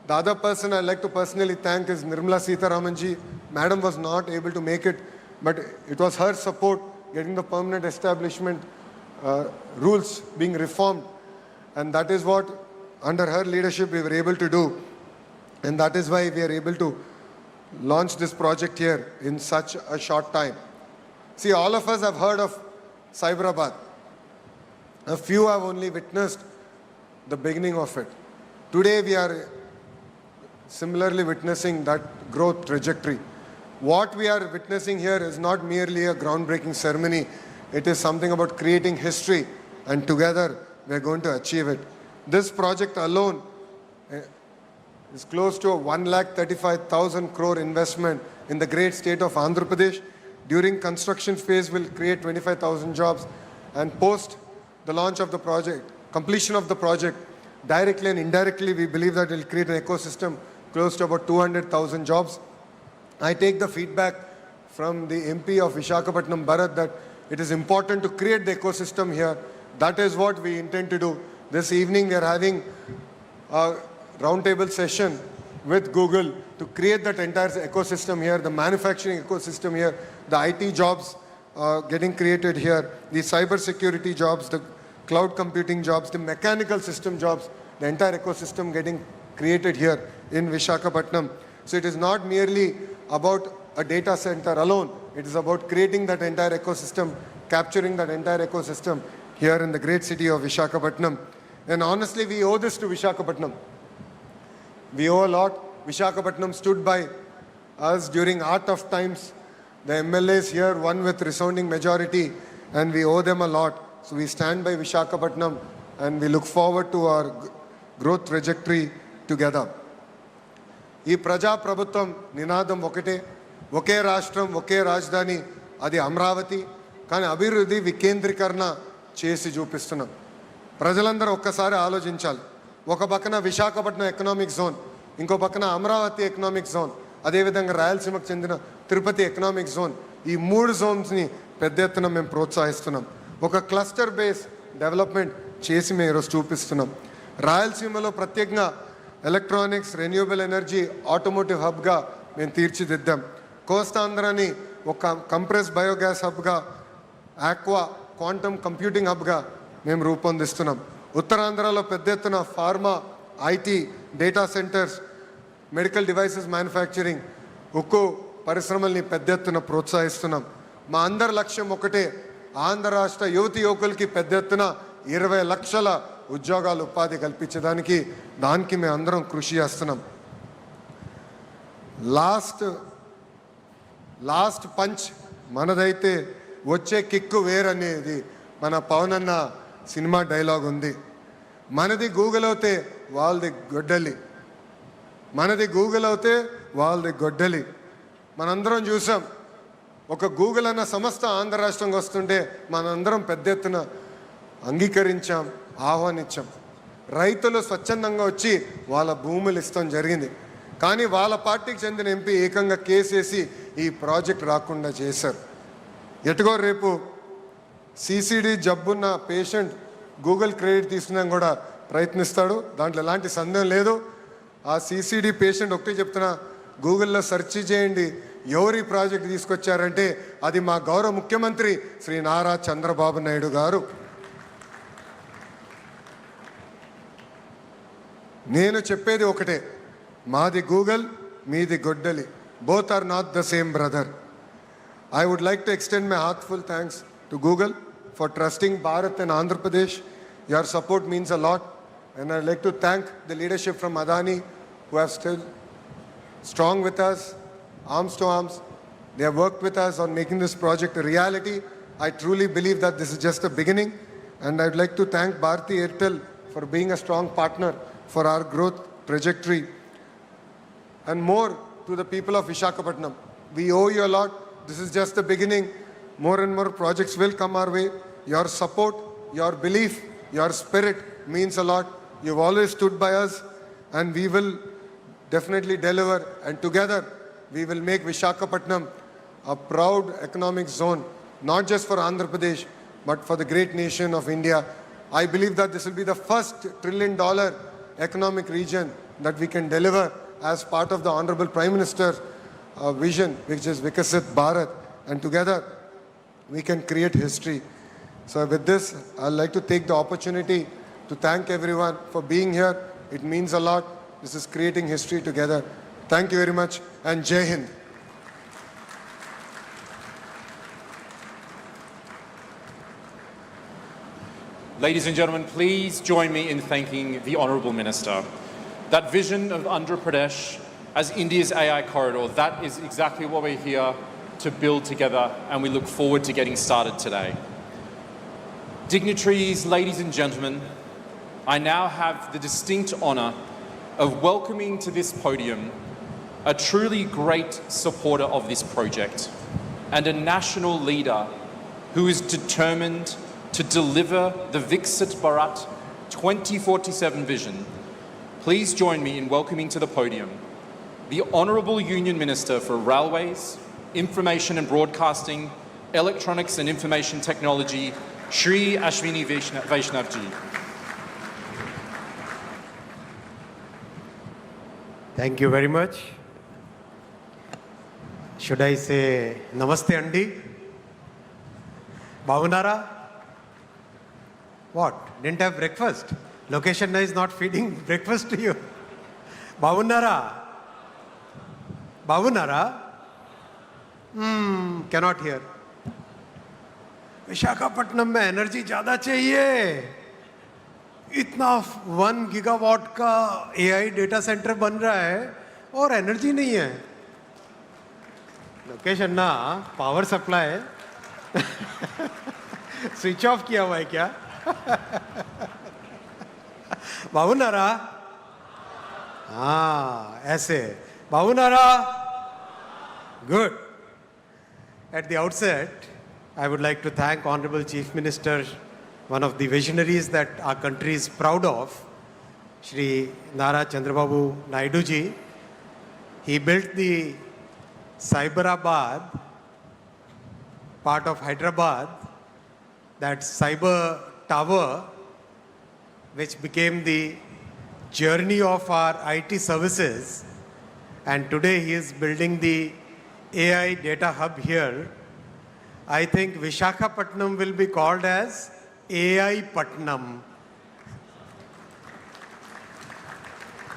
The other person I'd like to personally thank is Nirmala Sitharaman ji. Madam was not able to make it, but it was her support getting the permanent establishment rules being reformed. And that is what, under her leadership, we were able to do. And that is why we are able to launch this project here in such a short time. See, all of us have heard of Cyberabad. A few have only witnessed the beginning of it. Today we are similarly witnessing that growth trajectory. What we are witnessing here is not merely a groundbreaking ceremony. It is something about creating history, and together we are going to achieve it. This project alone is close to a 1,35,000 crore investment in the great state of Andhra Pradesh. During construction phase will create 25,000 jobs, and post the launch of the project, completion of the project, directly and indirectly we believe that it will create an ecosystem close to about 200,000 jobs. I take the feedback from the MP of Visakhapatnam Bharat that it is important to create the ecosystem here. That is what we intend to do. This evening we are having a roundtable session with Google to create that entire ecosystem here, the manufacturing ecosystem here, the IT jobs getting created here, the cyber security jobs, the cloud computing jobs, the mechanical system jobs, the entire ecosystem getting created here in Visakhapatnam. So it is not merely about a data center alone. It is about creating that entire ecosystem, capturing that entire ecosystem here in the great city of Visakhapatnam. And honestly, we owe this to Visakhapatnam. We owe a lot. Visakhapatnam stood by us during our tough times. The MLAs here won with resounding majority, and we owe them a lot. So we stand by Visakhapatnam, and we look forward to our growth trajectory together. ఈ ప్రజాప్రభుత్వం నినాదం ఒకటే, ఒకే రాష్ట్రం ఒకే రాజధాని, అది అమరావతి. కానీ అభివృద్ధి వికేంద్రీకరణ చేసి చూపిస్తున్నాం. ప్రజలందరూ ఒక్కసారి ఆలోచించాలి. ఒక పక్కన విశాఖపట్నం ఎకనామిక్ జోన్, ఇంకో పక్కన అమరావతి ఎకనామిక్ జోన్, అదేవిధంగా రాయలసీమకు చెందిన తిరుపతి ఎకనామిక్ జోన్. ఈ 3 జోన్స్ని పెద్ద ఎత్తున మేము ప్రోత్సహిస్తున్నాం. ఒక క్లస్టర్ బేస్ డెవలప్మెంట్ చేసి మేము ఈరోజు చూపిస్తున్నాం. రాయలసీమలో ప్రత్యేకంగా ఎలక్ట్రానిక్స్, రెన్యూవబుల్ ఎనర్జీ, ఆటోమోటివ్ హబ్గా మేము తీర్చిదిద్దాం. కోస్తాంధ్రాని ఒక కంప్రెస్ బయోగ్యాస్ హబ్గా, ఆక్వా క్వాంటమ్ కంప్యూటింగ్ హబ్గా మేము రూపొందిస్తున్నాం. ఉత్తరాంధ్రలో పెద్ద ఎత్తున pharma, IT, data centres, medical devices manufacturing, ఉక్కు పరిశ్రమల్ని పెద్ద ఎత్తున ప్రోత్సహిస్తున్నాం. మా అందరి లక్ష్యం ఒకటే, ఆంధ్ర రాష్ట్ర యువతి యువకులకి పెద్ద ఎత్తున 20 లక్షల ఉద్యోగాలు, ఉపాధి కల్పించడానికి దానికి మేము అందరం కృషి చేస్తున్నాం. లాస్ట్ పంచ్ మనదైతే వచ్చే కిక్కు వేరనేది మన పవన్ అన్న సినిమా డైలాగ్ ఉంది. మనది గూగుల్ అవుతే వాళ్ళది గొడ్డలి, మనది గూగుల్ అవుతే వాళ్ళది గొడ్డలి. మనందరం చూసాం, ఒక గూగుల్ అన్న సంస్థ ఆంధ్ర రాష్ట్రంగా వస్తుంటే మనందరం పెద్ద ఎత్తున అంగీకరించాం, ఆహ్వానించాం. రైతులు స్వచ్ఛందంగా వచ్చి వాళ్ళ భూములు ఇస్తాం జరిగింది. కానీ వాళ్ళ పార్టీకి చెందిన ఎంపీ ఏకంగా కేసేసి ఈ ప్రాజెక్ట్ రాకుండా చేశారు. ఎటుగో రేపు సిసిడి జబ్బున్న పేషెంట్ గూగుల్ క్రెడిట్ తీసుకున్నా కూడా ప్రయత్నిస్తాడు, దాంట్లో ఎలాంటి సందేహం లేదు. ఆ సిసిడి పేషెంట్ ఒకటే చెప్తున్నా, గూగుల్లో సెర్చ్ చేయండి ఎవరి ప్రాజెక్ట్ తీసుకొచ్చారంటే అది మా గౌరవ ముఖ్యమంత్రి శ్రీ నారా చంద్రబాబు నాయుడు గారు. నేను చెప్పేది ఒకటే, మాది గూగుల్, మీది గొడ్డలి. Both are not the same brother. I would like to extend my heartfelt thanks to Google for trusting Bharat and Andhra Pradesh. Your support means a lot. And I'd like to thank the leadership from Adani who have still strong with us, arms to arms. They have worked with us on making this project a reality. I truly believe that this is just the beginning. And I'd like to thank Bharti Airtel for being a strong partner for our growth trajectory. And more to the people of Visakhapatnam. We owe you a lot. This is just the beginning. More and more projects will come our way. Your support, your belief, your spirit means a lot. You've always stood by us and we will definitely deliver. And together we will make Visakhapatnam a proud economic zone, not just for Andhra Pradesh, but for the great nation of India. I believe that this will be the first $1 trillion economic region that we can deliver as part of the Honorable Prime Minister's vision, which is Vikasit Bharat, and together we can create history. So with this, I'd like to take the opportunity to thank everyone for being here. It means a lot. This is creating history together. Thank you very much, and Jai Hind. Ladies and gentlemen, please join me in thanking the Honourable Minister. That vision of Andhra Pradesh as India's AI corridor, that is exactly what we're here to build together, and we look forward to getting started today. Dignitaries, ladies and gentlemen, I now have the distinct honour of welcoming to this podium a truly great supporter of this project and a national leader who is determined to deliver the Viksit Bharat 2047 vision. Please join me in welcoming to the podium the Honourable Union Minister for Railways, Information and Broadcasting, Electronics and Information Technology, Shri Ashwini Vaishnavji. Thank you very much. Should I say Namaste Andi? Bhavunara? What? Didn't have breakfast? Location is not feeding breakfast to you. Bhavunara? Bhavunara? Cannot hear. Visakhapatnam में energy ज़्यादा चाहिए. इतना 1 gigawatt का AI data centre बन रहा है और energy नहीं है. लोकेशन ना पावर सप्लाई स्विच ऑफ किया हुआ है क्या? बाबूनारा? हाँ ऐसे. बाबूनारा? Good. At the outset, I would like to thank Honorable Chief Minister, one of the visionaries that our country is proud of, Shri Nara Chandrababu Naidu ji. He built the Cyberabad, part of Hyderabad, that cyber tower, which became the journey of our IT services. And today he is building the AI data hub here. I think Visakhapatnam will be called as AI Patnam.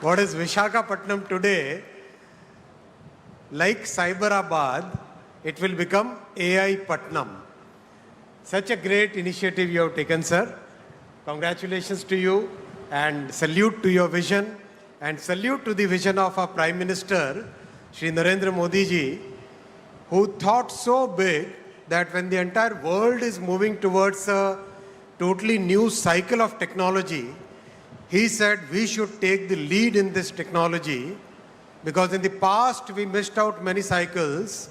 What is Visakhapatnam today? Like Cyberabad, it will become AI Patnam. Such a great initiative you have taken, sir. Congratulations to you and salute to your vision and salute to the vision of our Prime Minister, Shri Narendra Modi ji, who thought so big that when the entire world is moving towards a totally new cycle of technology, he said we should take the lead in this technology, because in the past we missed out many cycles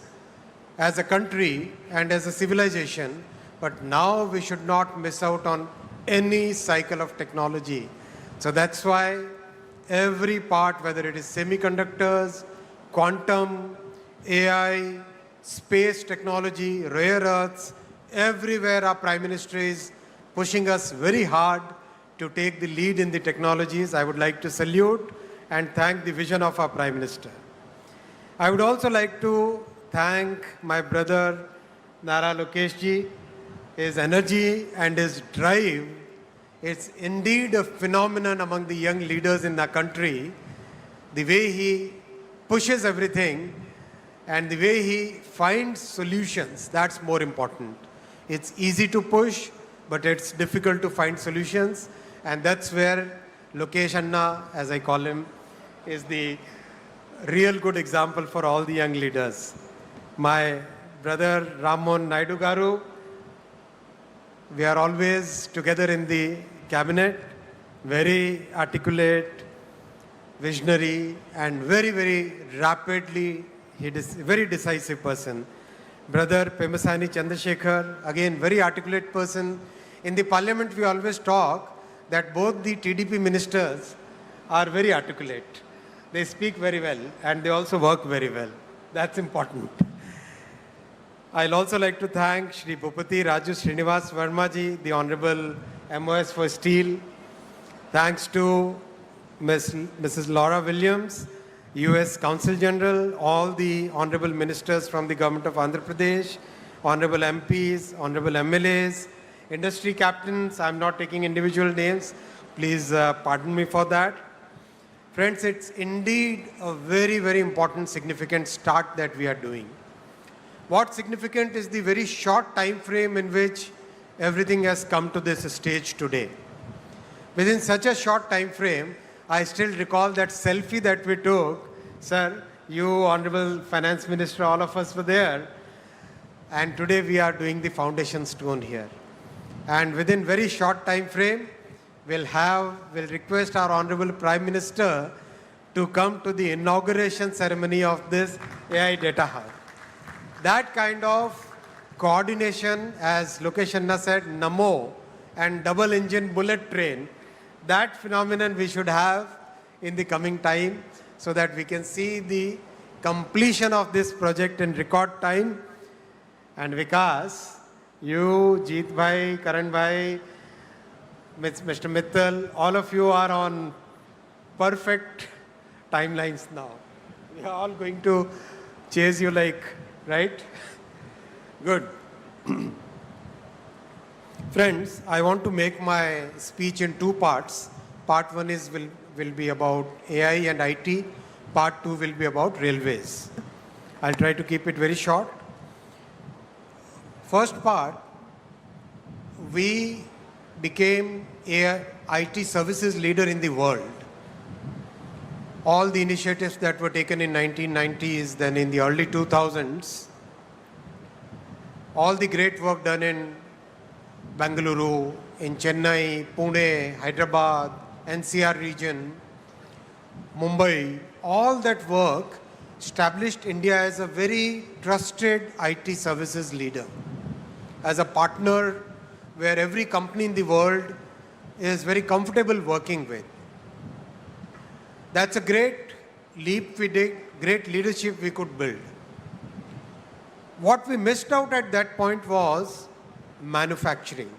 as a country and as a civilization, but now we should not miss out on any cycle of technology. So that's why every part, whether it is semiconductors, quantum, AI, space technology, rare earths, everywhere our Prime Minister is pushing us very hard to take the lead in the technologies, I would like to salute and thank the vision of our Prime Minister. I would also like to thank my brother Nara Lokeshji. His energy and his drive is indeed a phenomenon among the young leaders in the country. The way he pushes everything and the way he finds solutions, that's more important. It's easy to push, but it's difficult to find solutions. And that's where Lokesh Anna, as I call him, is the real good example for all the young leaders. My brother Ramon Naidu Garu, we are always together in the cabinet, very articulate, visionary, and very, very rapidly, he is a very decisive person. Brother Pemasani Chandrasekhar, again, very articulate person. In the parliament, we always talk that both the TDP ministers are very articulate. They speak very well, and they also work very well. That's important. I'll also like to thank Shri Bhupati Raju Srinivas Verma ji, the Honorable MOS for Steel. Thanks to Mrs. Laura Williams, US Consul General, all the Honorable Ministers from the Government of Andhra Pradesh, Honorable MPs, Honorable MLAs, industry captains. I'm not taking individual names. Please pardon me for that. Friends, it's indeed a very, very important, significant start that we are doing. What's significant is the very short time frame in which everything has come to this stage today. Within such a short time frame, I still recall that selfie that we took. Sir, you, Honorable Finance Minister, all of us were there. And today we are doing the foundation stone here. And within very short time frame, we'll request our Honorable Prime Minister to come to the inauguration ceremony of this AI Data Hub. That kind of coordination, as Lokesh Anna said, Namo and double engine bullet train, that phenomenon we should have in the coming time so that we can see the completion of this project in record time. And Vikas, you, Jeet Bhai, Karan Bhai, Mr. Mittal, all of you are on perfect timelines now. We are all going to chase you like, right? Good. Friends, I want to make my speech in two parts. Part one will be about AI and IT. Part two will be about railways. I'll try to keep it very short. First part, we became a IT services leader in the world. All the initiatives that were taken in 1990s, then in the early 2000s, all the great work done in Bengaluru, in Chennai, Pune, Hyderabad, NCR region, Mumbai, all that work established India as a very trusted IT services leader, as a partner where every company in the world is very comfortable working with. That's a great leap we did, great leadership we could build. What we missed out at that point was manufacturing.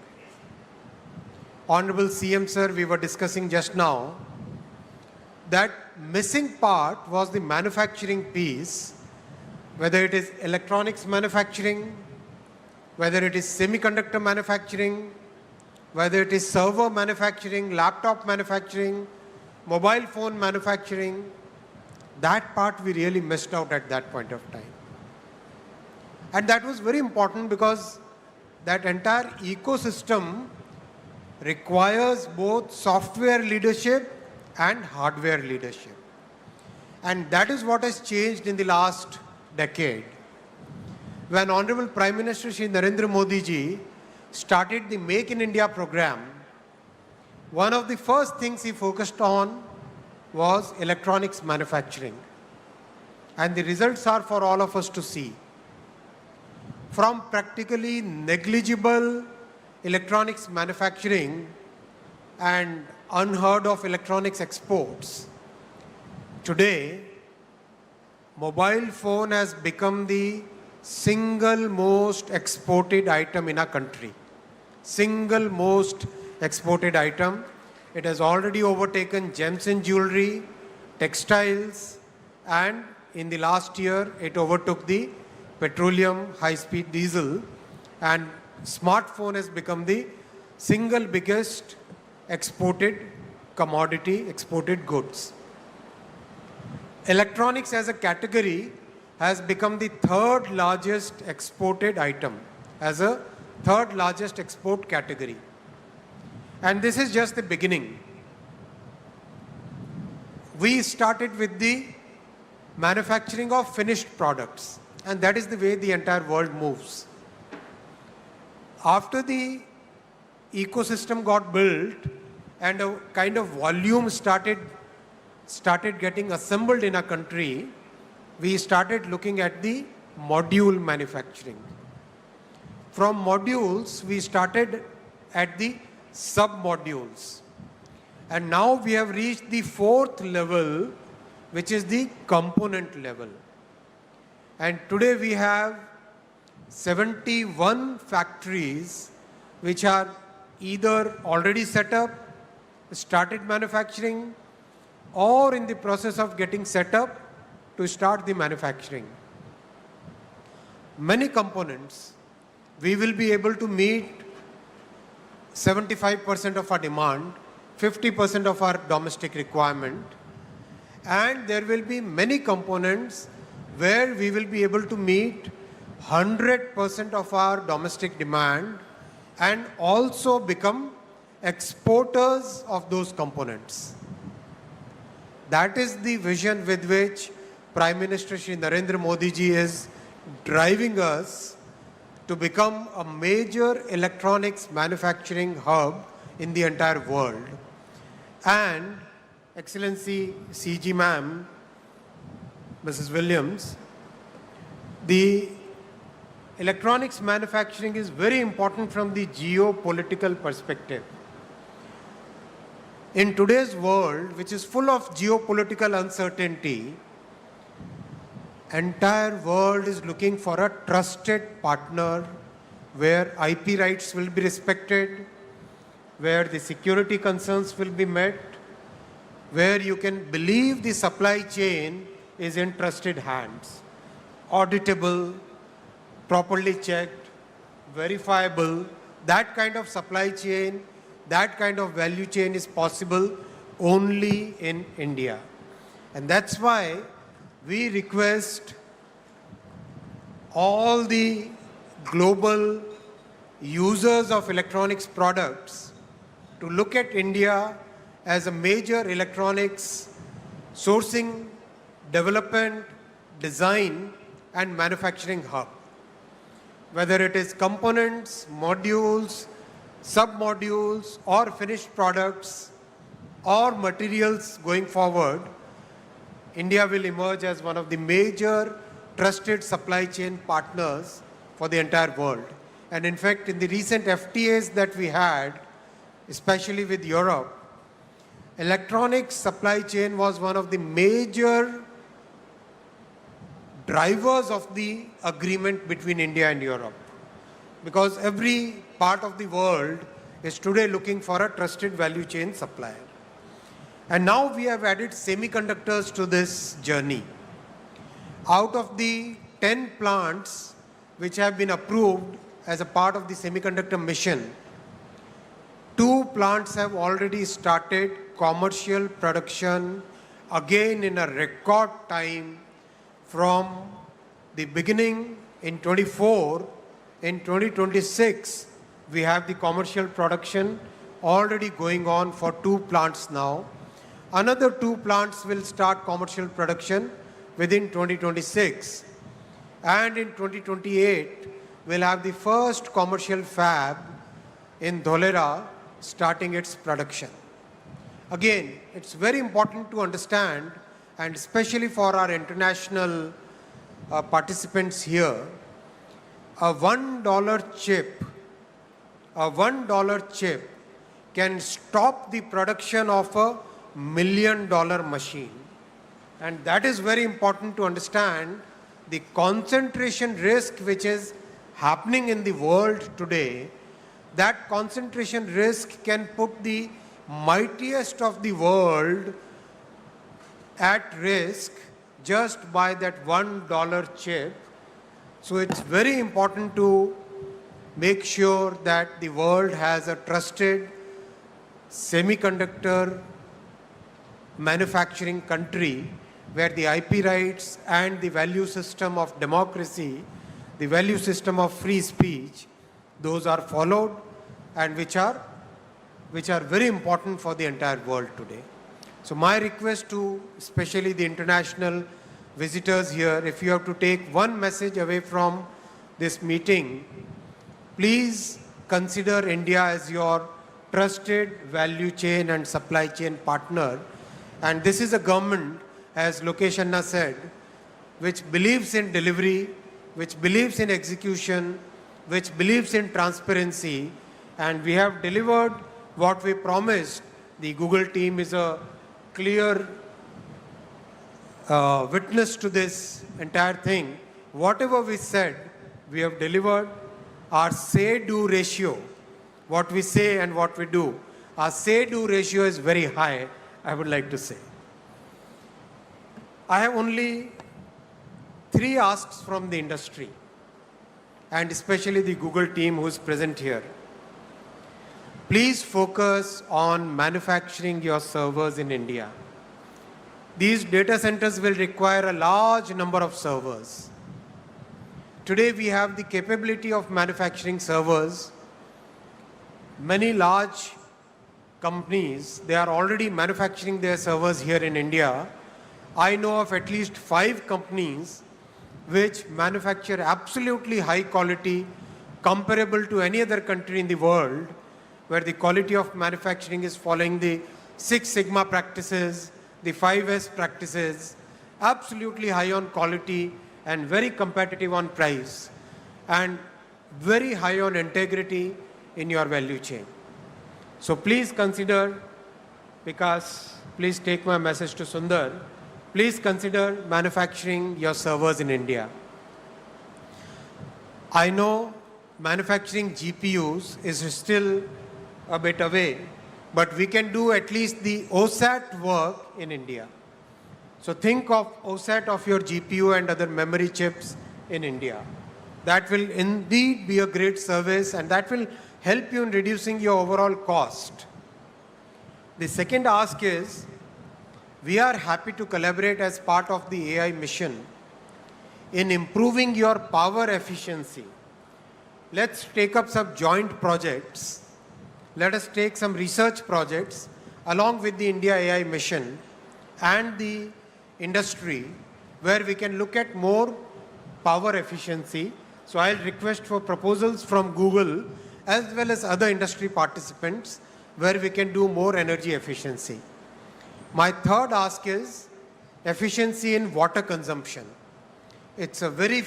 Honorable CM sir, we were discussing just now, that missing part was the manufacturing piece, whether it is electronics manufacturing, whether it is semiconductor manufacturing, whether it is server manufacturing, laptop manufacturing, mobile phone manufacturing. That part we really missed out at that point of time. And that was very important because that entire ecosystem requires both software leadership and hardware leadership. And that is what has changed in the last decade. When Honorable Prime Minister Shri Narendra Modi ji started the Make in India program, one of the first things he focused on was electronics manufacturing. And the results are for all of us to see. From practically negligible electronics manufacturing and unheard of electronics exports, today, mobile phone has become the single most exported item in our country. Single most exported item. It has already overtaken gems and jewelry, textiles, and in the last year, it overtook the petroleum high-speed diesel, and smartphone has become the single biggest exported commodity, exported goods. Electronics as a category has become the third largest exported item, as a third largest export category. And this is just the beginning. We started with the manufacturing of finished products, and that is the way the entire world moves. After the ecosystem got built and a kind of volume started getting assembled in a country, we started looking at the module manufacturing. From modules, we started at the sub-modules. And now we have reached the fourth level, which is the component level. And today we have 71 factories which are either already set up, started manufacturing, or in the process of getting set up to start the manufacturing. Many components, we will be able to meet 75% of our demand, 50% of our domestic requirement, and there will be many components where we will be able to meet 100% of our domestic demand and also become exporters of those components. That is the vision with which Prime Minister Shri Narendra Modi ji is driving us to become a major electronics manufacturing hub in the entire world. And Excellency CG Ma'am, Mrs. Williams, the electronics manufacturing is very important from the geopolitical perspective. In today's world, which is full of geopolitical uncertainty, entire world is looking for a trusted partner where IP rights will be respected, where the security concerns will be met, where you can believe the supply chain is in trusted hands, auditable, properly checked, verifiable. That kind of supply chain, that kind of value chain is possible only in India. And that's why we request all the global users of electronics products to look at India as a major electronics sourcing, development, design, and manufacturing hub. Whether it is components, modules, sub-modules, or finished products, or materials going forward, India will emerge as one of the major trusted supply chain partners for the entire world. And in fact, in the recent FTAs that we had, especially with Europe, electronics supply chain was one of the major drivers of the agreement between India and Europe. Because every part of the world is today looking for a trusted value chain supplier. And now we have added semiconductors to this journey. Out of the 10 plants which have been approved as a part of the semiconductor mission, 2 plants have already started commercial production, again in a record time from the beginning in 24. In 2026, we have the commercial production already going on for 2 plants now. Another 2 plants will start commercial production within 2026. And in 2028, we'll have the first commercial fab in Dholera starting its production. Again, it's very important to understand, and especially for our international participants here, a $1 chip can stop the production of a $1 million machine. And that is very important to understand the concentration risk which is happening in the world today. That concentration risk can put the mightiest of the world at risk just by that $1 chip. So it's very important to make sure that the world has a trusted semiconductor manufacturing country where the IP rights and the value system of democracy, the value system of free speech, those are followed and which are very important for the entire world today. So my request to especially the international visitors here, if you have to take one message away from this meeting, please consider India as your trusted value chain and supply chain partner. And this is a government, as Lokesh Anna said, which believes in delivery, which believes in execution, which believes in transparency, and we have delivered what we promised. The Google team is a clear witness to this entire thing. Whatever we said, we have delivered. Our say-do ratio, what we say and what we do, our say-do ratio is very high, I would like to say. I have only 3 asks from the industry, and especially the Google team who is present here. Please focus on manufacturing your servers in India. These data centers will require a large number of servers. Today we have the capability of manufacturing servers. Many large companies, they are already manufacturing their servers here in India. I know of at least 5 companies which manufacture absolutely high quality, comparable to any other country in the world, where the quality of manufacturing is following the 6 Sigma practices, the 5S practices, absolutely high on quality and very competitive on price, and very high on integrity in your value chain. So please consider, because please take my message to Sundar, please consider manufacturing your servers in India. I know manufacturing GPUs is still a bit away, but we can do at least the OSAT work in India. So think of OSAT of your GPU and other memory chips in India. That will indeed be a great service, and that will help you in reducing your overall cost. The second ask is, we are happy to collaborate as part of the AI mission in improving your power efficiency. Let's take up some joint projects. Let us take some research projects along with the India AI mission and the industry, where we can look at more power efficiency. So I'll request for proposals from Google as well as other industry participants where we can do more energy efficiency. My third ask is efficiency in water consumption. It's a very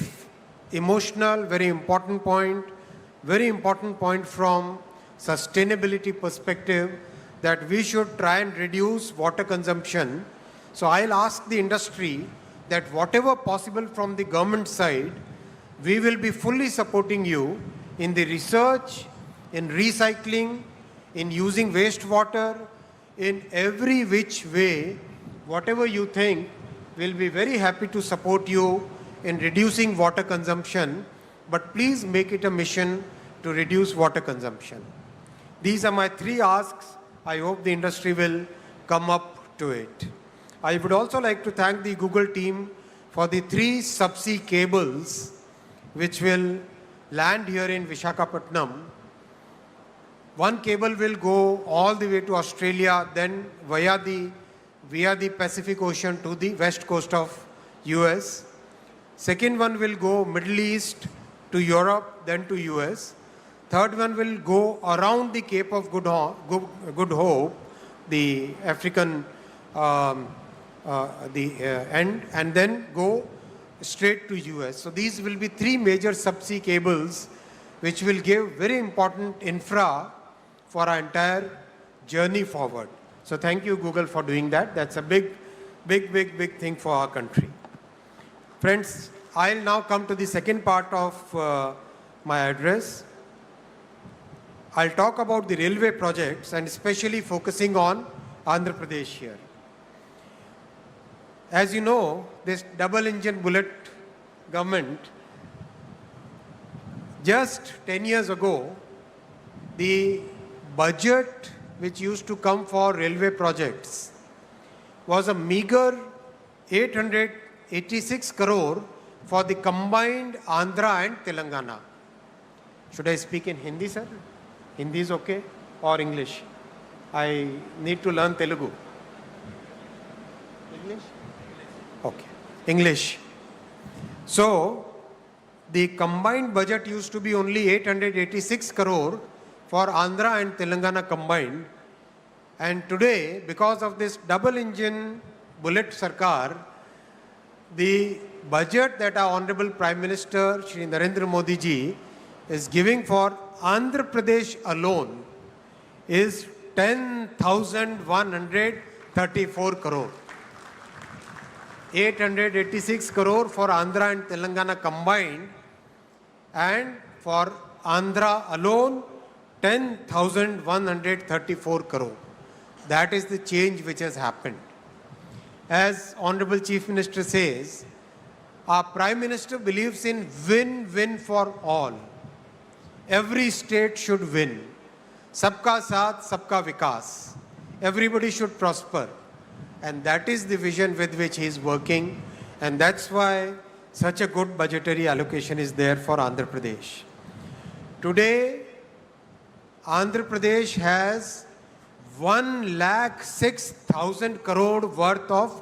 emotional, very important point from sustainability perspective, that we should try and reduce water consumption. So I'll ask the industry that whatever possible from the government side, we will be fully supporting you in the research, in recycling, in using wastewater, in every which way, whatever you think, we'll be very happy to support you in reducing water consumption, but please make it a mission to reduce water consumption. These are my 3 asks. I hope the industry will come up to it. I would also like to thank the Google team for the 3 subsea cables which will land here in Visakhapatnam. One cable will go all the way to Australia, then via the Pacific Ocean to the west coast of US. Second one will go Middle East to Europe, then to US. Third one will go around the Cape of Good Hope, the African end, and then go straight to US. So these will be 3 major subsea cables which will give very important infra for our entire journey forward. So thank you, Google, for doing that. That's a big thing for our country. Friends, I'll now come to the second part of my address. I'll talk about the railway projects and especially focusing on Andhra Pradesh here. As you know, this double engine bullet government, just 10 years ago, the budget which used to come for railway projects was a meager 886 crore for the combined Andhra and Telangana. Should I speak in Hindi, sir? Hindi is okay? Or English? I need to learn Telugu. English? Okay. English. So, the combined budget used to be only 886 crore for Andhra and Telangana combined. And today, because of this double engine bullet Sarkar, the budget that our Honorable Prime Minister Shri Narendra Modi ji is giving for Andhra Pradesh alone is 10,134 crore. 886 crore for Andhra and Telangana combined, and for Andhra alone 10,134 crore. That is the change which has happened. As Honorable Chief Minister says, our Prime Minister believes in win-win for all. Every state should win. Sabka saath, sabka vikas. Everybody should prosper. And that is the vision with which he is working. And that's why such a good budgetary allocation is there for Andhra Pradesh. Today, Andhra Pradesh has 1,06,000 crore worth of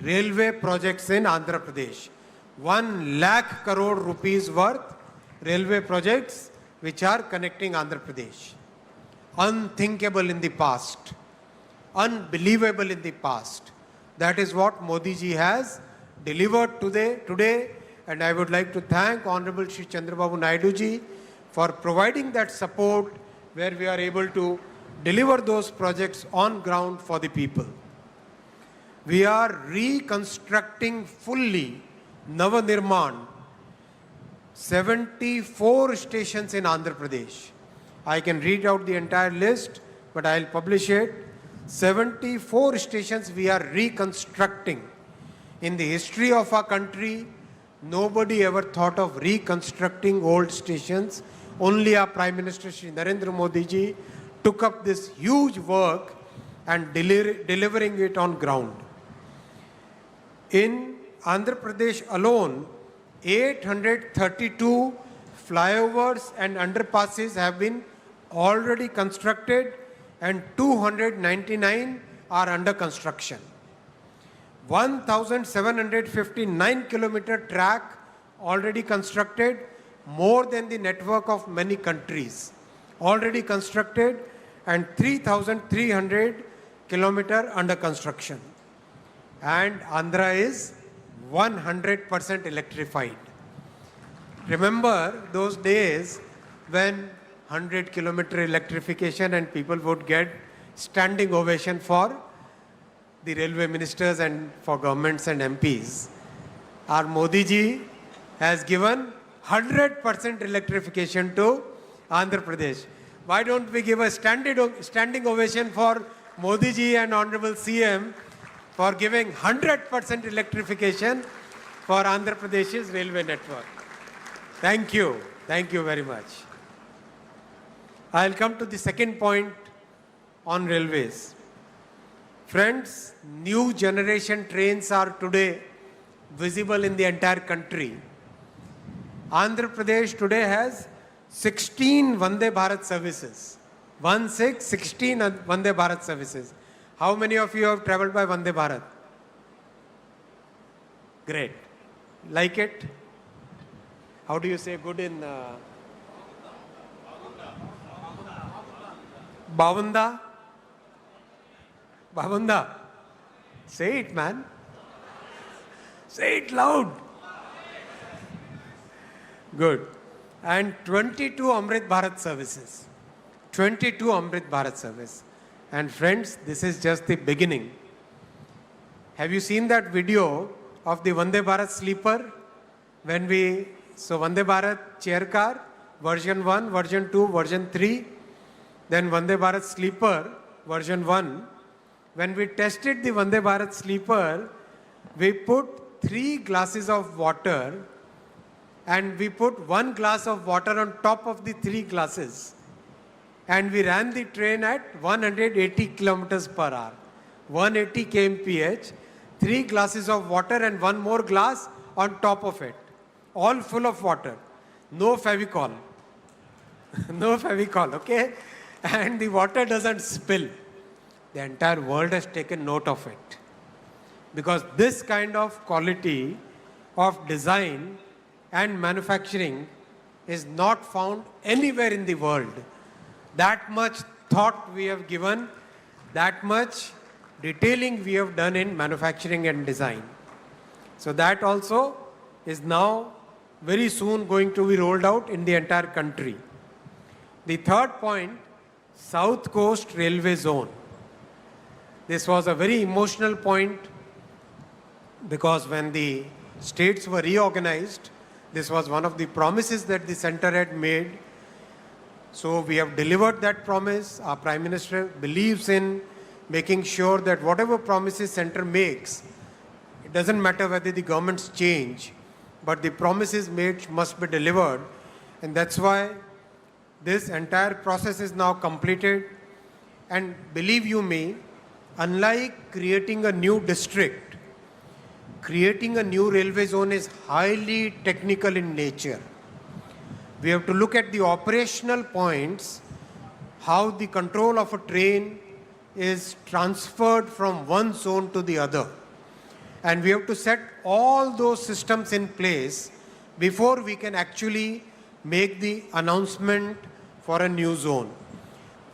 railway projects in Andhra Pradesh. 1 lakh crore rupees worth railway projects which are connecting Andhra Pradesh. Unthinkable in the past. Unbelievable in the past. That is what Modi ji has delivered today, and I would like to thank Honorable Shri Chandrababu Naidu ji for providing that support where we are able to deliver those projects on ground for the people. We are reconstructing fully Navanirman 74 stations in Andhra Pradesh. I can read out the entire list, but I'll publish it. 74 stations we are reconstructing. In the history of our country, nobody ever thought of reconstructing old stations. Only our Prime Minister Shri Narendra Modi ji took up this huge work and delivering it on ground. In Andhra Pradesh alone, 832 flyovers and underpasses have been already constructed and 299 are under construction. 1,759 kilometer track already constructed, more than the network of many countries already constructed, and 3,300 kilometer under construction. And Andhra is 100% electrified. Remember those days when 100-kilometer electrification and people would get standing ovation for the railway ministers and for governments and MPs. Our Modi ji has given 100% electrification to Andhra Pradesh. Why don't we give a standing ovation for Modi ji and Honorable CM for giving 100% electrification for Andhra Pradesh's railway network. Thank you. Thank you very much. I'll come to the second point on railways. Friends, new generation trains are today visible in the entire country. Andhra Pradesh today has 16 Vande Bharat services. 16 Vande Bharat services. How many of you have traveled by Vande Bharat? Great. Like it? How do you say good in Bavunda? Bavunda. Say it, man. Say it loud. Good. And 22 Amrit Bharat services. 22 Amrit Bharat service. And friends, this is just the beginning. Have you seen that video of the Vande Bharat sleeper? So Vande Bharat chair car, version 1, version 2, version 3. Then Vande Bharat Sleeper, version 1. When we tested the Vande Bharat Sleeper, we put 3 glasses of water and we put 1 glass of water on top of the 3 glasses. And we ran the train at 180 kilometers per hour. 180 kmph, 3 glasses of water and 1 more glass on top of it. All full of water. No Fevicol. No Fevicol, okay? And the water doesn't spill. The entire world has taken note of it. Because this kind of quality of design and manufacturing is not found anywhere in the world. That much thought we have given, that much detailing we have done in manufacturing and design. So that also is now very soon going to be rolled out in the entire country. The third point, South Coast Railway Zone. This was a very emotional point because when the states were reorganized, this was one of the promises that the center had made. So we have delivered that promise. Our Prime Minister believes in making sure that whatever promises center makes, it doesn't matter whether the governments change, but the promises made must be delivered. And that's why this entire process is now completed. And believe you me, unlike creating a new district, creating a new railway zone is highly technical in nature. We have to look at the operational points, how the control of a train is transferred from one zone to the other. And we have to set all those systems in place before we can actually make the announcement for a new zone.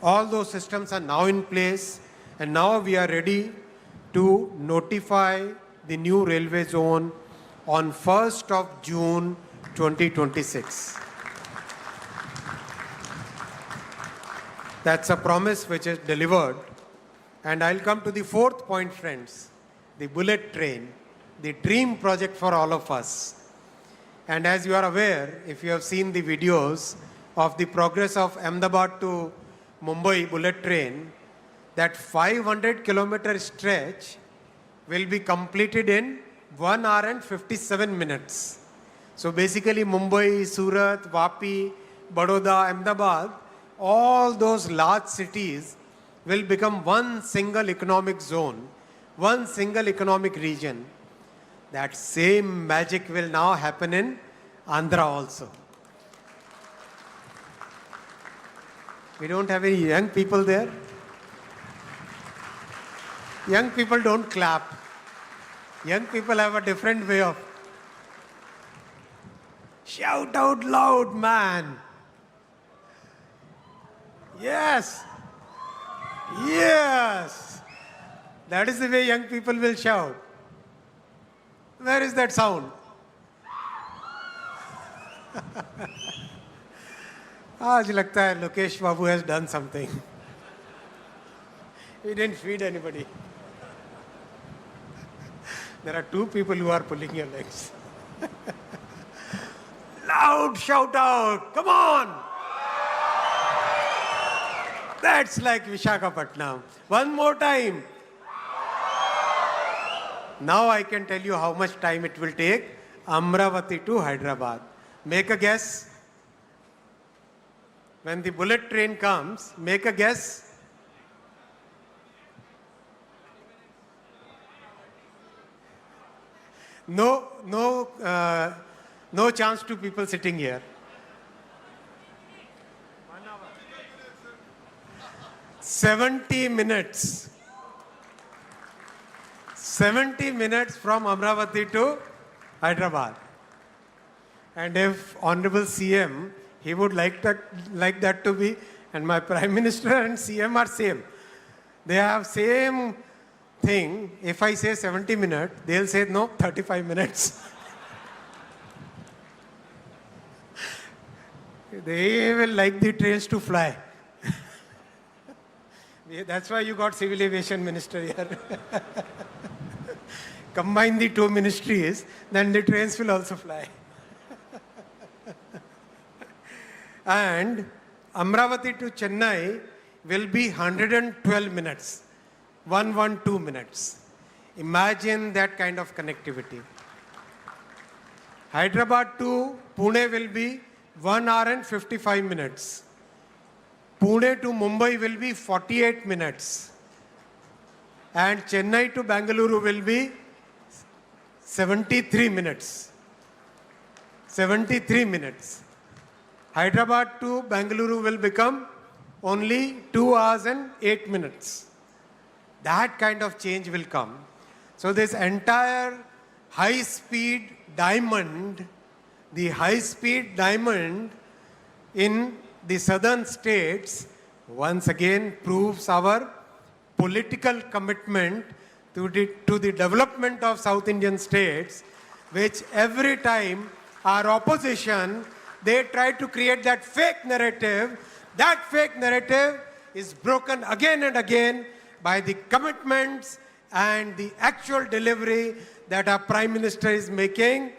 All those systems are now in place, and now we are ready to notify the new railway zone on 1st of June 2026. That's a promise which is delivered. And I'll come to the fourth point, friends, the bullet train, the dream project for all of us. And as you are aware, if you have seen the videos of the progress of Ahmedabad to Mumbai bullet train, that 500-kilometer stretch will be completed in 1 hour and 57 minutes. So basically Mumbai, Surat, Vapi, Baroda, Ahmedabad, all those large cities will become one single economic zone, one single economic region. That same magic will now happen in Andhra also. We don't have any young people there. Young people don't clap. Young people have a different way of shout out loud, man. Yes. Yes. That is the way young people will shout. Where is that sound? आज लगता है लोकेश बाबू has done something. He didn't feed anybody. There are 2 people who are pulling your legs. Loud shout out, come on! That's like Visakhapatnam. One more time. Now I can tell you how much time it will take. Amravati to Hyderabad. Make a guess. When the bullet train comes, make a guess. No chance to people sitting here. 70 minutes. 70 minutes from Amravati to Hyderabad. And if Honorable CM, he would like that to be, and my Prime Minister and CM are same. They have same thing. If I say 70 minutes, they'll say no, 35 minutes. They will like the trains to fly. That's why you got Civil Aviation Minister here. Combine the 2 ministries, then the trains will also fly. And Amravati to Chennai will be 112 minutes, 112 minutes. Imagine that kind of connectivity. Hyderabad to Pune will be 1 hour and 55 minutes. Pune to Mumbai will be 48 minutes. And Chennai to Bangalore will be 73 minutes. 73 minutes. Hyderabad to Bangalore will become only 2 hours and 8 minutes. That kind of change will come. So this entire high-speed diamond, the high-speed diamond in the southern states once again proves our political commitment to the development of South Indian states, which every time our opposition, they try to create that fake narrative. That fake narrative is broken again and again by the commitments and the actual delivery that our Prime Minister is making,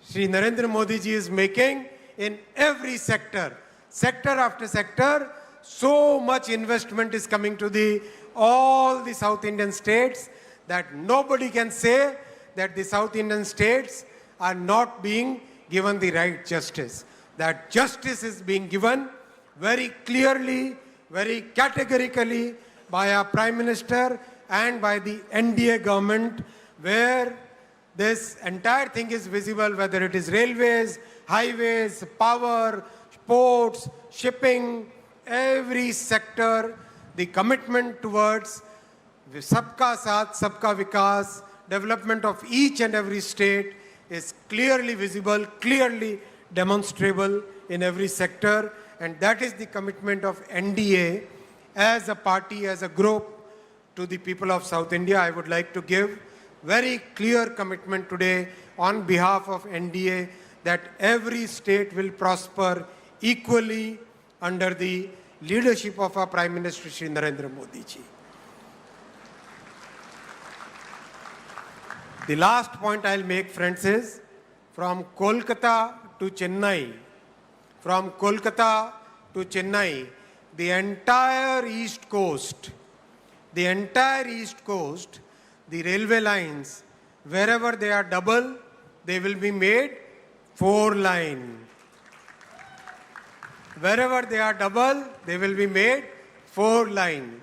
Shri Narendra Modi ji is making in every sector. Sector after sector, so much investment is coming to all the South Indian states that nobody can say that the South Indian states are not being given the right justice. That justice is being given very clearly, very categorically by our Prime Minister and by the NDA government, where this entire thing is visible, whether it is railways, highways, power, ports, shipping, every sector, the commitment towards Sabka Saath, Sabka Vikas, development of each and every state is clearly visible, clearly demonstrable in every sector. And that is the commitment of NDA as a party, as a group to the people of South India. I would like to give very clear commitment today on behalf of NDA that every state will prosper equally under the leadership of our Prime Minister Shri Narendra Modi ji. The last point I'll make, friends, is from Kolkata to Chennai, the entire East Coast, the railway lines, wherever they are double, they will be made 4-line. Wherever they are double, they will be made 4-line.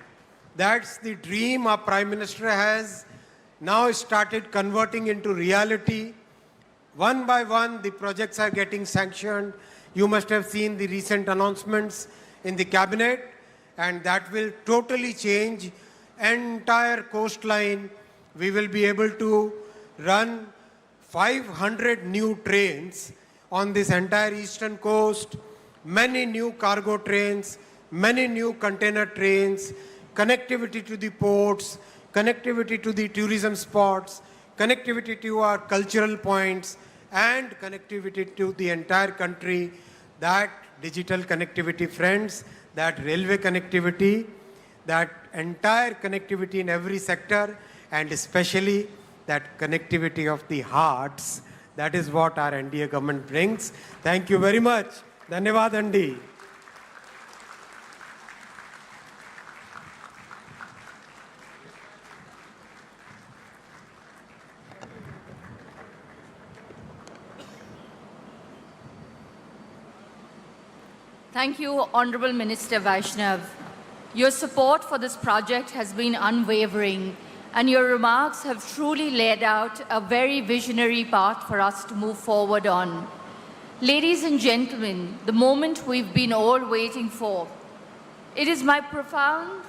That's the dream our Prime Minister has now started converting into reality. One by one, the projects are getting sanctioned. You must have seen the recent announcements in the cabinet, and that will totally change entire coastline. We will be able to run 500 new trains on this entire eastern coast, many new cargo trains, many new container trains, connectivity to the ports, connectivity to the tourism spots, connectivity to our cultural points, and connectivity to the entire country. That digital connectivity, friends, that railway connectivity, that entire connectivity in every sector, and especially that connectivity of the hearts, that is what our NDA government brings. Thank you very much. Dhanyavad Andi. Thank you, Honorable Minister Vaishnav. Your support for this project has been unwavering, and your remarks have truly laid out a very visionary path for us to move forward on. Ladies and gentlemen, the moment we've been all waiting for. It is my profound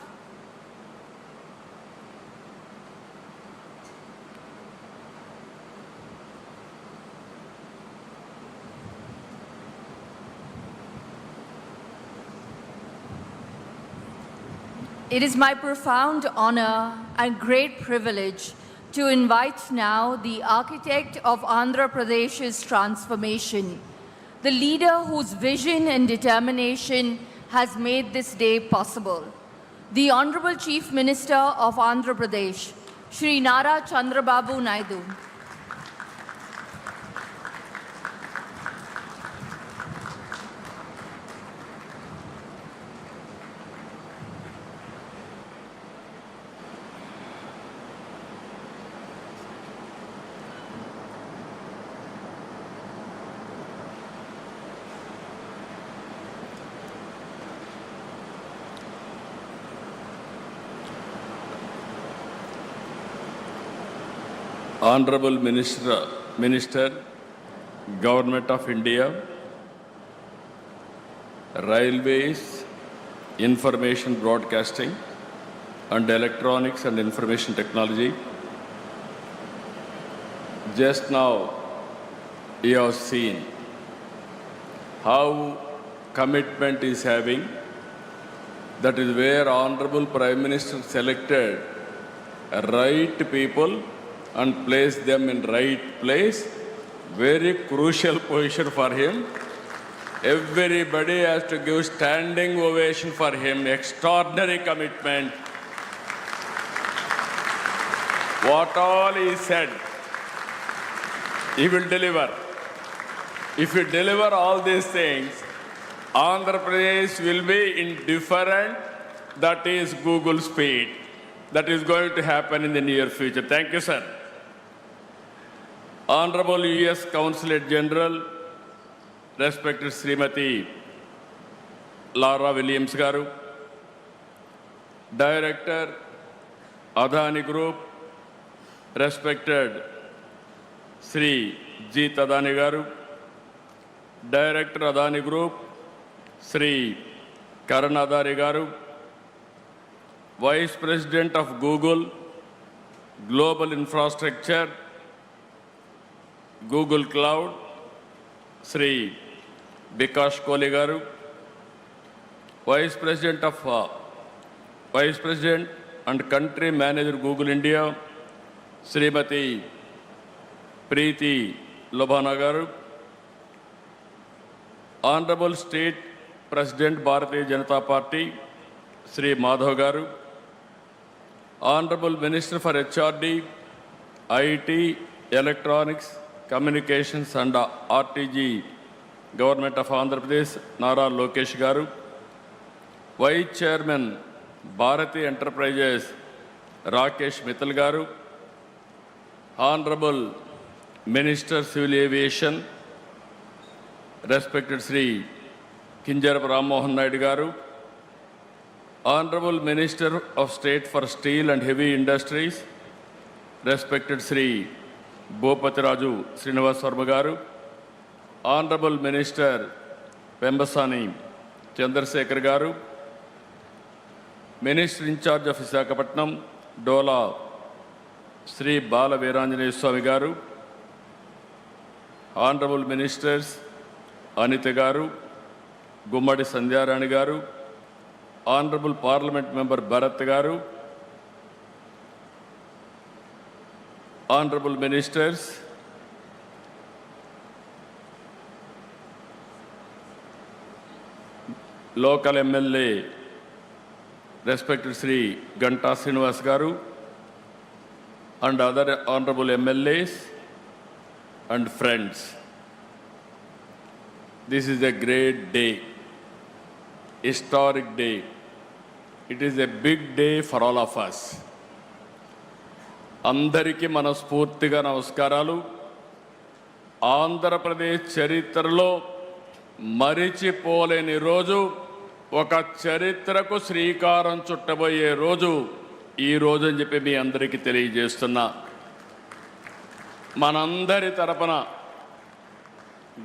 It is my profound honor and great privilege to invite now the architect of Andhra Pradesh's transformation, the leader whose vision and determination has made this day possible, the Honorable Chief Minister of Andhra Pradesh, Shri Nara Chandrababu Naidu. Honorable Minister, Government of India, Railways, Information Broadcasting and Electronics and Information Technology. Just now, you have seen how commitment is having. That is where Honorable Prime Minister selected right people and placed them in right place. Very crucial position for him. Everybody has to give standing ovation for him. Extraordinary commitment. What all he said, he will deliver. If you deliver all these things, Andhra Pradesh will be indifferent. That is Google speed. That is going to happen in the near future. Thank you, sir. Honorable U.S. Consulate General, respected Srimati Lara Williams Garu, Director, Adani Group, respected Sri G. Adani Garu, Director Adani Group, Sri Karan Adani Garu, Vice President of Google, Global Infrastructure, Google Cloud, Sri Bikash Kohli Garu, Vice President and Country Manager Google India, Srimati Preeti Lobhana Garu, Honorable State President Bharatiya Janata Party, Sri Madhav Garu, Honorable Minister for HRD, IT, Electronics, Communications and RTG, Government of Andhra Pradesh, Nara Lokesh Garu, Vice Chairman, Bharati Enterprises, Rakesh Mittal Garu, Honorable Minister Civil Aviation, respected Sri Kinjarapu Rammohan Naidu Garu, Honorable Minister of State for Steel and Heavy Industries, respected Sri Bhupati Raju Srinivas Varma Garu, Honorable Minister Pembasani Chandrasekhar Garu, Minister in charge of Visakhapatnam, Dola Sri Bala Veeranjaneya Swami Garu, Honorable Ministers Anita Garu, Gummadi Sandhyarani Garu, Honorable Parliament Member Bharat Garu, Honorable Ministers, local MLA, respected Sri Ganta Srinivas Garu, and other Honorable MLAs and friends. This is a great day, historic day. It is a big day for all of us. అందరికీ మనస్ఫూర్తిగా నమస్కారాలు. ఆంధ్రప్రదేశ్ చరిత్రలో మరిచిపోలేని రోజు, ఒక చరిత్రకు శ్రీకారం చుట్టబోయే రోజు ఈ రోజు అని చెప్పి మీ అందరికీ తెలియజేస్తున్నా. మనందరి తరపున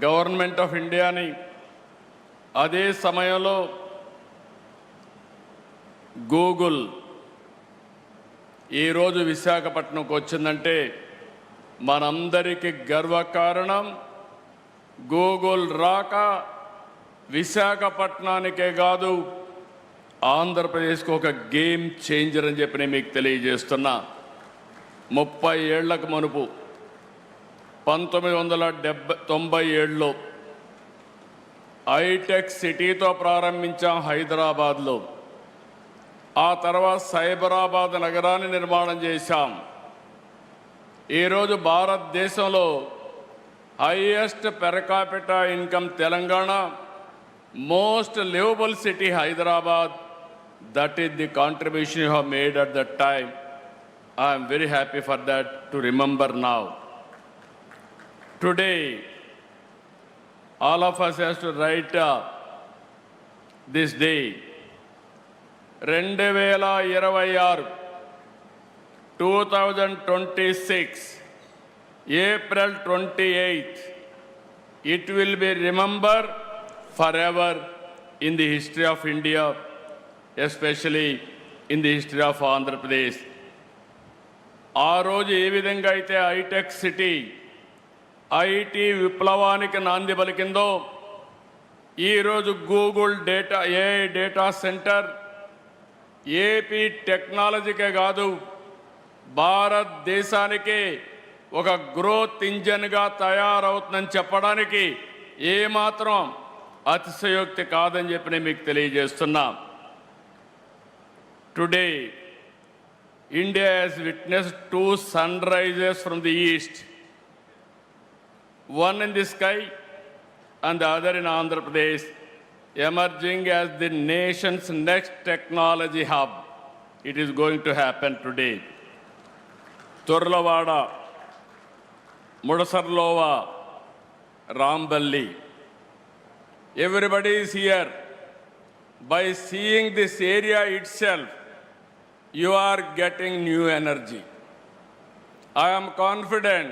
గవర్నమెంట్ ఆఫ్ ఇండియాని, అదే సమయంలో గూగుల్ ఈరోజు విశాఖపట్నంకు వచ్చిందంటే మనందరికీ గర్వకారణం. గూగుల్ రాక విశాఖపట్నానికే కాదు, ఆంధ్రప్రదేశ్కు ఒక గేమ్ చేంజర్ అని చెప్పి నేను మీకు తెలియజేస్తున్నా. 30 ఏళ్లకు మునుపు 1997లో హైటెక్ సిటీతో ప్రారంభించాం హైదరాబాద్లో. ఆ తర్వాత సైబరాబాద్ నగరాన్ని నిర్మాణం చేశాం. ఈరోజు భారతదేశంలో highest per capita income Telangana, most liveable city Hyderabad. That is the contribution you have made at that time. I'm very happy for that to remember now. Today all of us has to write this day. 2026 April 28th, it will be remembered forever in the history of India, especially in the history of Andhra Pradesh. ఆ రోజు ఏ విధంగా అయితే hitech city IT విప్లవానికి నాంది పలికిందో, ఈరోజు Google data AI data centre AP టెక్నాలజీకే కాదు భారతదేశానికి ఒక గ్రోత్ ఇంజన్గా తయారవుతుందని చెప్పడానికి ఏమాత్రం అతిశయోక్తి కాదని చెప్పి నేను మీకు తెలియజేస్తున్నా. Today India has witnessed two sunrises from the east, one in the sky and the other in Andhra Pradesh, emerging as the nation's next technology hub. It is going to happen today. Turlavada, Mudasarlova, Ramballi. Everybody is here. By seeing this area itself, you are getting new energy. I am confident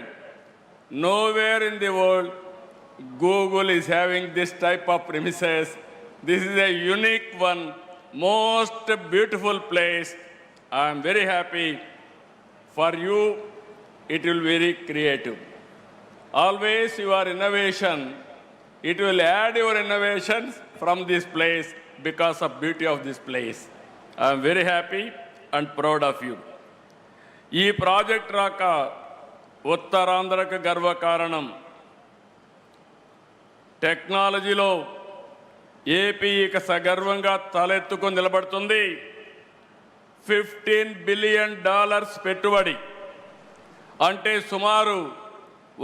nowhere in the world Google is having this type of premises. This is a unique one, most beautiful place. I am very happy. For you, it will be very creative. Always your innovation, it will add your innovations from this place because of beauty of this place. I am very happy and proud of you. ఈ project రాక ఉత్తరాంధ్రకు గర్వకారణం. టెక్నాలజీలో AP ఇక సగర్వంగా తలెత్తుకొని నిలబడుతుంది. $15 billion పెట్టుబడి అంటే సుమారు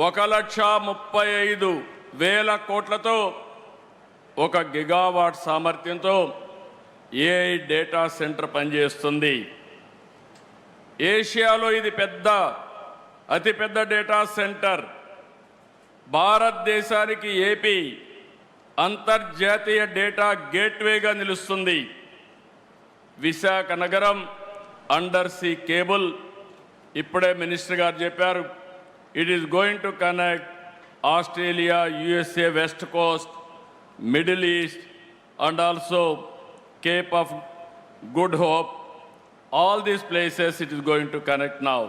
1,35,000 కోట్లతో 1 గిగావాట్ సామర్థ్యంతో ఏఐ డేటా సెంటర్ పనిచేస్తుంది. ఏషియాలో ఇది అతిపెద్ద డేటా సెంటర్. భారతదేశానికి ఏపీ అంతర్జాతీయ డేటా గేట్వేగా నిలుస్తుంది. విశాఖ నగరం అండర్ సీ కేబుల్, ఇప్పుడే మినిస్టర్ గారు చెప్పారు, it is going to connect Australia, USA west Coast, middle east and also Cape of Good Hope, all these places it is going to connect now.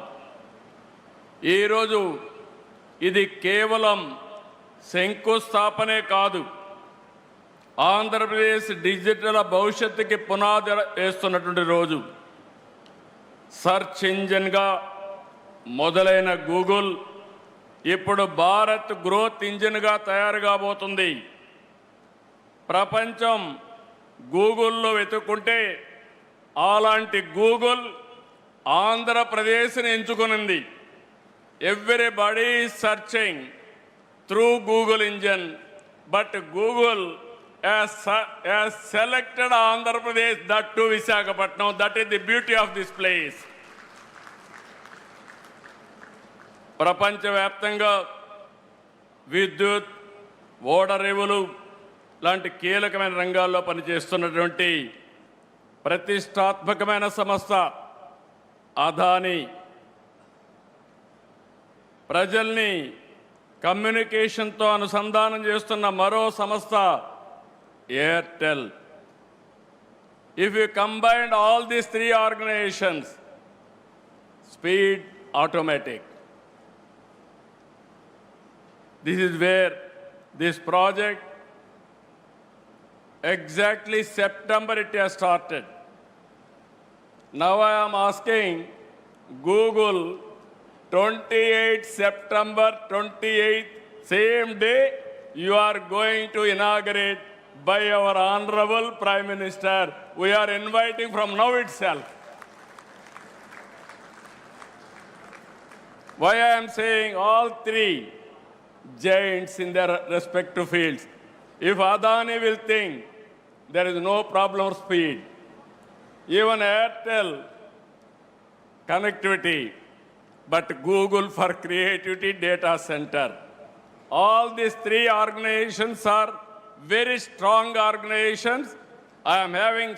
ఈ రోజు ఇది కేవలం శంకుస్థాపనే కాదు, ఆంధ్రప్రదేశ్ డిజిటల్ భవిష్యత్తుకి పునాది వేస్తున్నటువంటి రోజు. సర్చ్ ఇంజిన్గా మొదలైన గూగుల్ ఇప్పుడు భారత్ గ్రోత్ ఇంజిన్గా తయారు కాబోతుంది. ప్రపంచం గూగుల్లో వెతుక్కుంటే అలాంటి గూగుల్ ఆంధ్రప్రదేశ్ని ఎంచుకునింది. Everybody is searching through Google engine, but Google has selected Andhra Pradesh, that too Visakhapatnam. That is the beauty of this place. ప్రపంచవ్యాప్తంగా విద్యుత్, ఓడర్ రేవులు లాంటి కీలకమైన రంగాల్లో పనిచేస్తున్నటువంటి ప్రతిష్టాత్మకమైన సంస్థ అదాని, ప్రజల్ని కమ్యూనికేషన్తో అనుసంధానం చేస్తున్న మరో సంస్థ Airtel. If you combined all these three organizations, speed automatic. This is where this project, exactly September it has started. Now I am asking Google, 28 September 28th, same day, you are going to inaugurate by our Honorable Prime Minister. We are inviting from now itself. Why I am saying all three giants in their respective fields. If Adani will think there is no problem of speed, even Airtel connectivity, but Google for creativity data center. All these three organizations are very strong organizations. I am having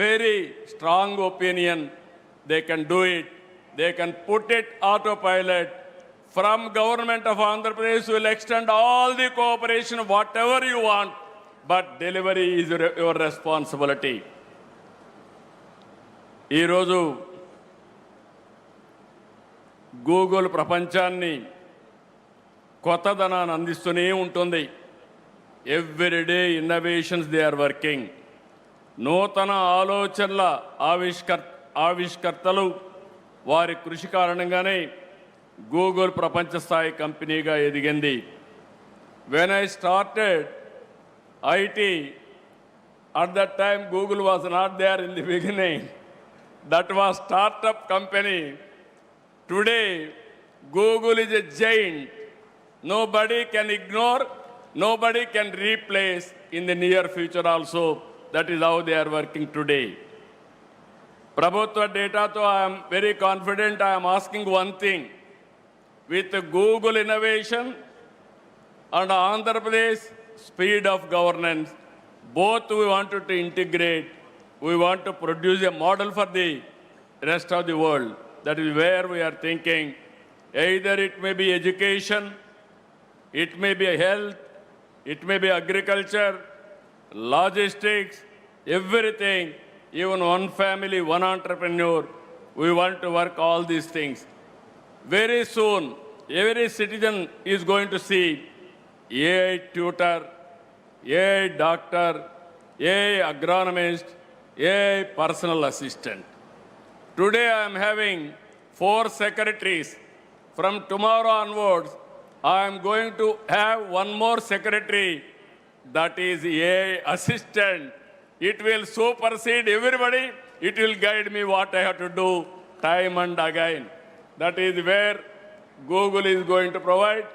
very strong opinion. They can do it. They can put it autopilot from government of Andhra Pradesh will extend all the cooperation, whatever you want, but delivery is your responsibility. ఈరోజు Google ప్రపంచాన్ని కొత్తదనాన్ని అందిస్తూనే ఉంటుంది. Everyday innovations they are working. నూతన ఆలోచనల ఆవిష్కర్తలు వారి కృషి కారణంగానే గూగుల్ ప్రపంచ స్థాయి కంపెనీగా ఎదిగింది. When I started IT, at that time Google was not there in the beginning. That was startup company. Today, Google is a giant. Nobody can ignore, nobody can replace in the near future also. That is how they are working today. Prabhutva data, I am very confident. I am asking one thing. With Google innovation and Andhra Pradesh speed of governance, both we wanted to integrate. We want to produce a model for the rest of the world. That is where we are thinking. Either it may be education, it may be health, it may be agriculture, logistics, everything, even one family, one entrepreneur. We want to work all these things. Very soon, every citizen is going to see AI tutor, AI doctor, AI agronomist, AI personal assistant. Today I am having 4 secretaries. From tomorrow onwards, I am going to have one more secretary, that is AI assistant. It will supersede everybody. It will guide me what I have to do time and again. That is where Google is going to provide.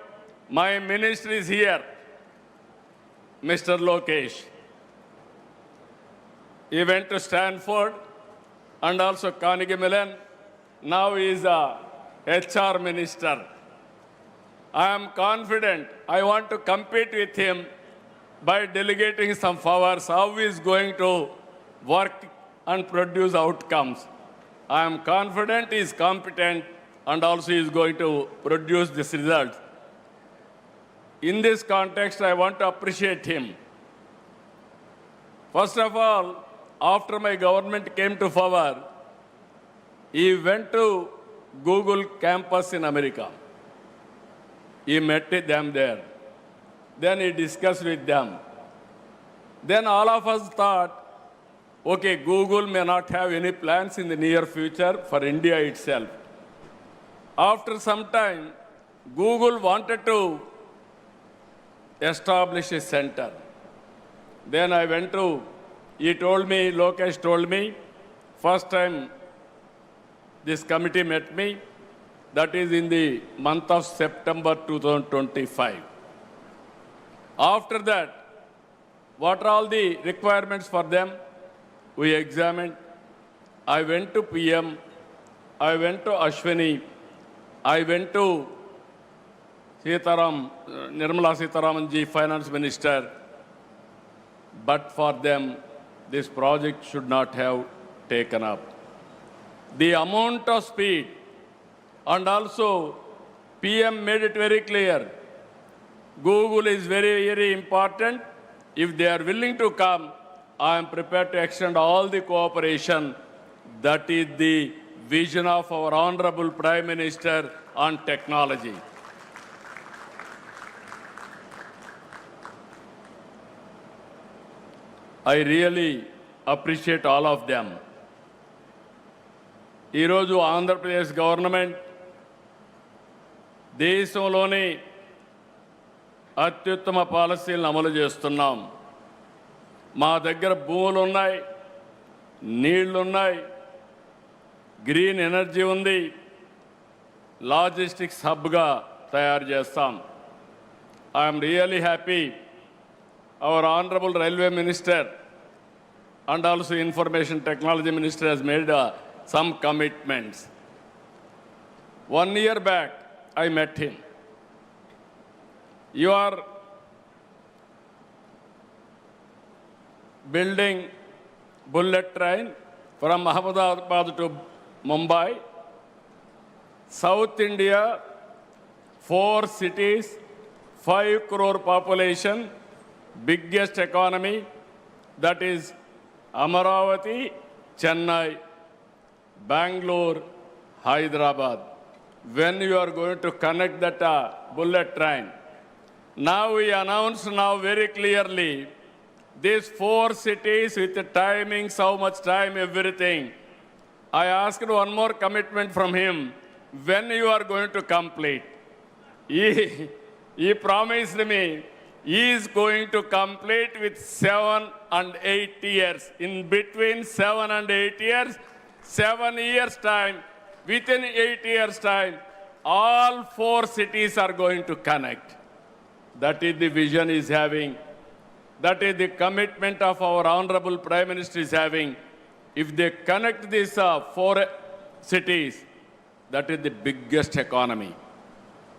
My minister is here, Mr. Lokesh. He went to Stanford and also Carnegie Mellon. Now he is a HR minister. I am confident. I want to compete with him by delegating some powers, how he is going to work and produce outcomes. I am confident he is competent and also he is going to produce this result. In this context, I want to appreciate him. First of all, after my government came to power, he went to Google campus in America. He met them there. Then he discussed with them. Then all of us thought, okay, Google may not have any plans in the near future for India itself. After some time, Google wanted to establish a center. Then I went to, Lokesh told me, first time this committee met me, that is in the month of September 2025. After that, what are all the requirements for them? We examined. I went to PM, I went to Ashwini, I went to Nirmala Sitharaman ji, Finance Minister. But for them, this project should not have taken up. The amount of speed, and also PM made it very clear. Google is very, very important. If they are willing to come, I am prepared to extend all the cooperation. That is the vision of our Honorable Prime Minister on technology. I really appreciate all of them. ఈరోజు Andhra Pradesh government దేశంలోనే అత్యుత్తమ పాలసీలను అమలు చేస్తున్నాం. మా దగ్గర భూములు ఉన్నాయి, నీళ్లున్నాయి, గ్రీన్ ఎనర్జీ ఉంది, లాజిస్టిక్స్ హబ్గా తయారు చేస్తాం. I'm really happy our Honorable Railway Minister and also Information Technology Minister has made some commitments. 1 year back, I met him. You are building bullet train from Ahmedabad to Mumbai. South India, 4 cities, 5 crore population, biggest economy, that is Amaravati, Chennai, Bangalore, Hyderabad. When you are going to connect that bullet train. Now we announce now very clearly these 4 cities with the timings, how much time, everything. I asked one more commitment from him. When you are going to complete? He promised me he is going to complete with 7 and 8 years. In between 7 and 8 years, 7 years time, within 8 years time, all 4 cities are going to connect. That is the vision he is having. That is the commitment of our Honorable Prime Minister is having. If they connect these 4 cities, that is the biggest economy.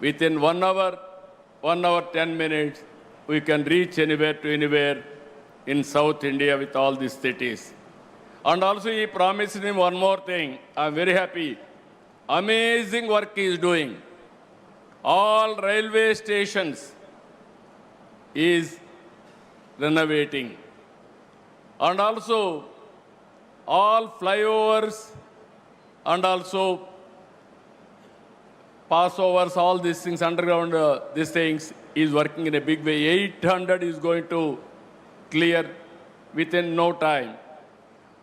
Within 1 hour, 10 minutes, we can reach anywhere to anywhere in South India with all these cities. And also he promised me one more thing. I'm very happy. Amazing work he is doing. All railway stations is renovating. And also all flyovers and also passovers, all these things, underground, these things, is working in a big way. 800 is going to clear within no time.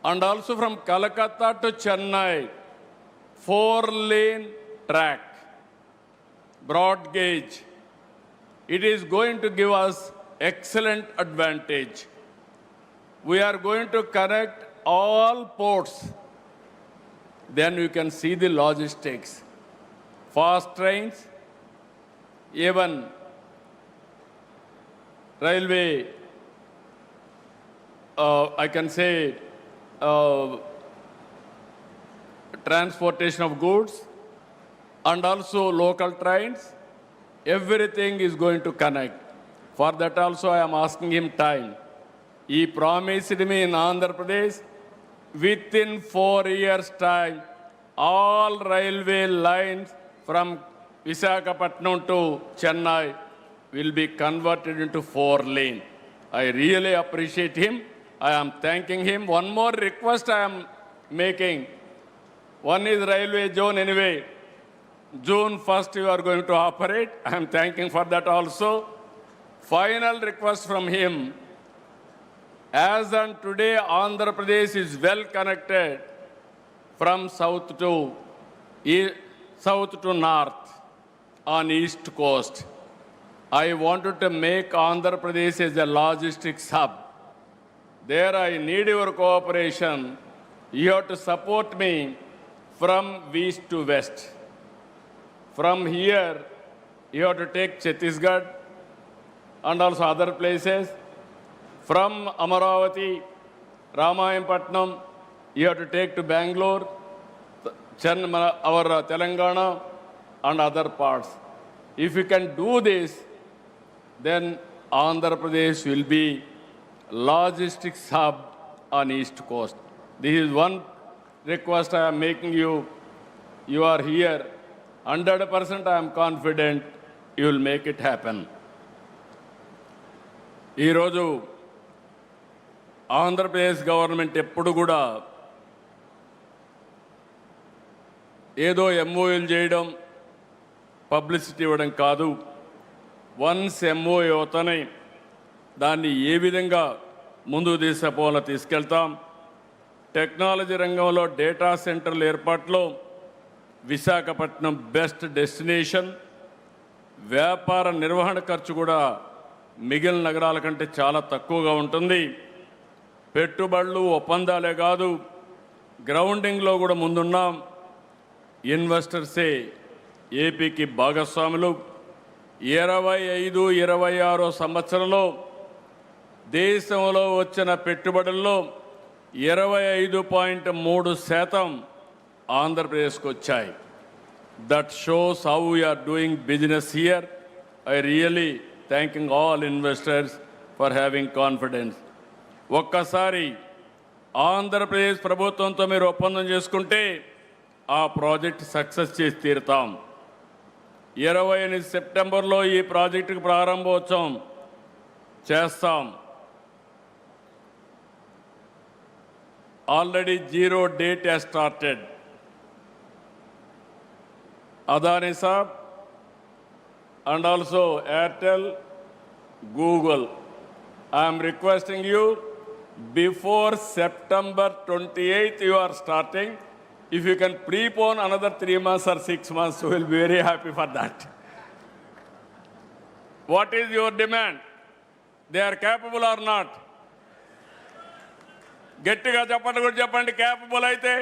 And also from Calcutta to Chennai, 4-lane track, broad gauge. It is going to give us excellent advantage. We are going to connect all ports. Then you can see the logistics. Fast trains, even railway, I can say transportation of goods, and also local trains. Everything is going to connect. For that also I am asking him time. He promised me in Andhra Pradesh, within 4 years' time, all railway lines from Visakhapatnam to Chennai will be converted into 4-lane. I really appreciate him. I am thanking him. One more request I am making. One is railway zone anyway. June 1st you are going to operate. I am thanking for that also. Final request from him. As on today, Andhra Pradesh is well connected from south to north on east coast. I wanted to make Andhra Pradesh as a logistics hub. There I need your cooperation. You have to support me from east to west. From here, you have to take Chhattisgarh and also other places. From Amaravati, Ramayampatnam, you have to take to Bangalore, our Telangana, and other parts. If you can do this, then Andhra Pradesh will be logistics hub on east coast. This is one request I am making you. You are here. 100% I am confident you will make it happen. Ee roju Andhra Pradesh government eppudu kuda ఏదో ఎంఓయూలు చేయడం publicity ఇవ్వడం కాదు. Once MoU అవుతానే దాన్ని ఏ విధంగా ముందుకు తీసుకుపోవాలో తీసుకెళ్తాం. Technology రంగంలో డేటా సెంటర్ల ఏర్పాటులో విశాఖపట్నం బెస్ట్ డెస్టినేషన్. వ్యాపార నిర్వహణ ఖర్చు కూడా మిగిలిన నగరాల కంటే చాలా తక్కువగా ఉంటుంది. పెట్టుబడులు ఒప్పందాలే కాదు, గ్రౌండింగ్లో కూడా ముందున్నాం. ఇన్వెస్టర్సే ఏపీకి భాగస్వాములు. 25-26 సంవత్సరంలో దేశంలో వచ్చిన పెట్టుబడుల్లో 25.3% ఆంధ్రప్రదేశ్కు వచ్చాయి. That shows how we are doing business here. I really thanking all investors for having confidence. ఒక్కసారి ఆంధ్రప్రదేశ్ ప్రభుత్వంతో మీరు ఒప్పందం చేసుకుంటే ఆ ప్రాజెక్ట్ సక్సెస్ చేసి తీరుతాం. 28 సెప్టెంబర్లో ఈ ప్రాజెక్టుకు ప్రారంభోత్సవం చేస్తాం. Already zero date has started. Adani Saab and also Airtel, Google. I am requesting you, before September 28th you are starting. If you can prepone another 3 months or 6 months, we will be very happy for that. What is your demand? They are capable or not? గట్టిగా చెప్పండి, కూడా చెప్పండి. Capable అయితే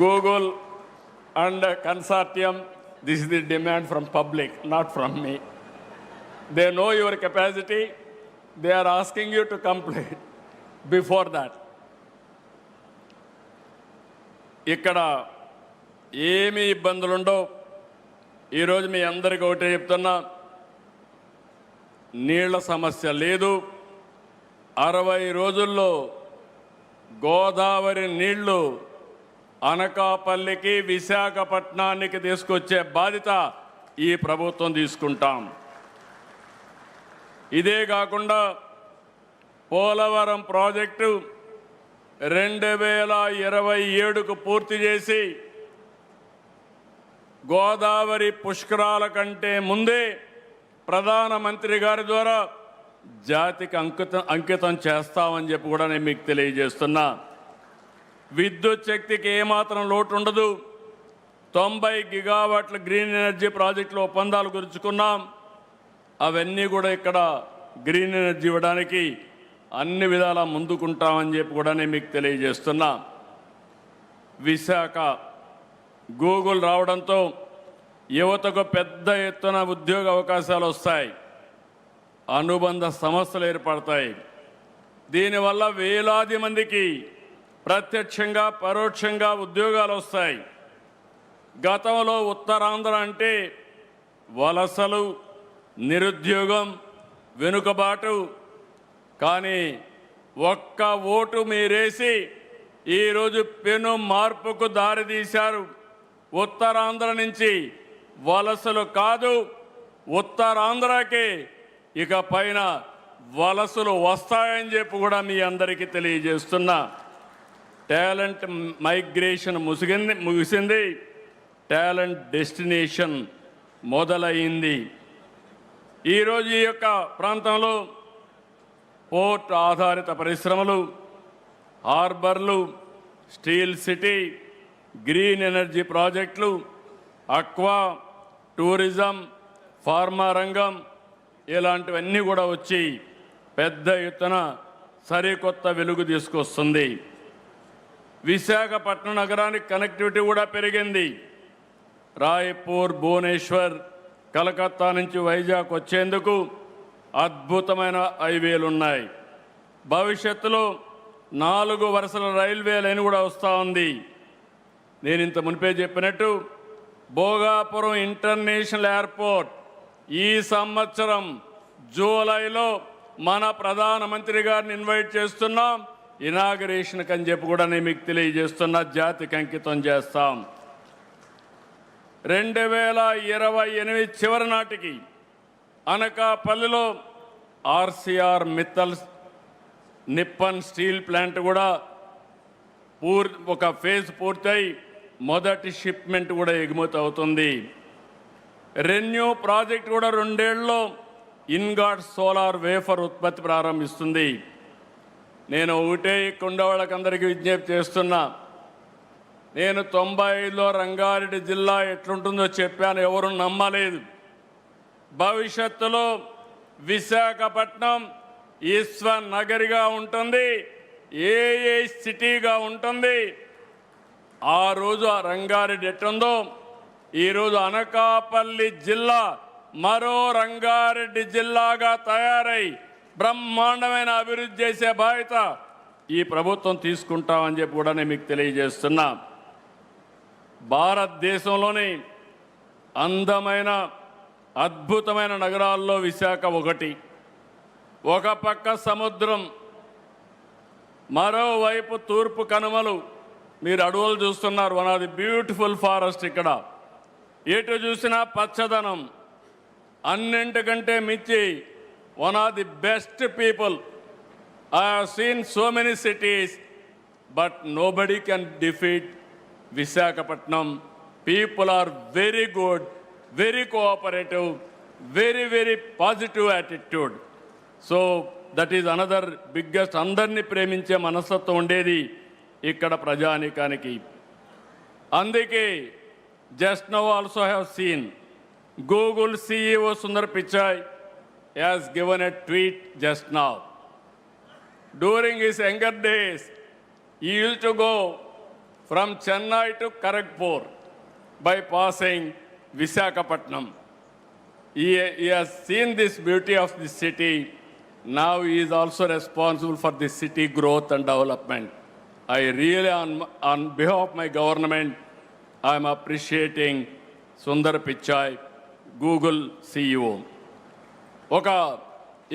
Google and consortium, this is the demand from public, not from me. They know your capacity. They are asking you to complete before that. ఇక్కడ ఏమి ఇబ్బందులుండో ఈరోజు మీ అందరికీ ఒకటే చెప్తున్నా, నీళ్ల సమస్య లేదు. 60 రోజుల్లో గోదావరి నీళ్లు అనకాపల్లికి, విశాఖపట్నానికి తీసుకొచ్చే బాధ్యత ఈ ప్రభుత్వం తీసుకుంటాం. ఇదే కాకుండా పోలవరం ప్రాజెక్టు 2027కు పూర్తి చేసి గోదావరి పుష్కరాల కంటే ముందే ప్రధానమంత్రి గారి ద్వారా జాతికి అంకితం చేస్తామని చెప్పి కూడా నేను మీకు తెలియజేస్తున్నా. విద్యుత్ శక్తికి ఏమాత్రం లోటు ఉండదు. 90 గిగావాట్ల గ్రీన్ ఎనర్జీ ప్రాజెక్టులో ఒప్పందాలు కుదుర్చుకున్నాం. అవన్నీ కూడా ఇక్కడ గ్రీన్ ఎనర్జీ ఇవ్వడానికి అన్ని విధాలా ముందుకుంటామని చెప్పి కూడా నేను మీకు తెలియజేస్తున్నా. విశాఖ గూగుల్ రావడంతో యువతకు పెద్ద ఎత్తున ఉద్యోగ అవకాశాలు వస్తాయి, అనుబంధ సంస్థలు ఏర్పడతాయి. దీనివల్ల వేలాది మందికి ప్రత్యక్షంగా పరోక్షంగా ఉద్యోగాలు వస్తాయి. గతంలో ఉత్తరాంధ్ర అంటే వలసలు, నిరుద్యోగం, వెనుకబాటు. కానీ ఒక్క ఓటు మీరేసి ఈరోజు పెను మార్పుకు దారితీశారు. ఉత్తరాంధ్ర నుంచి వలసలు కాదు, ఉత్తరాంధ్రకి ఇక పైన వలసలు వస్తాయని చెప్పి కూడా మీ అందరికీ తెలియజేస్తున్నా. టాలెంట్ మైగ్రేషన్ ముగిసింది, టాలెంట్ డెస్టినేషన్ మొదలైంది. ఈరోజు ఈ యొక్క ప్రాంతంలో పోర్ట్ ఆధారిత పరిశ్రమలు, హార్బర్లు, స్టీల్ సిటీ, గ్రీన్ ఎనర్జీ ప్రాజెక్టులు, అక్వా, టూరిజం, ఫార్మా రంగం ఇలాంటివన్నీ కూడా వచ్చి పెద్ద ఎత్తున సరికొత్త వెలుగు తీసుకొస్తుంది. విశాఖపట్నం నగరానికి కనెక్టివిటీ కూడా పెరిగింది. రాయ్పూర్, భువనేశ్వర్, కలకత్తా నుంచి వైజాగ్ వచ్చేందుకు అద్భుతమైన హైవేలు ఉన్నాయి. భవిష్యత్తులో 4 వరుసల రైల్వే లైన్ కూడా వస్తూ ఉంది. నేను ఇంత మునిపే చెప్పినట్టు భోగాపురం ఇంటర్నేషనల్ ఎయిర్పోర్ట్ ఈ సంవత్సరం జూలైలో మన ప్రధానమంత్రి గారిని ఇన్వైట్ చేస్తున్నాం. ఇనాగరేషన్కి అని చెప్పి కూడా నేను మీకు తెలియజేస్తున్నా. జాతికి అంకితం చేస్తాం. 2028 చివరి నాటికి అనకాపల్లిలో RCR Mittal Nippon steel plant కూడా ఒక ఫేజ్ పూర్తయి మొదటి షిప్మెంట్ కూడా ఎగుమతి అవుతుంది. రెన్యూ ప్రాజెక్ట్ కూడా 2 ఏళ్లలో ఇన్గాట్ సోలార్ వేఫర్ ఉత్పత్తి ప్రారంభిస్తుంది. నేను ఒకటే ఇక్కడ వాళ్ళకందరికీ విజ్ఞప్తి చేస్తున్నా. నేను 95లో రంగారెడ్డి జిల్లా ఎట్లుంటుందో చెప్పాను, ఎవరు నమ్మలేదు. భవిష్యత్తులో విశాఖపట్నం ఈశ్వర్ ఉంటుంది, ఏ సిటీగా ఉంటుంది. ఆ రోజు ఆ రంగారెడ్డి ఎట్టుందో ఈరోజు అనకాపల్లి జిల్లా మరో రంగారెడ్డి జిల్లాగా తయారై బ్రహ్మాండమైన అభివృద్ధి చేసే బాధ్యత ఈ ప్రభుత్వం తీసుకుంటామని చెప్పి కూడా నేను మీకు తెలియజేస్తున్నా. భారతదేశంలోని అందమైన అద్భుతమైన నగరాల్లో విశాఖ ఒకటి. ఒక పక్క సముద్రం, మరోవైపు తూర్పు కనుమలు, మీరు అడవులు చూస్తున్నారు, one of the beautiful forest ఇక్కడ. ఎటు చూసినా పచ్చదనం. అన్నింటికంటే మించి one of the best people. I have seen so many cities, but nobody can defeat Visakhapatnam. People are very good, very cooperative, very positive attitude. So that is another biggest andarni preminche manasatvam undedi ikkada prajaanikaniki. Andike just now also have seen Google CEO Sundar Pichai has given a tweet just now. During his younger days, he used to go from Chennai to Kharagpur by passing Visakhapatnam. He has seen this beauty of the city. Now he is also responsible for the city growth and development. I really, on behalf of my government, I am appreciating Sundar Pichai, Google CEO.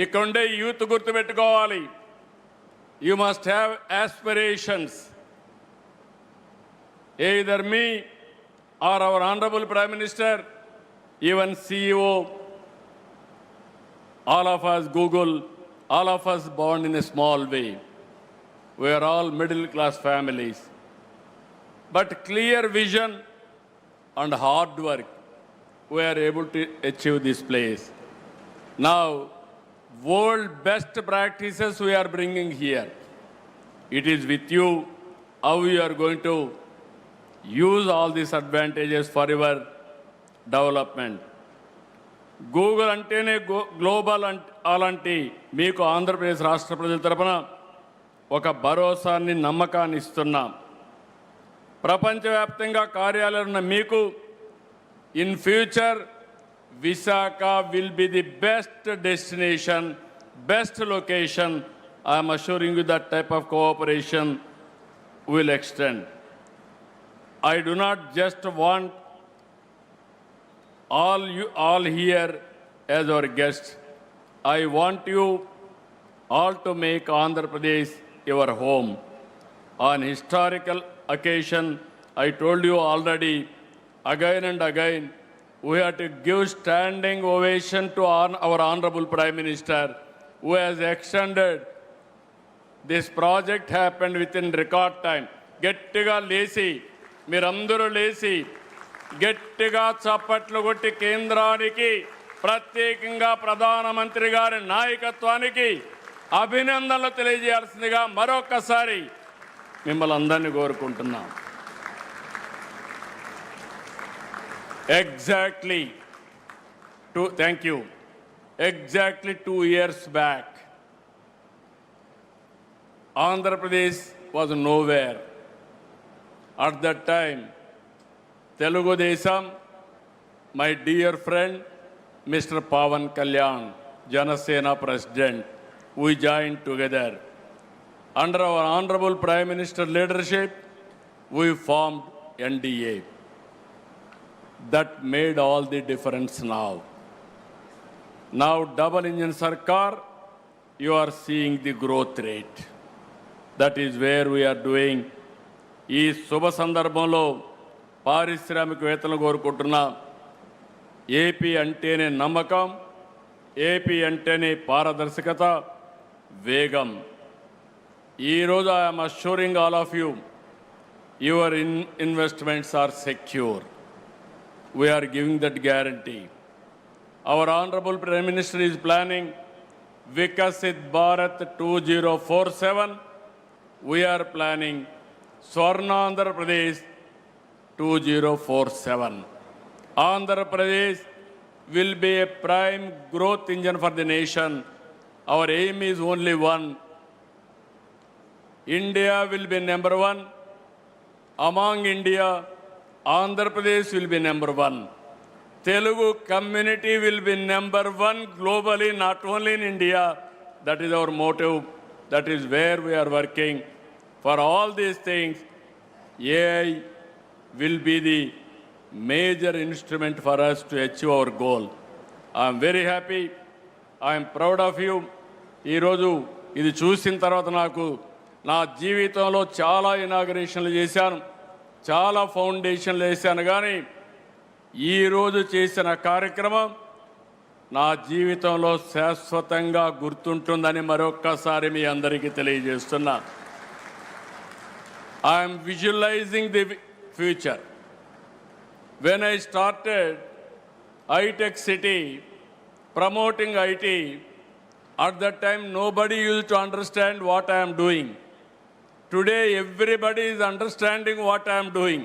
Ikonde youth gurtu pettukovali. You must have aspirations. Either me or our Honorable Prime Minister, even CEO, all of us, Google, all of us born in a small way. We are all middle class families. But clear vision and hard work, we are able to achieve this place. Now, world best practices we are bringing here. It is with you how we are going to use all these advantages for your development. Google antene global alanti meeku Andhra Pradesh రాష్ట్ర ప్రజల తరపున ఒక భరోసాని నమ్మకాన్ని ఇస్తున్నాం. ప్రపంచవ్యాప్తంగా కార్యాలయాలు ఉన్న మీకు in future Visakha will be the best destination, best location. I am assuring you that type of cooperation will extend. I do not just want all here as our guests. I want you all to make Andhra Pradesh your home. On historical occasion, I told you already, again and again, we have to give standing ovation to our Honorable Prime Minister, who has extended this project. Happened within record time. Gettiga lesi, మీరందరూ లేచి గట్టిగా చప్పట్లు కొట్టి కేంద్రానికి, ప్రత్యేకంగా ప్రధానమంత్రి గారి నాయకత్వానికి అభినందనలు తెలియజేయాల్సిందిగా మరొకసారి మిమ్మల్ని అందరినీ కోరుకుంటున్నాం. Exactly 2 years back, Andhra Pradesh was nowhere. At that time, Telugu Desam, my dear friend, Mr. Pawan Kalyan, Janasena President, we joined together. Under our Honorable Prime Minister leadership, we formed NDA. That made all the difference now. Now, double engine Sarkar, you are seeing the growth rate. That is where we are doing. ఈ శుభ సందర్భంలో పారిశ్రామికవేత్తలు కోరుకుంటున్నా, AP అంటేనే నమ్మకం, AP అంటేనే పారదర్శకత, వేగం. ఈరోజు I'm assuring all of you, your investments are secure. We're giving that guarantee. Our honourable prime minister is planning Viksit Bharat 2047. We're planning Swarna Andhra Pradesh 2047. Andhra Pradesh will be a prime growth engine for the nation. Our aim is only one. India will be number one. Among India, Andhra Pradesh will be number one. Telugu community will be number one globally, not only in India. That is our motive. That is where we are working. For all these things, AI will be the major instrument for us to achieve our goal. I am very happy. I am proud of you. ఈరోజు ఇది చూసిన తర్వాత నాకు నా జీవితంలో చాలా ఇనాగరేషన్లు చేశాను, చాలా ఫౌండేషన్లు వేశాను, కానీ ఈరోజు చేసిన కార్యక్రమం నా జీవితంలో శాశ్వతంగా గుర్తుంటుందని మరొక్కసారి మీ అందరికీ తెలియజేస్తున్నా. I'm visualising the future. When I started high-tech city, promoting IT, at that time nobody used to understand what I am doing. Today everybody is understanding what I am doing.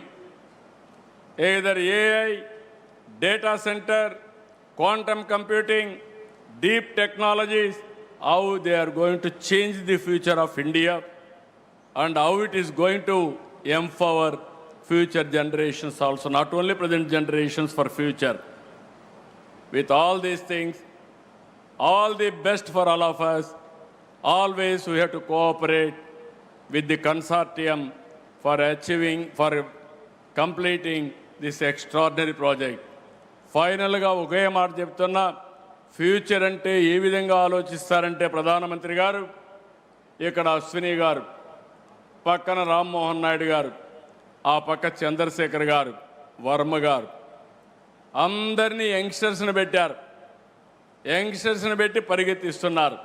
Either AI, data center, quantum computing, deep technologies, how they are going to change the future of India and how it is going to empower future generations also, not only present generations, for future. With all these things, all the best for all of us. Always we have to cooperate with the consortium for achieving, for completing this extraordinary project. ఫైనల్గా ఒకే మాట చెప్తున్నా, future అంటే ఏ విధంగా ఆలోచిస్తారంటే ప్రధానమంత్రి గారు, ఇక్కడ అశ్విని గారు, పక్కన రామ్మోహన్ నాయుడు గారు, ఆ పక్క చంద్రశేఖర్ గారు, వర్మ గారు, అందరినీ యంగ్స్టర్స్ని పెట్టారు. యంగ్స్టర్స్ని పెట్టి పరిగెత్తిస్తున్నారు.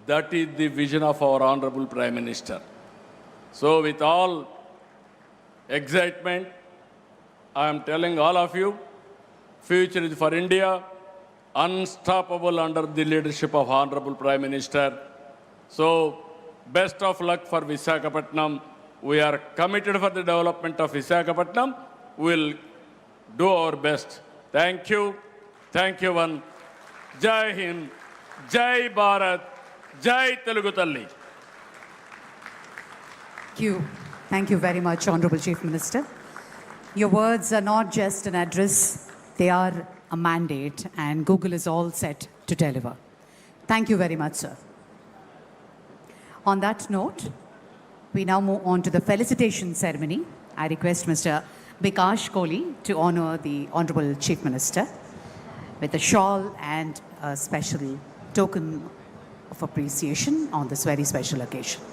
That is the vision of our honourable prime minister. So with all excitement, I am telling all of you, future is for India, unstoppable under the leadership of Honorable Prime Minister. So, best of luck for Visakhapatnam. We are committed for the development of Visakhapatnam. We will do our best. Thank you. Thank you, one. Jai Hind, Jai Bharat, Jai Telugu Talli. Thank you. Thank you very much, Honorable Chief Minister. Your words are not just an address, they are a mandate, and Google is all set to deliver. Thank you very much, sir. On that note, we now move on to the felicitation ceremony. I request Mr. Bikash Kohli to honor the Honorable Chief Minister with a shawl and a special token of appreciation on this very special occasion.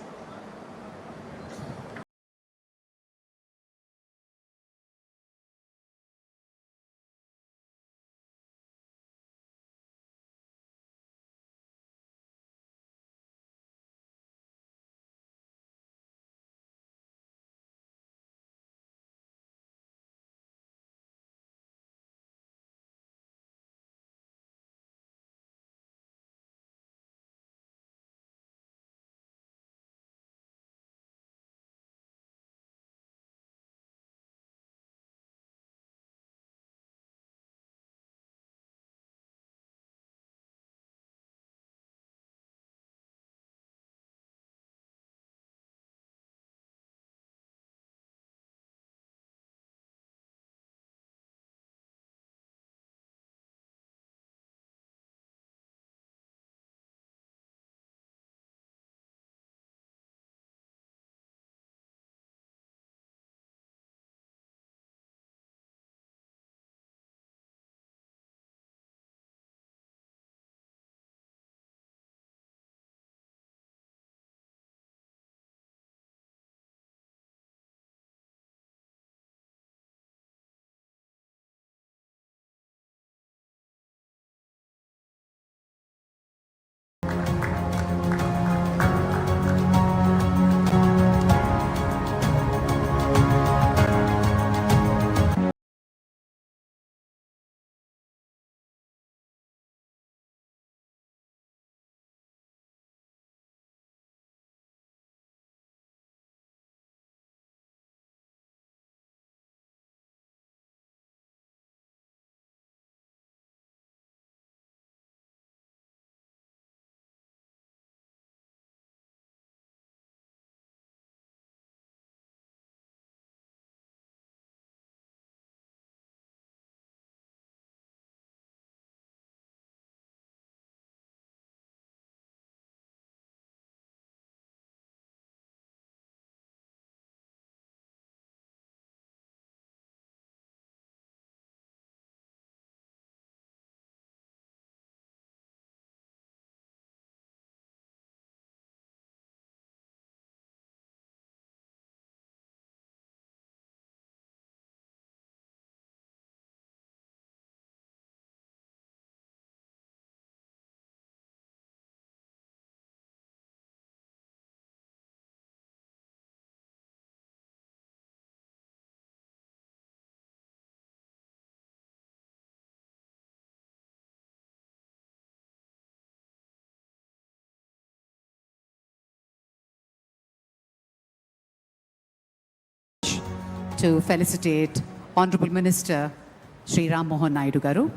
to felicitate Honorable Minister Shri Ram Mohan Naidu garu.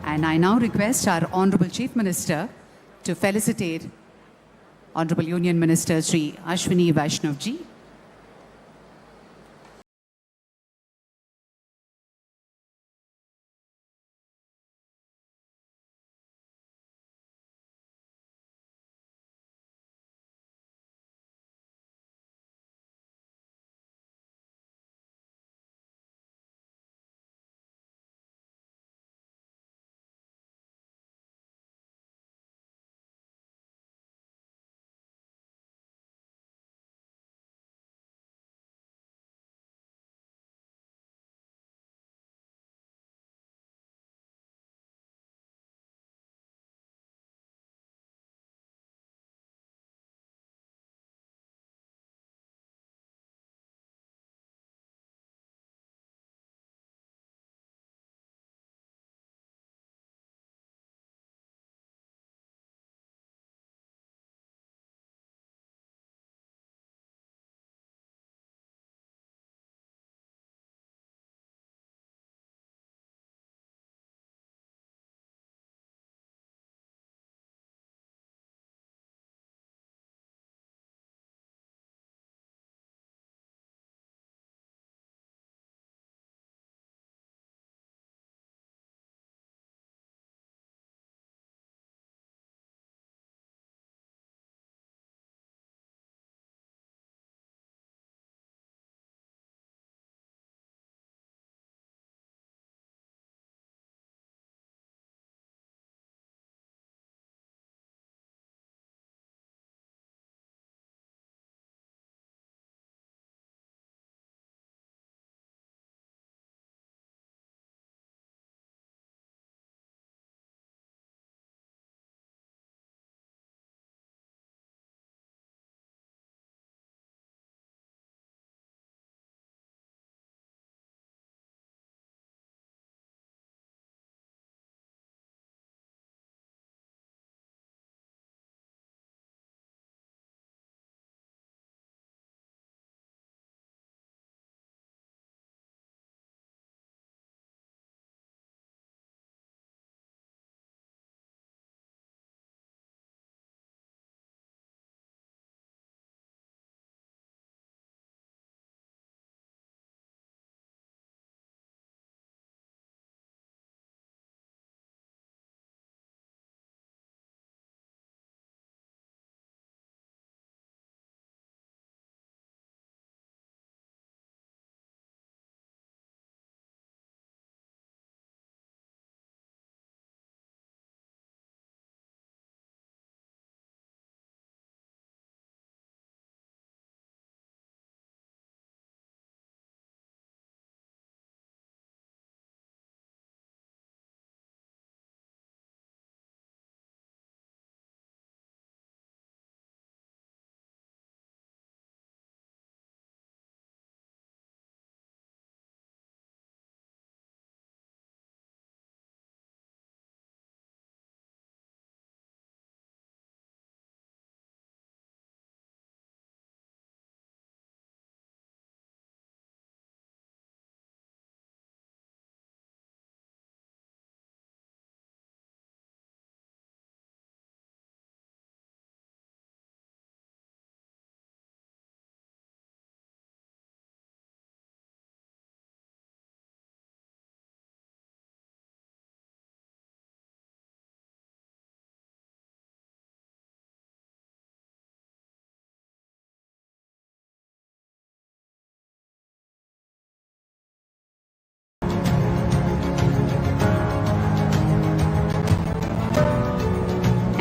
And I now request our Honorable Chief Minister to felicitate Honorable Union Minister Shri Ashwini Vaishnav ji.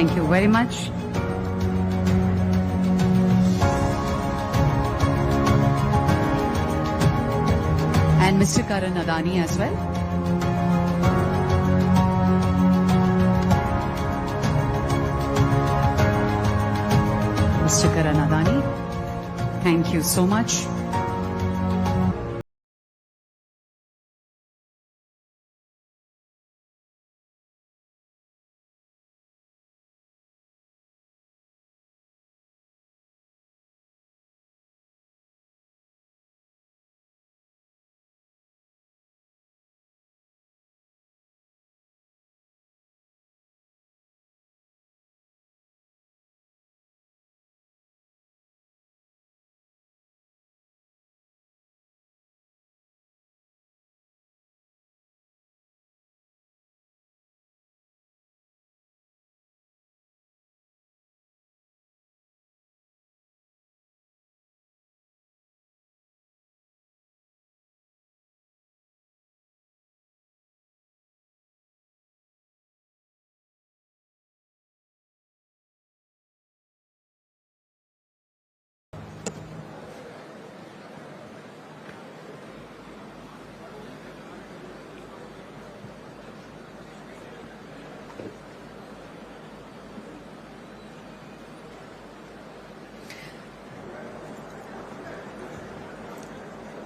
Thank you very much. And Mr. Karan Adani as well. Mr. Karan Adani, thank you so much.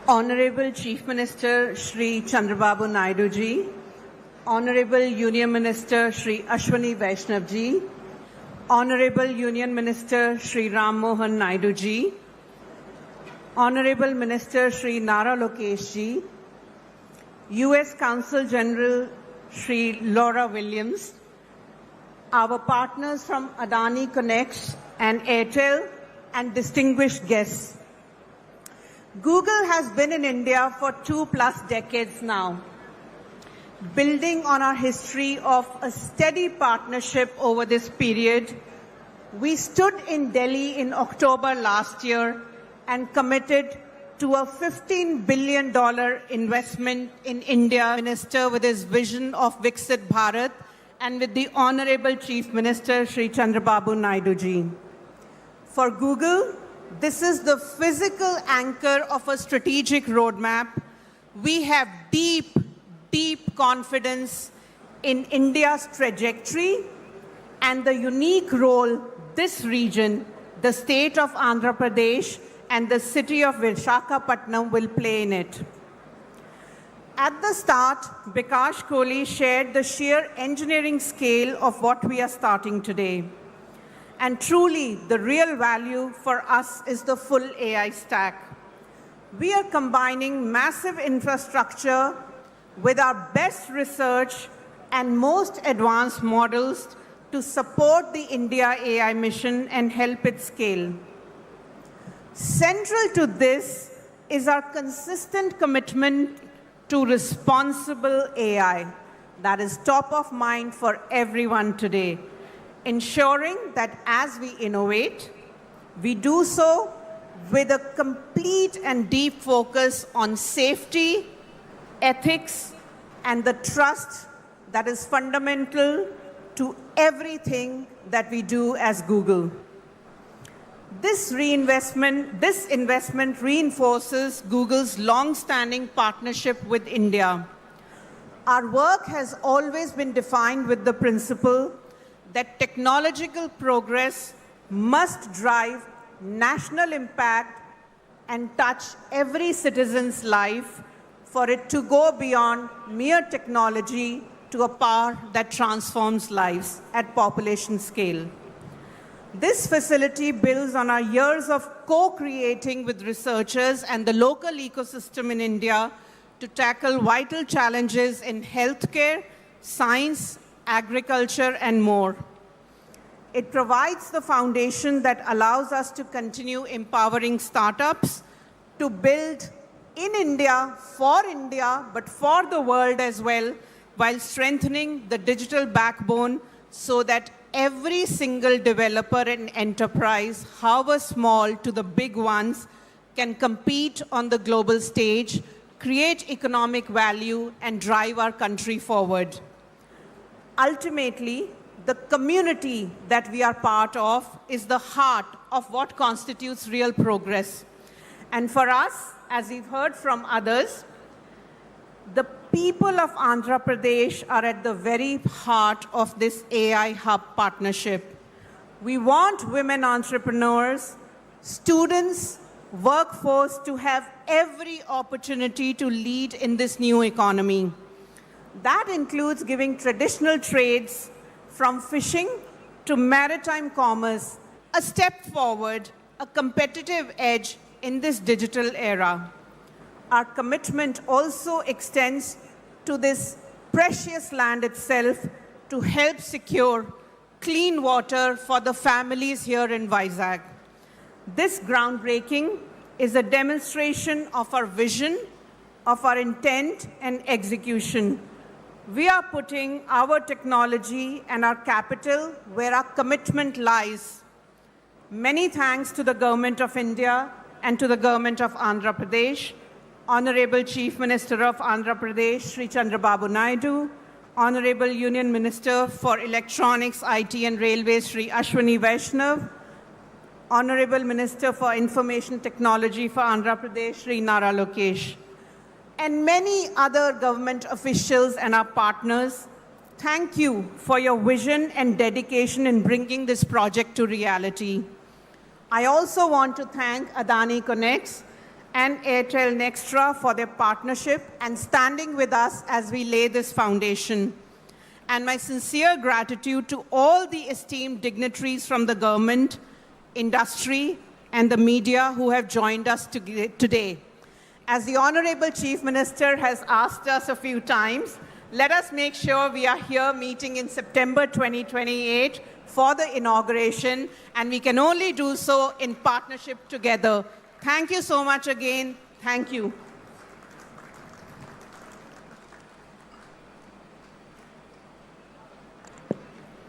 Honorable Chief Minister Shri Chandrababu Naidu ji, Honorable Union Minister Shri Ashwini Vaishnav ji, Honorable Union Minister Shri Ram Mohan Naidu ji, Honorable Minister Shri Nara Lokesh ji, US Consul General Shri Laura Williams, our partners from Adani Connect and Airtel, and distinguished guests. Google has been in India for 2+ decades now, building on our history of a steady partnership over this period. We stood in Delhi in October last year and committed to a $15 billion investment in India, Minister with his vision of Viksit Bharat, and with the Honorable Chief Minister Shri Chandrababu Naidu ji. For Google, this is the physical anchor of a strategic roadmap. We have deep, deep confidence in India's trajectory and the unique role this region, the state of Andhra Pradesh, and the city of Visakhapatnam will play in it. At the start, Bikash Kohli shared the sheer engineering scale of what we are starting today. And truly, the real value for us is the full AI stack. We are combining massive infrastructure with our best research and most advanced models to support the India AI mission and help it scale. Central to this is our consistent commitment to responsible AI that is top of mind for everyone today, ensuring that as we innovate, we do so with a complete and deep focus on safety, ethics, and the trust that is fundamental to everything that we do as Google. This investment reinforces Google's long-standing partnership with India. Our work has always been defined with the principle that technological progress must drive national impact and touch every citizen's life for it to go beyond mere technology to a power that transforms lives at population scale. This facility builds on our years of co-creating with researchers and the local ecosystem in India to tackle vital challenges in healthcare, science, agriculture, and more. It provides the foundation that allows us to continue empowering startups to build in India, but for the world as well, while strengthening the digital backbone so that every single developer and enterprise, however small to the big ones, can compete on the global stage, create economic value, and drive our country forward. Ultimately, the community that we are part of is the heart of what constitutes real progress. And for us, as we've heard from others, the people of Andhra Pradesh are at the very heart of this AI Hub partnership. We want women entrepreneurs, students, workforce to have every opportunity to lead in this new economy. That includes giving traditional trades from fishing to maritime commerce a step forward, a competitive edge in this digital era. Our commitment also extends to this precious land itself to help secure clean water for the families here in Vizag. This groundbreaking is a demonstration of our vision, of our intent and execution. We are putting our technology and our capital where our commitment lies. Many thanks to the Government of India and to the Government of Andhra Pradesh, Honorable Chief Minister of Andhra Pradesh, Sri Chandrababu Naidu, Honorable Union Minister for Electronics, IT and Railways, Sri Ashwini Vaishnav, Honorable Minister for Information Technology for Andhra Pradesh, Sri Nara Lokesh, and many other government officials and our partners. Thank you for your vision and dedication in bringing this project to reality. I also want to thank Adani Connects and Airtel Nextra for their partnership and standing with us as we lay this foundation. And my sincere gratitude to all the esteemed dignitaries from the government, industry, and the media who have joined us today. As the Honorable Chief Minister has asked us a few times, let us make sure we are here meeting in September 2028 for the inauguration, and we can only do so in partnership together. Thank you so much again. Thank you.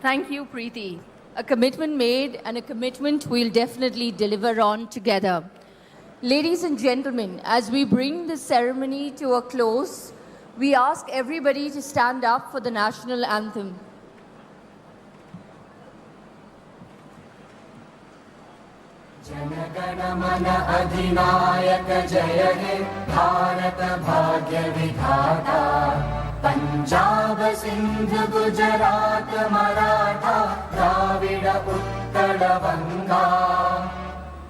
Thank you, Preeti. A commitment made and a commitment we'll definitely deliver on together. Ladies and gentlemen, as we bring this ceremony to a close, we ask everybody to stand up for the national anthem. जनगणमन अधिनायक जय हे भारत भाग्य विधाता पंजाब सिंध गुजरात मराठा द्राविड उत्कल बंगा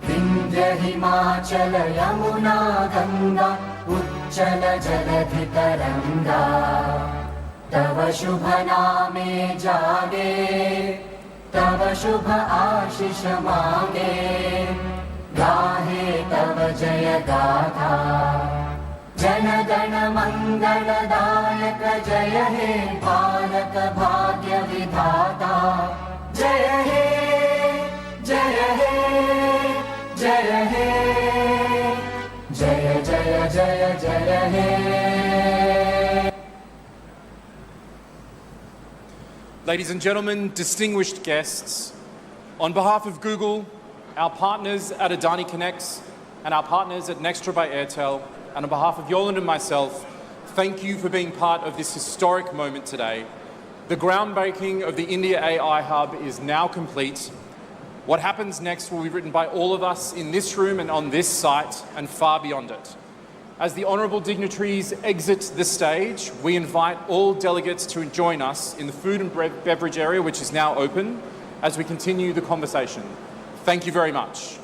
विंध्य हिमाचल यमुना गंगा उच्चल जलधि तरंगा तव शुभ नामे जागे तव शुभ आशीष मांगे गाहे तव जय गाथा जन गण मंगलदायक जय हे भारत भाग्य विधाता जय हे जय हे जय हे जय जय जय जय हे. Ladies and gentlemen, distinguished guests, on behalf of Google, our partners at Adani Connects, and our partners at Nextra by Airtel, and on behalf of Yolande and myself, thank you for being part of this historic moment today. The groundbreaking of the India AI Hub is now complete. What happens next will be written by all of us in this room and on this site and far beyond it. As the honourable dignitaries exit the stage, we invite all delegates to join us in the food and beverage area, which is now open, as we continue the conversation. Thank you very much.